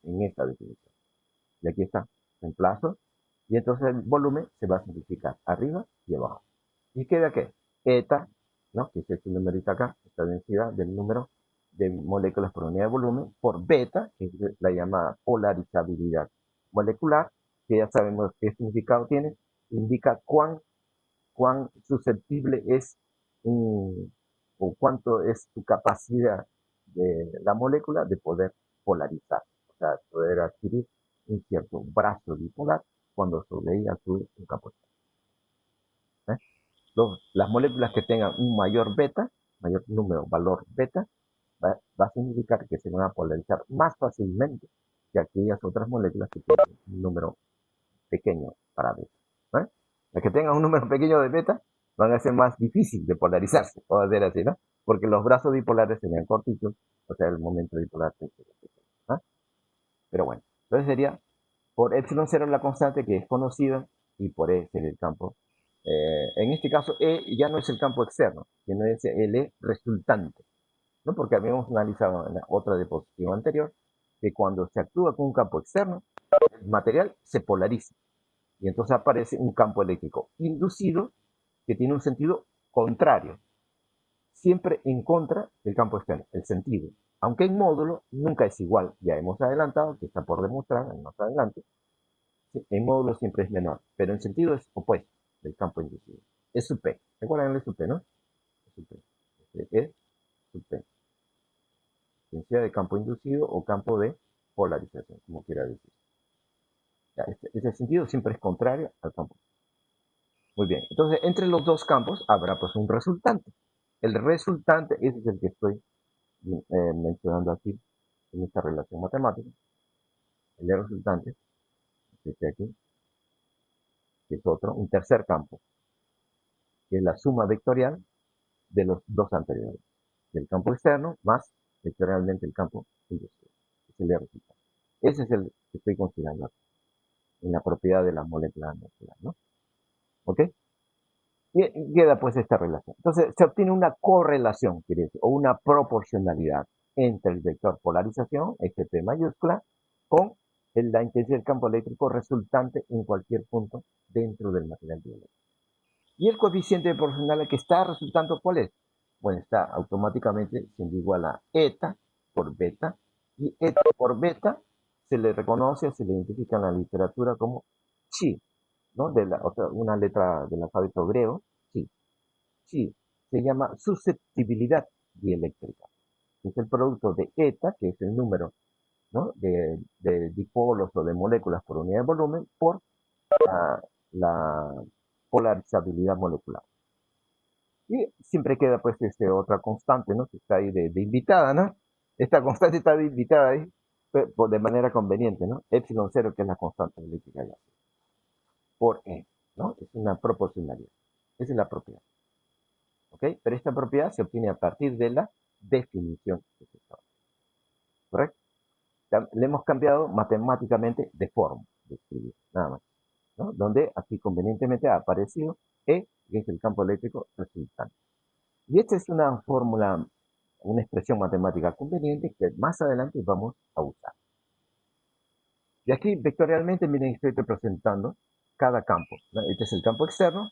Speaker 1: en esta definición. Y aquí está, reemplazo, y entonces el volumen se va a simplificar arriba y abajo. ¿Y queda qué? Eta ¿no? Que es este numerito acá, esta densidad del número de moléculas por unidad de volumen, por beta, que es la llamada polarizabilidad molecular, que ya sabemos qué significado tiene, indica cuán susceptible es o cuánto es su capacidad de la molécula de poder polarizar, o sea, poder adquirir un cierto brazo bipolar cuando sobre ella actúe un campo. Las moléculas que tengan un mayor beta, mayor número, valor beta, va a significar que se van a polarizar más fácilmente que aquellas otras moléculas que tienen un número pequeño para beta. ¿Eh? Las que tengan un número pequeño de beta van a ser más difícil de polarizarse, o a ser así, ¿no? Porque los brazos dipolares serían cortitos, o sea, el momento dipolar sería pequeño. ¿No? Pero bueno, entonces sería por epsilon 0 la constante que es conocida y por E sería el campo. En este caso, E ya no es el campo externo, sino es el E resultante, ¿no? Porque habíamos analizado en la otra diapositiva anterior que cuando se actúa con un campo externo, el material se polariza y entonces aparece un campo eléctrico inducido que tiene un sentido contrario, siempre en contra del campo externo, el sentido. Aunque en módulo nunca es igual, ya hemos adelantado, que está por demostrar más adelante, en módulo siempre es menor, pero en sentido es opuesto del campo inducido. Es sub P. ¿Recuerdan el sub P, no? Es sub P. Es sub P. Densidad de campo inducido o campo de polarización, como quiera decir. Ya, ese sentido siempre es contrario al campo. Muy bien, entonces entre los dos campos habrá pues un resultante. El resultante, ese es el que estoy mencionando aquí en esta relación matemática. El resultante, este aquí, que es otro, un tercer campo, que es la suma vectorial de los dos anteriores, del campo externo más vectorialmente el campo inducido. Es el resultante. Ese es el que estoy considerando aquí, en la propiedad de la molécula molecular, ¿no? ¿Ok? Y queda pues esta relación. Entonces se obtiene una correlación, quiere decir, o una proporcionalidad entre el vector polarización, este P mayúscula, con la intensidad del campo eléctrico resultante en cualquier punto dentro del material bioeléctrico. Y el coeficiente proporcional que está resultando, ¿cuál es? Bueno, está automáticamente siendo igual a eta por beta, y eta por beta se le reconoce, se le identifica en la literatura como chi, ¿no? Una letra del alfabeto griego, chi. Chi se llama susceptibilidad dieléctrica. Es el producto de eta, que es el número, ¿no? de dipolos o de moléculas por unidad de volumen, por la polarizabilidad molecular. Y siempre queda pues otra constante, ¿no? Que está ahí de invitada, ¿no? Esta constante está de invitada ahí de manera conveniente, ¿no? Epsilon 0, que es la constante eléctrica ya. Por E, ¿no? Es una proporcionalidad. Esa es la propiedad. ¿Ok? Pero esta propiedad se obtiene a partir de la definición de sector. ¿Correcto? Le hemos cambiado matemáticamente de forma de escribir, nada más, ¿no? Donde aquí convenientemente ha aparecido E, que es el campo eléctrico resultante. Y esta es una fórmula, una expresión matemática conveniente que más adelante vamos a usar. Y aquí vectorialmente, miren, estoy representando cada campo, ¿no? Este es el campo externo,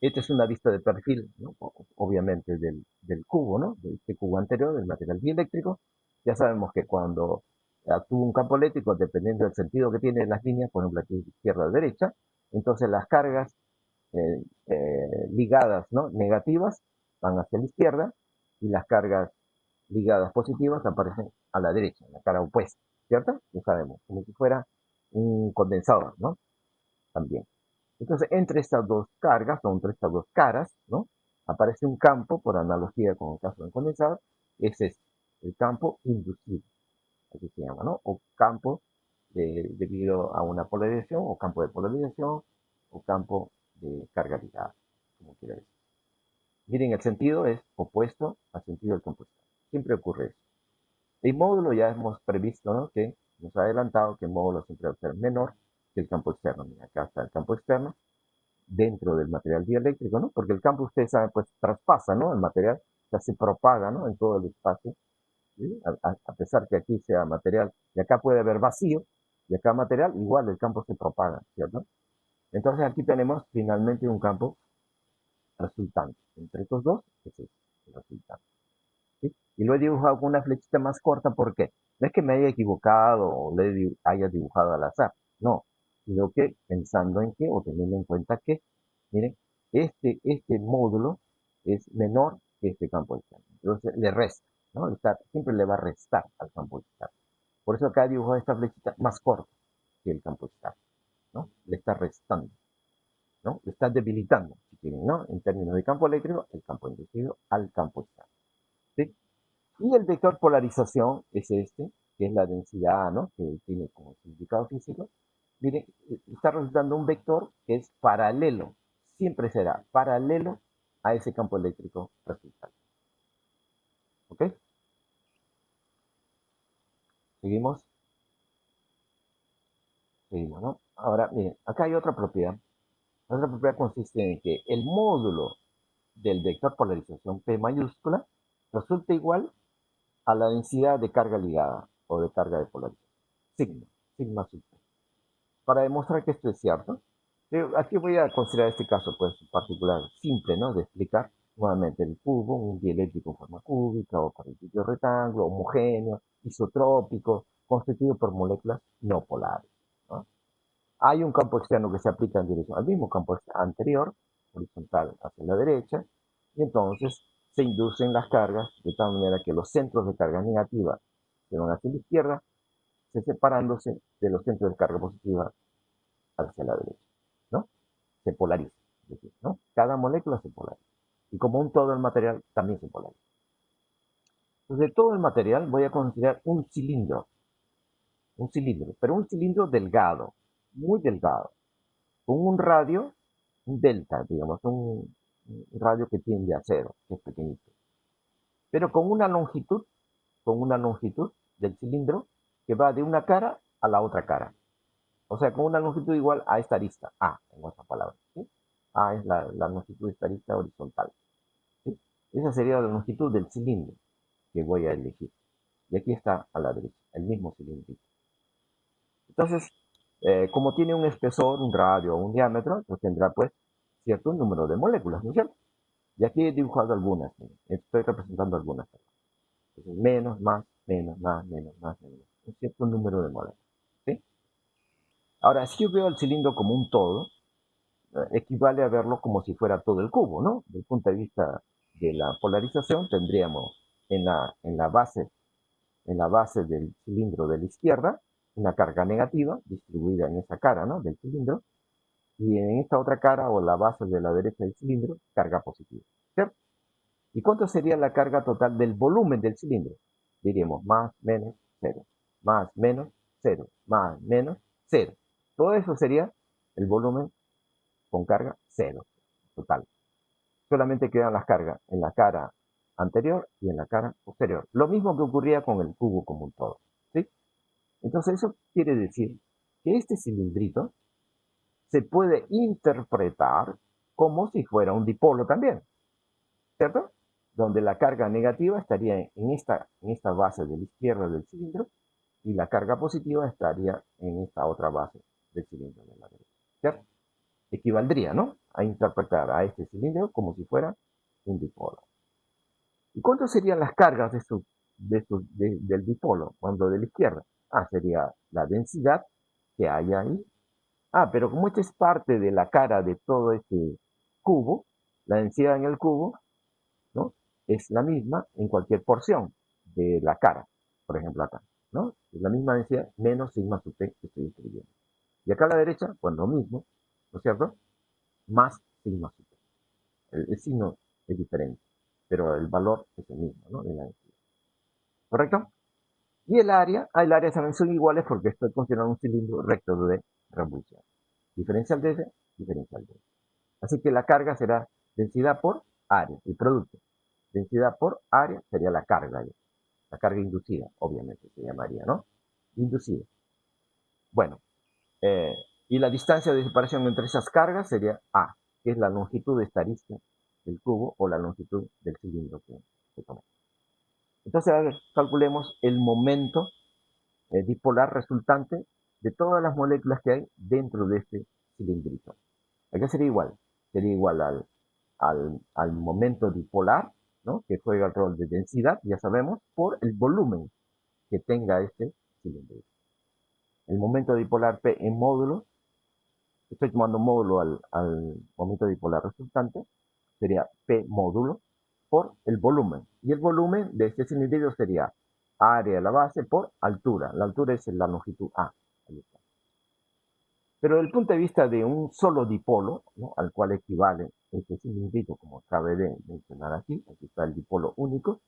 Speaker 1: esta es una vista de perfil, ¿no? Obviamente del cubo, ¿no? De este cubo anterior, del material dieléctrico. Ya sabemos que cuando actúa un campo eléctrico, dependiendo del sentido que tiene las líneas, por ejemplo aquí izquierda a derecha, entonces las cargas ligadas, ¿no? negativas van hacia la izquierda y las cargas ligadas positivas aparecen a la derecha, en la cara opuesta, ¿cierto? Ya sabemos, como si fuera un condensador, ¿no? También. Entonces, entre estas dos cargas, o entre estas dos caras, ¿no? Aparece un campo, por analogía con el caso del condensador, ese es el campo inducido, así se llama, ¿no? O campo debido a una polarización, o campo de polarización, o campo de carga ligada, como quiera decir. Miren, el sentido es opuesto al sentido del campo externo. Siempre ocurre eso. El módulo ya hemos previsto, ¿no? Que nos ha adelantado que el módulo siempre va a ser menor que el campo externo. Mira, acá está el campo externo dentro del material dieléctrico, ¿no? Porque el campo, ustedes saben, pues traspasa, ¿no? El material, o sea, se propaga, ¿no? En todo el espacio, ¿sí? A pesar que aquí sea material, y acá puede haber vacío, y acá material, igual el campo se propaga, ¿cierto? Entonces aquí tenemos finalmente un campo resultante. Entre estos dos, ese es el resultante. ¿Sí? Y lo he dibujado con una flechita más corta, ¿por qué? No es que me haya equivocado o haya dibujado al azar, no, sino que pensando en que, o teniendo en cuenta que, miren, este módulo es menor que este campo externo. Entonces le resta, ¿no? Siempre le va a restar al campo externo. Por eso acá he dibujado esta flechita más corta que el campo externo, ¿no? Le está restando, ¿no? Le está debilitando, si quieren, ¿no? En términos de campo eléctrico, el campo inducido al campo externo, ¿sí? Y el vector polarización es este, que es la densidad, ¿no? Que tiene como significado físico. Miren, está resultando un vector que es paralelo, siempre será paralelo a ese campo eléctrico resultante. ¿Ok? ¿Seguimos? Seguimos, ¿no? Ahora, miren, acá hay otra propiedad. La otra propiedad consiste en que el módulo del vector polarización P mayúscula resulta igual a la densidad de carga ligada o de carga de polarización. Sigma sub P. Para demostrar que esto es cierto, aquí voy a considerar este caso pues particular, simple, ¿no? De explicar nuevamente el cubo, un dieléctrico en forma cúbica o paralelo rectángulo, homogéneo, isotrópico, constituido por moléculas no polares, ¿no? Hay un campo externo que se aplica en dirección al mismo campo anterior, horizontal hacia la derecha, y entonces se inducen las cargas de tal manera que los centros de carga negativa que van hacia la izquierda, separándose de los centros de carga positiva hacia la derecha, ¿no? Se polariza, es decir, ¿no? Cada molécula se polariza. Y como un todo el material también se polariza. Entonces, de todo el material voy a considerar un cilindro, pero un cilindro delgado, muy delgado, con un radio, un delta, digamos, un radio que tiende a cero, que es pequeñito, pero con una longitud del cilindro que va de una cara a la otra cara. O sea, con una longitud igual a esta arista, A, en otras palabras. ¿Sí? A es la longitud de esta arista horizontal. ¿Sí? Esa sería la longitud del cilindro que voy a elegir. Y aquí está a la derecha, el mismo cilindro. Entonces, como tiene un espesor, un radio o un diámetro, pues tendrá pues cierto número de moléculas, ¿no es cierto? Y aquí he dibujado algunas, estoy representando algunas. Entonces, menos, más, menos, más, menos, más, menos. Un cierto número de moléculas. ¿Sí? Ahora, si yo veo el cilindro como un todo, equivale a verlo como si fuera todo el cubo, ¿no? Desde el punto de vista de la polarización, tendríamos en la base del cilindro de la izquierda una carga negativa distribuida en esa cara, ¿no? Del cilindro, y en esta otra cara o la base de la derecha del cilindro, carga positiva, ¿cierto? ¿Y cuánto sería la carga total del volumen del cilindro? Diríamos más, menos, cero, más, menos, cero, más, menos, cero. Todo eso sería el volumen con carga cero, total. Solamente quedan las cargas en la cara anterior y en la cara posterior. Lo mismo que ocurría con el cubo como un todo, ¿sí? Entonces eso quiere decir que este cilindrito se puede interpretar como si fuera un dipolo también, ¿cierto? Donde la carga negativa estaría en esta base de la izquierda del cilindro y la carga positiva estaría en esta otra base del cilindro de la derecha, ¿cierto? Equivaldría, ¿no? A interpretar a este cilindro como si fuera un dipolo. ¿Y cuántas serían las cargas del dipolo cuando de la izquierda? Sería la densidad que hay ahí. Pero como esta es parte de la cara de todo este cubo, la densidad en el cubo, ¿no? Es la misma en cualquier porción de la cara, por ejemplo acá, ¿no? Es la misma densidad menos sigma sub P que estoy escribiendo. Y acá a la derecha, pues lo mismo, ¿no es cierto? Más sigma sub P. El signo es diferente, pero el valor es el mismo, ¿no? De la densidad. ¿Correcto? Y el área también son iguales porque estoy considerando un cilindro recto de revolución. Diferencial de ese, diferencial de ese. Así que la carga será densidad por área, el producto. Densidad por área sería la carga. La carga inducida, obviamente se llamaría, ¿no? Inducida. Bueno, y la distancia de separación entre esas cargas sería A, que es la longitud de esta arista del cubo o la longitud del cilindro que se toma. Entonces, a ver, calculemos el momento dipolar resultante de todas las moléculas que hay dentro de este cilindrito. Acá sería igual al momento dipolar, ¿no? Que juega el rol de densidad, ya sabemos, por el volumen que tenga este cilindro. El momento dipolar P en módulo, estoy tomando módulo al momento dipolar resultante, sería P módulo por el volumen. Y el volumen de este cilindro sería área de la base por altura. La altura es la longitud A. Ahí está. Pero desde el punto de vista de un solo dipolo, ¿no? Al cual equivale este cilindrito, como cabe de mencionar aquí está el dipolo único,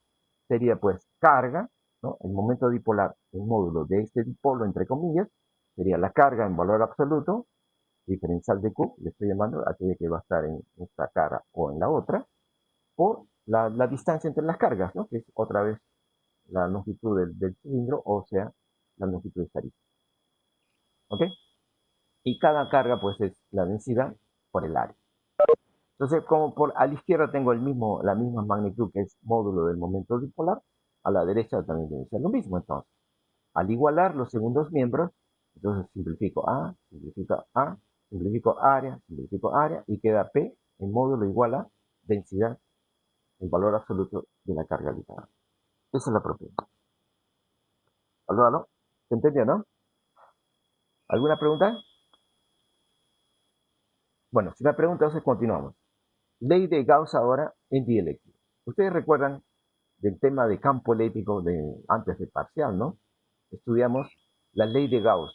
Speaker 1: sería pues carga, ¿no? El momento dipolar, el módulo de este dipolo, entre comillas, sería la carga en valor absoluto, diferencial de Q, le estoy llamando aquella que va a estar en esta cara o en la otra, por la distancia entre las cargas, ¿no? Que es otra vez la longitud del cilindro, o sea, la longitud estadística. ¿Ok? Y cada carga, pues, es la densidad por el área. Entonces, como a la izquierda tengo la misma magnitud que es módulo del momento dipolar, a la derecha también debe ser lo mismo. Entonces, al igualar los segundos miembros, entonces simplifico A, simplifico área, y queda P en módulo igual a densidad, el valor absoluto de la carga literal. Esa es la propiedad. ¿Aló, aló? ¿Se entendió, no? ¿Alguna pregunta? Bueno, si la pregunta, entonces continuamos. Ley de Gauss ahora en dieléctrica. Ustedes recuerdan del tema de campo eléctrico antes de parcial, ¿no? Estudiamos la ley de Gauss.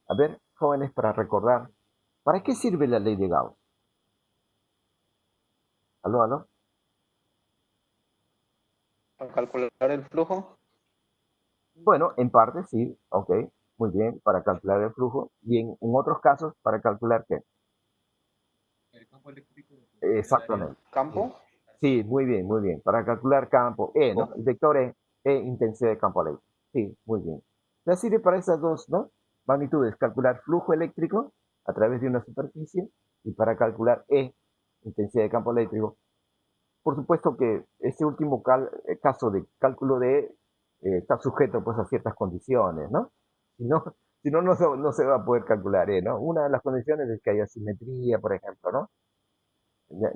Speaker 1: A ver, jóvenes, para recordar, ¿para qué sirve la ley de Gauss? ¿Aló, aló?
Speaker 3: Para calcular el flujo.
Speaker 1: Bueno, en parte sí, ok, muy bien, para calcular el flujo. Y en otros casos, ¿para calcular qué?
Speaker 5: El campo eléctrico.
Speaker 1: Exactamente.
Speaker 3: Campo.
Speaker 1: Sí, muy bien, muy bien. Para calcular campo E, ¿no? El vector E intensidad de campo eléctrico. Sí, muy bien. Ya sirve para esas dos, ¿no? Magnitudes, calcular flujo eléctrico a través de una superficie y para calcular E, intensidad de campo eléctrico. Por supuesto que este último caso de cálculo de E está sujeto pues a ciertas condiciones, ¿no? Si no, si no, no se va a poder calcular E, ¿no? Una de las condiciones es que haya simetría, por ejemplo, ¿no?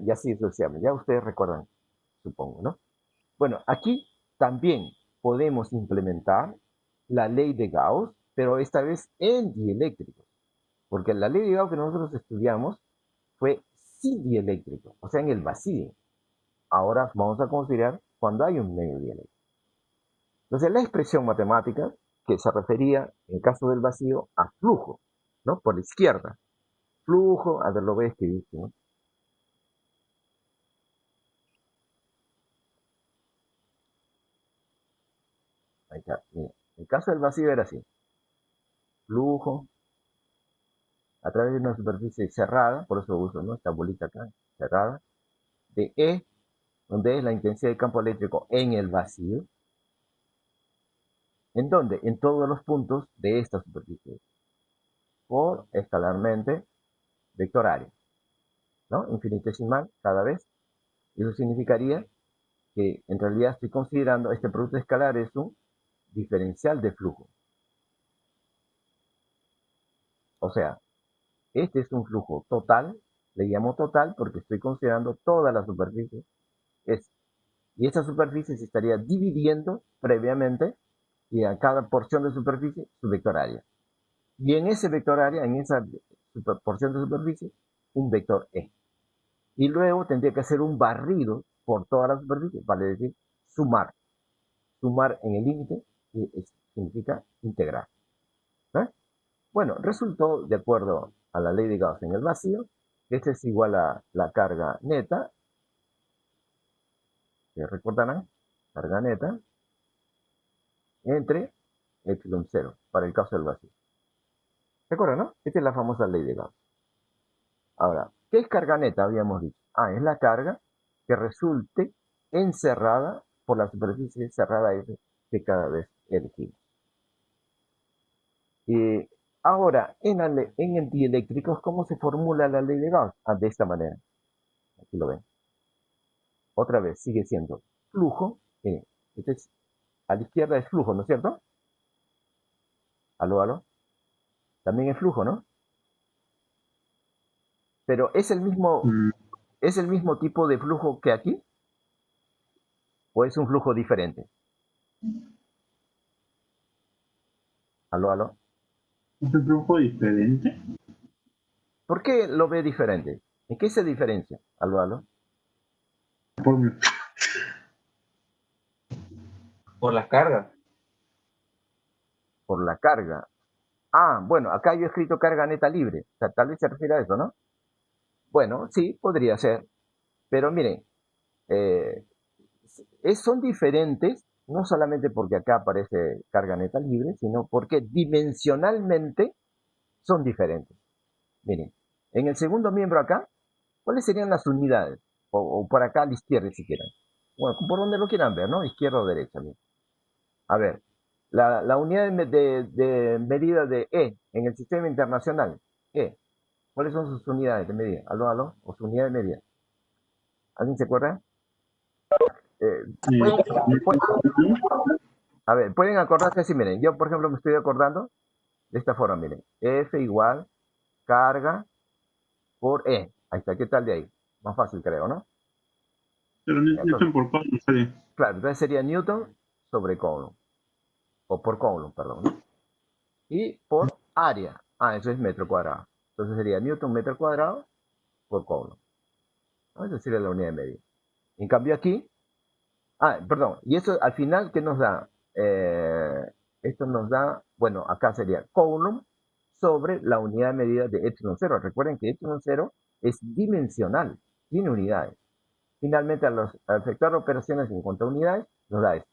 Speaker 1: Y así sucesivamente. Ya ustedes recuerdan, supongo, ¿no? Bueno, aquí también podemos implementar la ley de Gauss, pero esta vez en dieléctricos, porque la ley de Gauss que nosotros estudiamos fue sin dieléctrico, o sea, en el vacío. Ahora vamos a considerar cuando hay un medio dieléctrico. Entonces, la expresión matemática que se refería, en caso del vacío, a flujo, ¿no? Por la izquierda. Flujo, a ver, lo voy a escribir, ¿no? Ahí está, mira. El caso del vacío era así. Flujo a través de una superficie cerrada, por eso uso, ¿no? Esta bolita acá, cerrada, de E, donde es la intensidad de campo eléctrico en el vacío. ¿En dónde? En todos los puntos de esta superficie. Por escalarmente vector área, ¿no? Infinitesimal cada vez. Y eso significaría que en realidad estoy considerando este producto escalar es un diferencial de flujo. O sea, este es un flujo total, le llamo total porque estoy considerando toda la superficie. Y esa superficie se estaría dividiendo previamente y a cada porción de superficie su vector área. Y en ese vector área, en esa porción de superficie, un vector E. Y luego tendría que hacer un barrido por toda la superficie, vale decir, sumar. Sumar en el límite significa integrar. ¿Eh? Bueno, resultó, de acuerdo a la ley de Gauss en el vacío, que este es igual a la carga neta, que recordarán, carga neta, entre epsilon 0, para el caso del vacío. ¿Se acuerdan, no? Esta es la famosa ley de Gauss. Ahora, ¿qué es carga neta? Habíamos dicho. Es la carga que resulte encerrada por la superficie cerrada S que cada vez elegimos. Y ahora, en el dieléctrico, ¿cómo se formula la ley de Gauss? De esta manera. Aquí lo ven. Otra vez, sigue siendo flujo. A la izquierda es flujo, ¿no es cierto? Aló, aló. También es flujo, ¿no? Pero es el mismo, ¿Es el mismo tipo de flujo que aquí? ¿O es un flujo diferente? ¿Aló, aló?
Speaker 2: ¿Es un flujo diferente?
Speaker 1: ¿Por qué lo ve diferente? ¿En qué se diferencia? ¿Aló, aló?
Speaker 2: Por-
Speaker 3: Por las cargas.
Speaker 1: Por la carga. Ah, bueno, acá yo he escrito carga neta libre. O sea, tal vez se refiere a eso, ¿no? Bueno, sí, podría ser. Pero miren, eh, son diferentes, no solamente porque acá aparece carga neta libre, sino porque dimensionalmente son diferentes. Miren, en el segundo miembro acá, ¿cuáles serían las unidades? O por acá a la izquierda, si quieren. Bueno, por donde lo quieran ver, ¿no? Izquierda o derecha. Miren. A ver, la unidad de medida de E en el sistema internacional. E. ¿Cuáles son sus unidades de medida? ¿Aló, aló? ¿O su unidad de medida? ¿Alguien se acuerda? Eh, pueden, a ver, pueden acordarse así, miren. Yo, por ejemplo, me estoy acordando de esta forma, miren. F igual carga por E. Ahí está, ¿qué tal de ahí? Más fácil, creo, ¿no?
Speaker 2: Pero
Speaker 1: Entonces,
Speaker 2: Newton por Coulomb no sale.
Speaker 1: claro, entonces sería Newton sobre Coulomb. O por Coulomb, perdón, ¿no? Y por área. Ah, eso es metro cuadrado. Entonces sería Newton metro cuadrado por Coulomb. ¿No? Esa sería la unidad de medida. En cambio aquí, perdón, y eso al final, ¿qué nos da? Esto nos da, bueno, acá sería Coulomb sobre la unidad de medida de epsilon cero. Recuerden que epsilon cero es dimensional, tiene unidades. Finalmente, al efectuar operaciones en cuanto a unidades, nos da esto.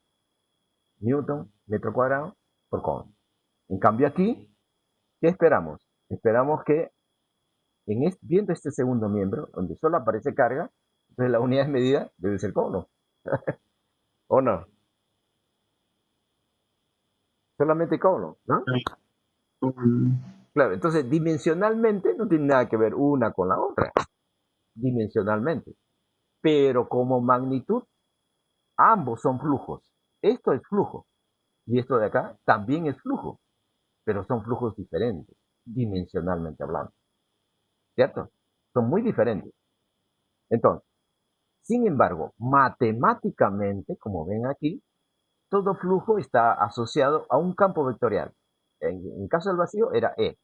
Speaker 1: Newton metro cuadrado por Coulomb. En cambio aquí, ¿qué esperamos? Esperamos que viendo este segundo miembro, donde solo aparece carga, entonces la unidad de medida debe ser Coulomb. ¿O no? Solamente Coulomb, ¿no?
Speaker 2: Con-
Speaker 1: Claro, entonces dimensionalmente no tiene nada que ver una con la otra, dimensionalmente. Pero como magnitud, ambos son flujos. Esto es flujo y esto de acá también es flujo, pero son flujos diferentes, dimensionalmente hablando. ¿Cierto? Son muy diferentes. Entonces, sin embargo, matemáticamente, como ven aquí, todo flujo está asociado a un campo vectorial. En caso del vacío era E,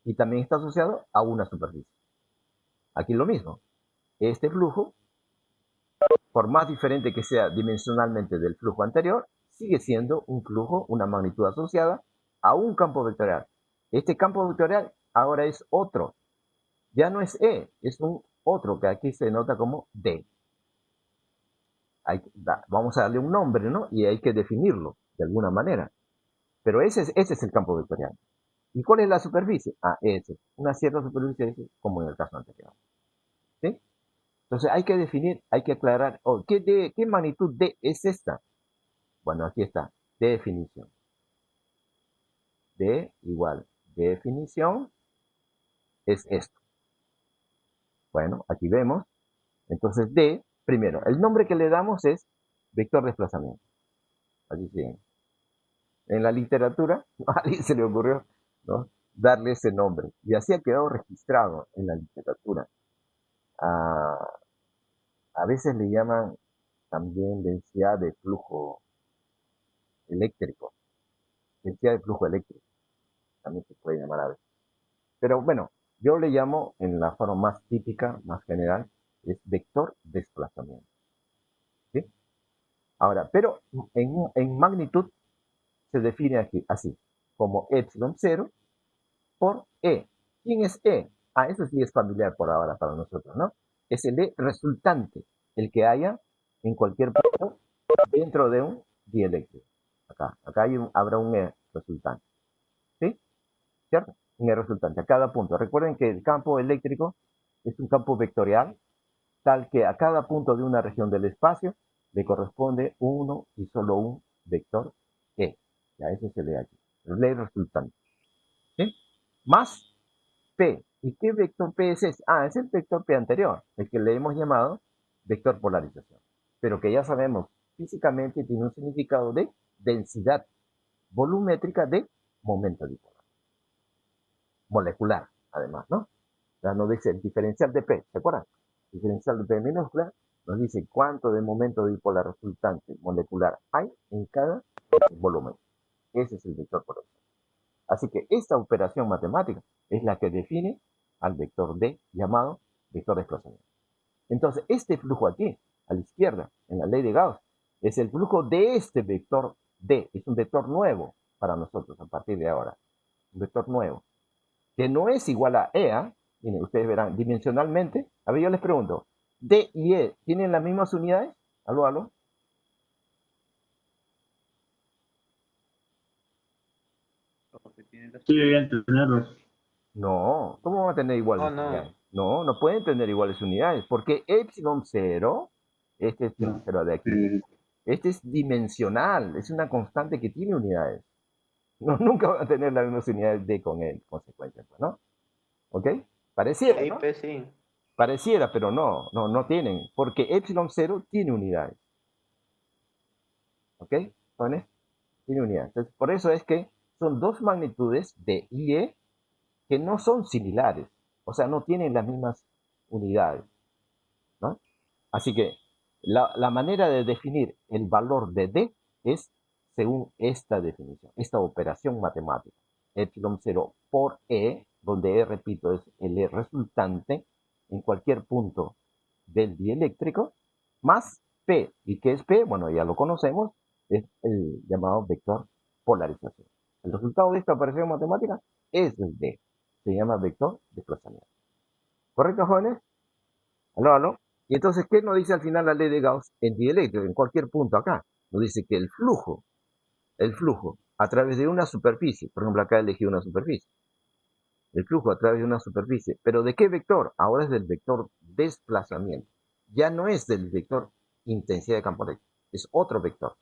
Speaker 1: y también está asociado a una superficie. Aquí lo mismo. Este flujo, por más diferente que sea dimensionalmente del flujo anterior, sigue siendo un flujo, una magnitud asociada a un campo vectorial. Este campo vectorial ahora es otro. Ya no es E, es un otro que aquí se nota como D. Vamos a darle un nombre, ¿no? Y hay que definirlo de alguna manera. Pero ese es el campo vectorial. ¿Y cuál es la superficie? S. Una cierta superficie S, como en el caso anterior. ¿Sí? Entonces hay que definir, hay que aclarar, ¿qué magnitud D es esta? Bueno, aquí está, definición. D igual definición es esto. Bueno, aquí vemos. Entonces D, primero, el nombre que le damos es vector desplazamiento. Así siguen. En la literatura, a alguien se le ocurrió, ¿no?, darle ese nombre. Y así ha quedado registrado en la literatura. A, a veces le llaman también densidad de flujo eléctrico. Densidad de flujo eléctrico. También se puede llamar a veces. Pero bueno, yo le llamo en la forma más típica, más general, es vector desplazamiento. ¿Sí? Ahora, pero en magnitud se define aquí así, como epsilon 0 por E. ¿Quién es E? Eso sí es familiar por ahora para nosotros, ¿no? Es el E resultante, el que haya en cualquier punto dentro de un dieléctrico. Acá habrá un E resultante. ¿Sí? ¿Cierto? Un E resultante a cada punto. Recuerden que el campo eléctrico es un campo vectorial, tal que a cada punto de una región del espacio le corresponde uno y solo un vector E. Ya eso se lee aquí. El E resultante. ¿Sí? Más P. ¿Y qué vector P es ese? Es el vector P anterior, el que le hemos llamado vector polarización. Pero que ya sabemos, físicamente tiene un significado de densidad volumétrica de momento dipolar. Molecular, además, ¿no? Ya no dice el diferencial de P, ¿se acuerdan? diferencial de P minúscula, nos dice cuánto de momento dipolar resultante molecular hay en cada volumen. Ese es el vector polarizante. Así que esta operación matemática es la que define al vector D llamado vector de desplazamiento. Entonces, este flujo aquí, a la izquierda, en la ley de Gauss, es el flujo de este vector D. Es un vector nuevo para nosotros a partir de ahora. Un vector nuevo. Que no es igual a E. Miren, ustedes verán, dimensionalmente. A ver, yo les pregunto, D y E, ¿tienen las mismas unidades? ¿Aló, aló?
Speaker 5: Profe, tiene las
Speaker 2: Sí, deben tenerlos.
Speaker 1: No, ¿cómo van a tener iguales
Speaker 3: Oh, no.
Speaker 1: unidades? No, no pueden tener iguales unidades, porque epsilon 0, este es el
Speaker 7: No.
Speaker 1: 0 de aquí, este es dimensional, es una constante que tiene unidades. No, nunca van a tener las mismas unidades de con él, consecuencia, pues, ¿no? ¿Ok? Pareciera,
Speaker 3: Sí,
Speaker 1: ¿no?
Speaker 3: pues sí.
Speaker 1: Pareciera, pero no tienen, porque epsilon 0 tiene unidades. ¿Ok? ¿Jóvenes? Tiene unidades. Entonces, por eso es que son dos magnitudes de y E que no son similares, o sea, no tienen las mismas unidades, ¿no? Así que la manera de definir el valor de D es según esta definición, esta operación matemática. Epsilon 0 por E, donde E, repito, es el E resultante en cualquier punto del dieléctrico, más P. ¿Y qué es P? Bueno, ya lo conocemos, es el llamado vector polarización. El resultado de esta operación matemática es el D. Se llama vector desplazamiento. ¿Correcto, jóvenes? ¿Aló, aló? Y entonces, ¿qué nos dice al final la ley de Gauss en dieléctrico, en cualquier punto acá? Nos dice que el flujo a través de una superficie, por ejemplo, acá elegí una superficie, el flujo a través de una superficie, pero ¿de qué vector? Ahora es del vector desplazamiento. Ya no es del vector intensidad de campo eléctrico, es otro vector.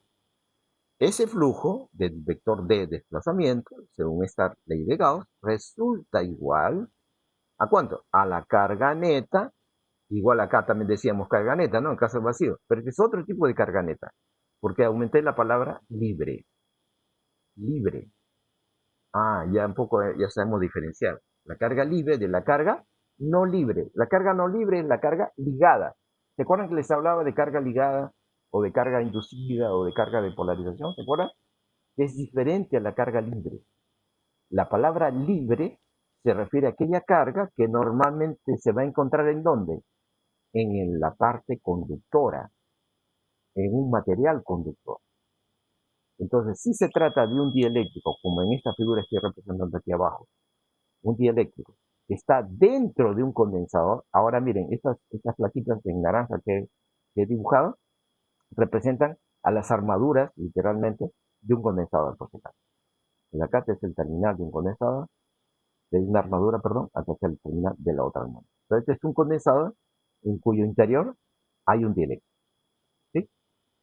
Speaker 1: Ese flujo del vector de desplazamiento, según esta ley de Gauss, resulta igual ¿a cuánto? A la carga neta. Igual acá también decíamos carga neta, ¿no? En caso vacío. Pero es otro tipo de carga neta. Porque aumenté la palabra libre. Libre. Ya un poco, ya sabemos diferenciar. La carga libre de la carga no libre. La carga no libre es la carga ligada. ¿Se acuerdan que les hablaba de carga ligada? O de carga inducida o de carga de polarización. ¿Se acuerdan? Es diferente a la carga libre. La palabra libre se refiere a aquella carga que normalmente se va a encontrar ¿en dónde? En la parte conductora, en un material conductor. Entonces, si se trata de un dieléctrico, como en esta figura estoy representando aquí abajo, un dieléctrico que está dentro de un condensador. Ahora miren, estas plaquitas en naranja que he dibujado representan a las armaduras, literalmente, de un condensador, por si acaso. El acá es el terminal de un condensador, de una armadura, perdón, acá es el terminal de la otra armadura. Entonces, este es un condensador en cuyo interior hay un dieléctrico. ¿Sí?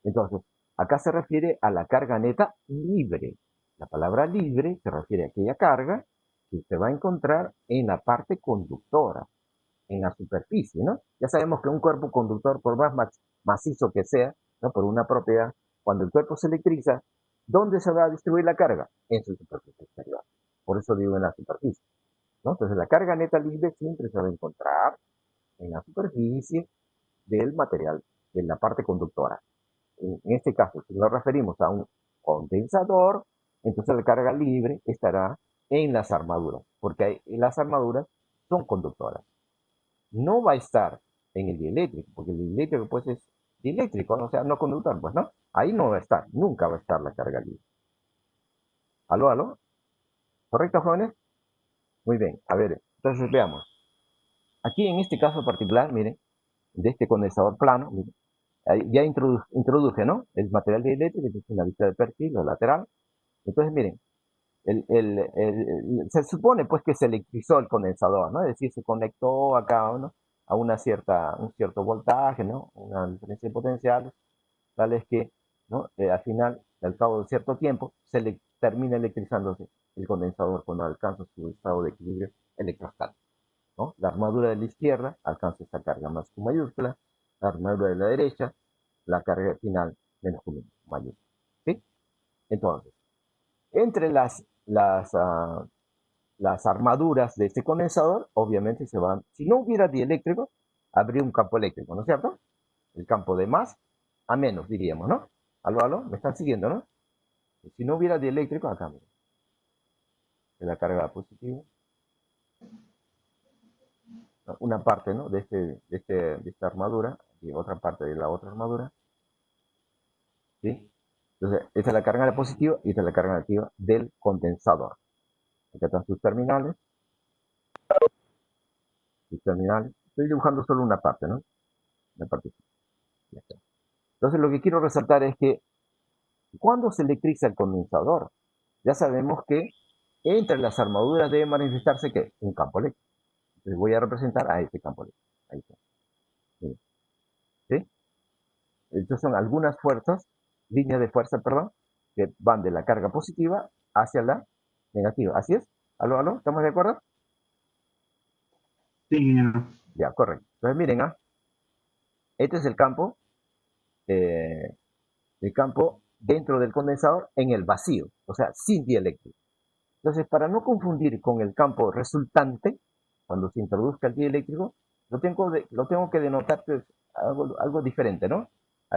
Speaker 1: Entonces, acá se refiere a la carga neta libre. La palabra libre se refiere a aquella carga que se va a encontrar en la parte conductora, en la superficie, ¿no? Ya sabemos que un cuerpo conductor, por más macizo que sea, ¿no? Por una propiedad, cuando el cuerpo se electriza, ¿dónde se va a distribuir la carga? En su superficie exterior. Por eso digo en la superficie, ¿no? Entonces, la carga neta libre siempre se va a encontrar en la superficie del material, en la parte conductora. En este caso, si nos referimos a un condensador, entonces la carga libre estará en las armaduras, porque las armaduras son conductoras. No va a estar en el dieléctrico, porque el dieléctrico pues es dieléctrico, ¿no? O sea, no conductor, pues, ¿no? Ahí no va a estar, nunca va a estar la carga libre. ¿Aló, aló? ¿Correcto, jóvenes? Muy bien, a ver, entonces veamos. Aquí en este caso particular, miren, de este condensador plano, miren, ya introduje, ¿no? El material dieléctrico, que es una vista de perfil o lateral. Entonces, miren, se supone pues que se electrizó el condensador, ¿no? Es decir, se conectó acá, ¿no? A un cierto voltaje, ¿no? Una diferencia de potenciales, tales que, ¿no? Al final, al cabo de cierto tiempo, termina electrizándose el condensador cuando alcanza su estado de equilibrio electrostático, ¿no? La armadura de la izquierda alcanza esta carga más Q mayúscula, la armadura de la derecha, la carga final menos Q mayúscula, ¿sí? Entonces, entre las armaduras de este condensador, obviamente se van, si no hubiera dieléctrico, habría un campo eléctrico, ¿no es cierto? El campo de más a menos, diríamos, ¿no? ¿Aló? ¿Me están siguiendo, no? Si no hubiera dieléctrico, acá, mira, de la carga positiva, una parte, ¿no? De esta armadura, y otra parte de la otra armadura, ¿sí? Entonces, esta es la carga positiva y esta es la carga negativa del condensador. Acá están sus terminales. Estoy dibujando solo una parte, ¿no? Una parte. Ya está. Entonces, lo que quiero resaltar es que cuando se electriza el condensador, ya sabemos que entre las armaduras debe manifestarse ¿qué? Un campo eléctrico. Entonces voy a representar a este campo eléctrico. Ahí está. ¿Sí? Estas son algunas fuerzas, líneas de fuerza, perdón, que van de la carga positiva hacia la negativa. ¿Así es? ¿Aló? ¿Estamos de acuerdo?
Speaker 2: Sí, ingeniero.
Speaker 1: Ya, correcto. Entonces miren, este es eh, el campo dentro del condensador en el vacío, o sea, sin dieléctrico. Entonces, para no confundir con el campo resultante, cuando se introduzca el dieléctrico, lo tengo que denotar pues, algo diferente, ¿no?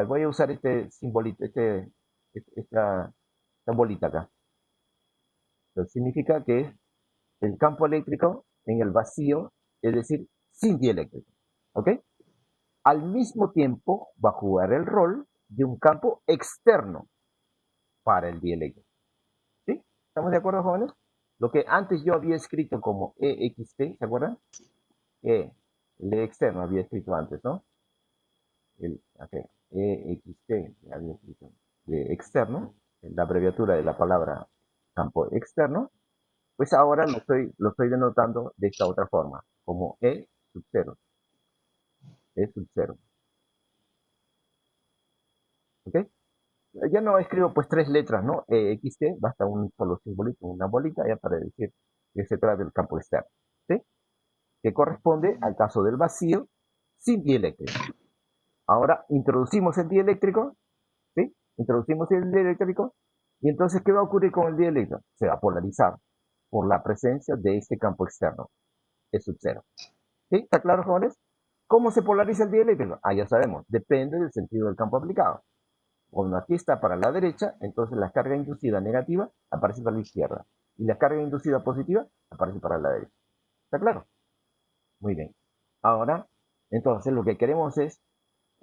Speaker 1: Voy a usar este simbolito, esta bolita acá. Entonces, significa que es el campo eléctrico en el vacío, es decir, sin dieléctrico. ¿Ok? Al mismo tiempo va a jugar el rol de un campo externo para el dieléctrico. ¿Sí? ¿Estamos de acuerdo, jóvenes? Lo que antes yo había escrito como EXT, ¿se acuerdan? El externo había escrito antes, ¿no? Okay, EXT había escrito de externo, la abreviatura de la palabra campo externo, pues ahora lo estoy denotando de esta otra forma, como E sub 0. E sub 0. ¿Ok? Ya no escribo pues tres letras, ¿no? EXT, basta un solo simbolito, una bolita, ya para decir que se trata del campo externo, ¿sí? Que corresponde al caso del vacío sin dieléctrico. Ahora introducimos el dieléctrico, ¿sí? Introducimos el dieléctrico, y entonces, ¿qué va a ocurrir con el dieléctrico? Se va a polarizar por la presencia de este campo externo, E sub 0. ¿Sí? ¿Está claro, jóvenes? ¿Cómo se polariza el dieléctrico? Ya sabemos, depende del sentido del campo aplicado. Cuando aquí está para la derecha, entonces la carga inducida negativa aparece para la izquierda, y la carga inducida positiva aparece para la derecha. ¿Está claro? Muy bien. Ahora, entonces, lo que queremos es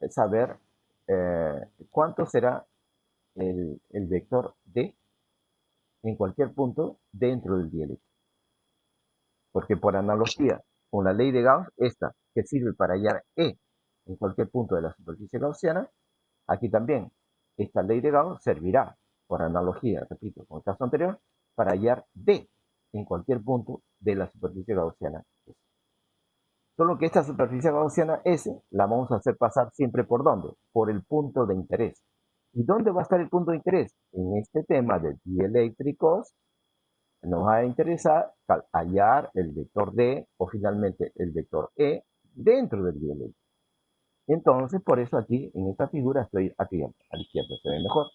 Speaker 1: saber cuánto será el vector D en cualquier punto dentro del dieléctrico. Porque por analogía con la ley de Gauss, esta que sirve para hallar E en cualquier punto de la superficie gaussiana, aquí también esta ley de Gauss servirá, por analogía, repito, con el caso anterior, para hallar D en cualquier punto de la superficie gaussiana. Solo que esta superficie gaussiana S la vamos a hacer pasar siempre por ¿dónde? Por el punto de interés. ¿Y dónde va a estar el punto de interés? En este tema de dieléctricos, nos va a interesar hallar el vector D o finalmente el vector E dentro del dieléctrico. Entonces, por eso aquí, en esta figura, estoy aquí a la izquierda, se ve mejor.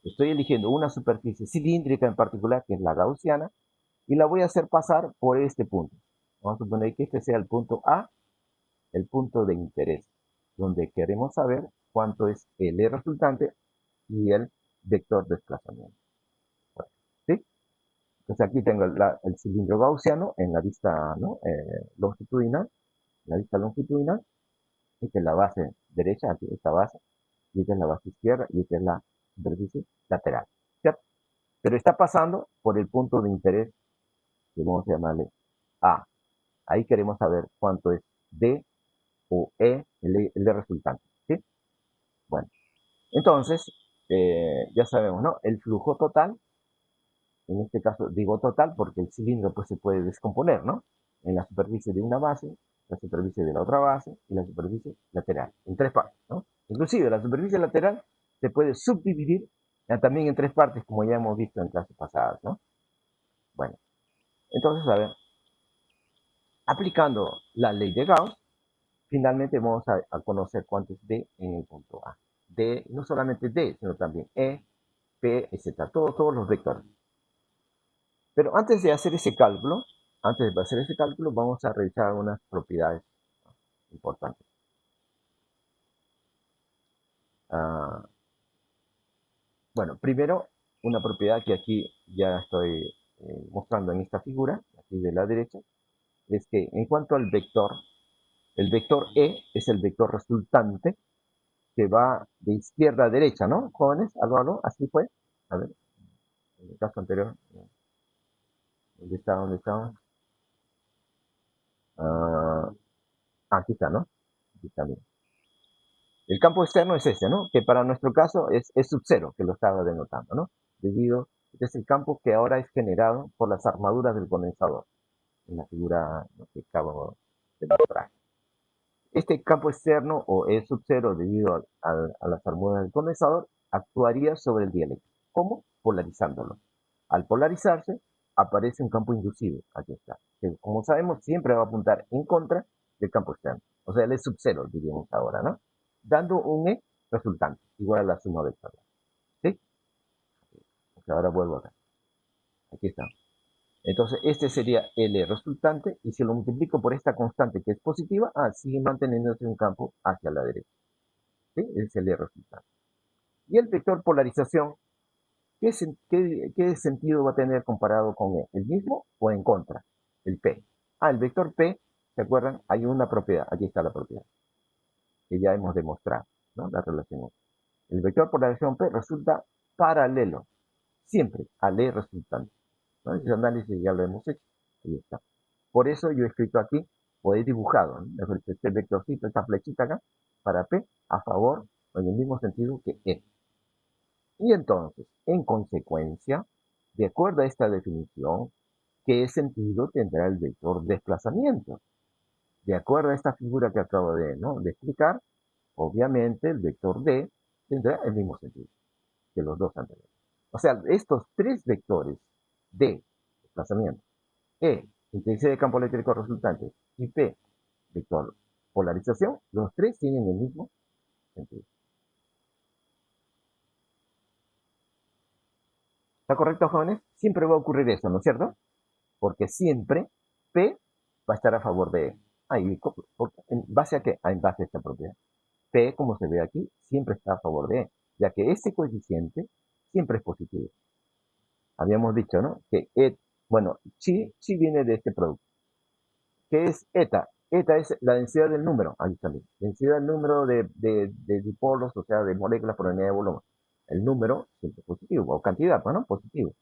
Speaker 1: Estoy eligiendo una superficie cilíndrica en particular, que es la gaussiana, y la voy a hacer pasar por este punto. Vamos a suponer que este sea el punto A, el punto de interés, donde queremos saber cuánto es el E resultante y el vector de desplazamiento. ¿Sí? Entonces aquí tengo el cilindro gaussiano en la vista, ¿no? Longitudinal, la vista longitudinal. Esta es la base derecha, aquí esta base, y esta es la base izquierda, y esta es la superficie lateral, ¿cierto? Pero está pasando por el punto de interés, que vamos a llamarle A. Ahí queremos saber cuánto es D o E, el resultante, ¿sí? Bueno, entonces, ya sabemos, ¿no? El flujo total, en este caso digo total porque el cilindro pues se puede descomponer, ¿no? En la superficie de una base, la superficie de la otra base y la superficie lateral, en tres partes, ¿no? Inclusive la superficie lateral se puede subdividir también en tres partes, como ya hemos visto en clases pasadas, ¿no? Bueno, entonces, a ver, aplicando la ley de Gauss, finalmente vamos a conocer cuánto es D en el punto A. D, no solamente D, sino también E, P, etc. Todos los vectores. Pero antes de hacer ese cálculo, vamos a revisar unas propiedades importantes. Ah, bueno, primero, una propiedad que aquí ya estoy mostrando en esta figura, aquí de la derecha, es que en cuanto al vector, el vector E es el vector resultante que va de izquierda a derecha, ¿no? Jóvenes, algo, así fue. A ver, en el caso anterior, ¿dónde está? ¿Dónde está? Ah, aquí está, ¿no? Aquí está, mira. El campo externo es ese, ¿no? Que para nuestro caso es sub cero, que lo estaba denotando, ¿no? Este es el campo que ahora es generado por las armaduras del condensador, en la figura que acabo de mostrar. Este campo externo, o E sub cero, debido a las armaduras del condensador, actuaría sobre el dieléctrico. ¿Cómo? Polarizándolo. Al polarizarse, aparece un campo inducido, aquí está, que como sabemos siempre va a apuntar en contra del campo externo, o sea, el E sub cero, diríamos ahora, ¿no? Dando un E resultante, igual a la suma vectorial, ¿sí? O sea, ahora vuelvo acá, aquí está. Entonces, este sería el E resultante, y si lo multiplico por esta constante que es positiva, sigue manteniéndose un campo hacia la derecha, ¿sí? Es el E resultante. Y el vector polarización, ¿qué sentido va a tener comparado con E? ¿El mismo o en contra? El P. El vector P, ¿se acuerdan? Hay una propiedad, aquí está la propiedad, que ya hemos demostrado, ¿no? La relación. El vector polarización P resulta paralelo, siempre al E resultante, ¿no? Ese análisis ya lo hemos hecho, ahí está. Por eso yo he escrito aquí, o he dibujado, ¿no? Este vectorcito, esta flechita acá, para P, a favor, o en el mismo sentido que E. Y entonces, en consecuencia, de acuerdo a esta definición, ¿qué sentido tendrá el vector desplazamiento? De acuerdo a esta figura que acabo de explicar, obviamente el vector D tendrá el mismo sentido que los dos anteriores. O sea, estos tres vectores D, desplazamiento, E, intensidad de campo eléctrico resultante, y P, vector polarización, los tres tienen el mismo sentido. ¿Está correcto, jóvenes? Siempre va a ocurrir eso, ¿no es cierto? Porque siempre P va a estar a favor de E. ¿En base a qué? En base a esta propiedad. P, como se ve aquí, siempre está a favor de E, ya que este coeficiente siempre es positivo. Habíamos dicho, ¿no? Que E, bueno, chi viene de este producto. ¿Qué es eta? Eta es la densidad del número, ahí también. Densidad del número de dipolos, o sea, de moléculas por unidad de volumen. El número siempre es positivo, o cantidad, ¿no? Positivo.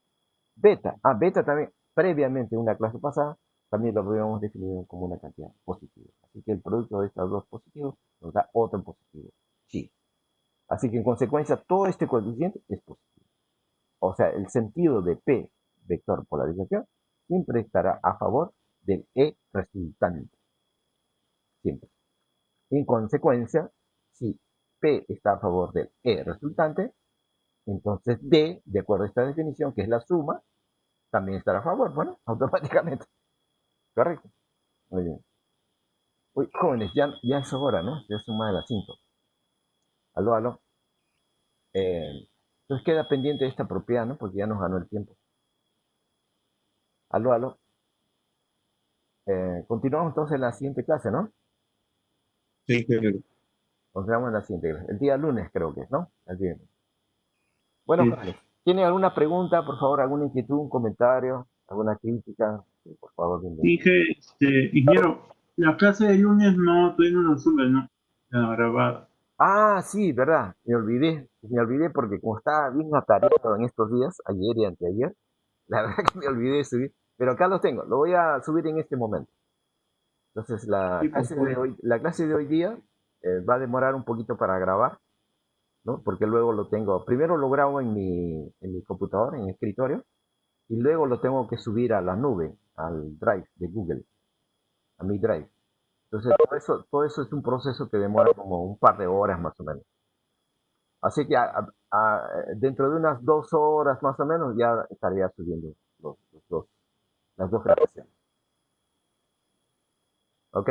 Speaker 1: Beta. Beta también, previamente en una clase pasada, también lo habíamos definido como una cantidad positiva. Así que el producto de estos dos positivos nos da otro positivo, chi. Así que en consecuencia, todo este coeficiente es positivo. O sea, el sentido de P, vector polarización, siempre estará a favor del E resultante. Siempre. En consecuencia, si P está a favor del E resultante, entonces D, de acuerdo a esta definición, que es la suma, también estará a favor. Bueno, automáticamente. Correcto. Muy bien. Uy, jóvenes, ya es hora, ¿no? Ya son más de las 5. Aló, aló. Entonces queda pendiente esta propiedad, ¿no? Porque ya nos ganó el tiempo. Aló, aló. Continuamos entonces en la siguiente clase, ¿no?
Speaker 7: Sí, ingeniero.
Speaker 1: Continuamos en la siguiente clase. El día lunes creo que es, ¿no? El viernes. Bueno,
Speaker 7: Sí.
Speaker 1: jóvenes, ¿tienen alguna pregunta, por favor, alguna inquietud, un comentario, alguna crítica? Sí, por favor, bienvenido.
Speaker 2: Dije, ingeniero, la clase de lunes no, todavía no nos sube, ¿no? La grabada.
Speaker 1: Sí, verdad, me olvidé porque como estaba bien atareado en estos días, ayer y anteayer, la verdad que me olvidé de subir, pero acá los tengo, lo voy a subir en este momento. Entonces
Speaker 2: Sí, por favor.
Speaker 1: la clase de hoy día va a demorar un poquito para grabar, ¿no? Porque luego primero lo grabo en mi computador, en el escritorio, y luego lo tengo que subir a la nube, al Drive de Google, a mi Drive. Entonces todo eso es un proceso que demora como un par de horas más o menos. Así que dentro de unas 2 horas más o menos ya estaría subiendo las dos grabaciones. ¿Ok?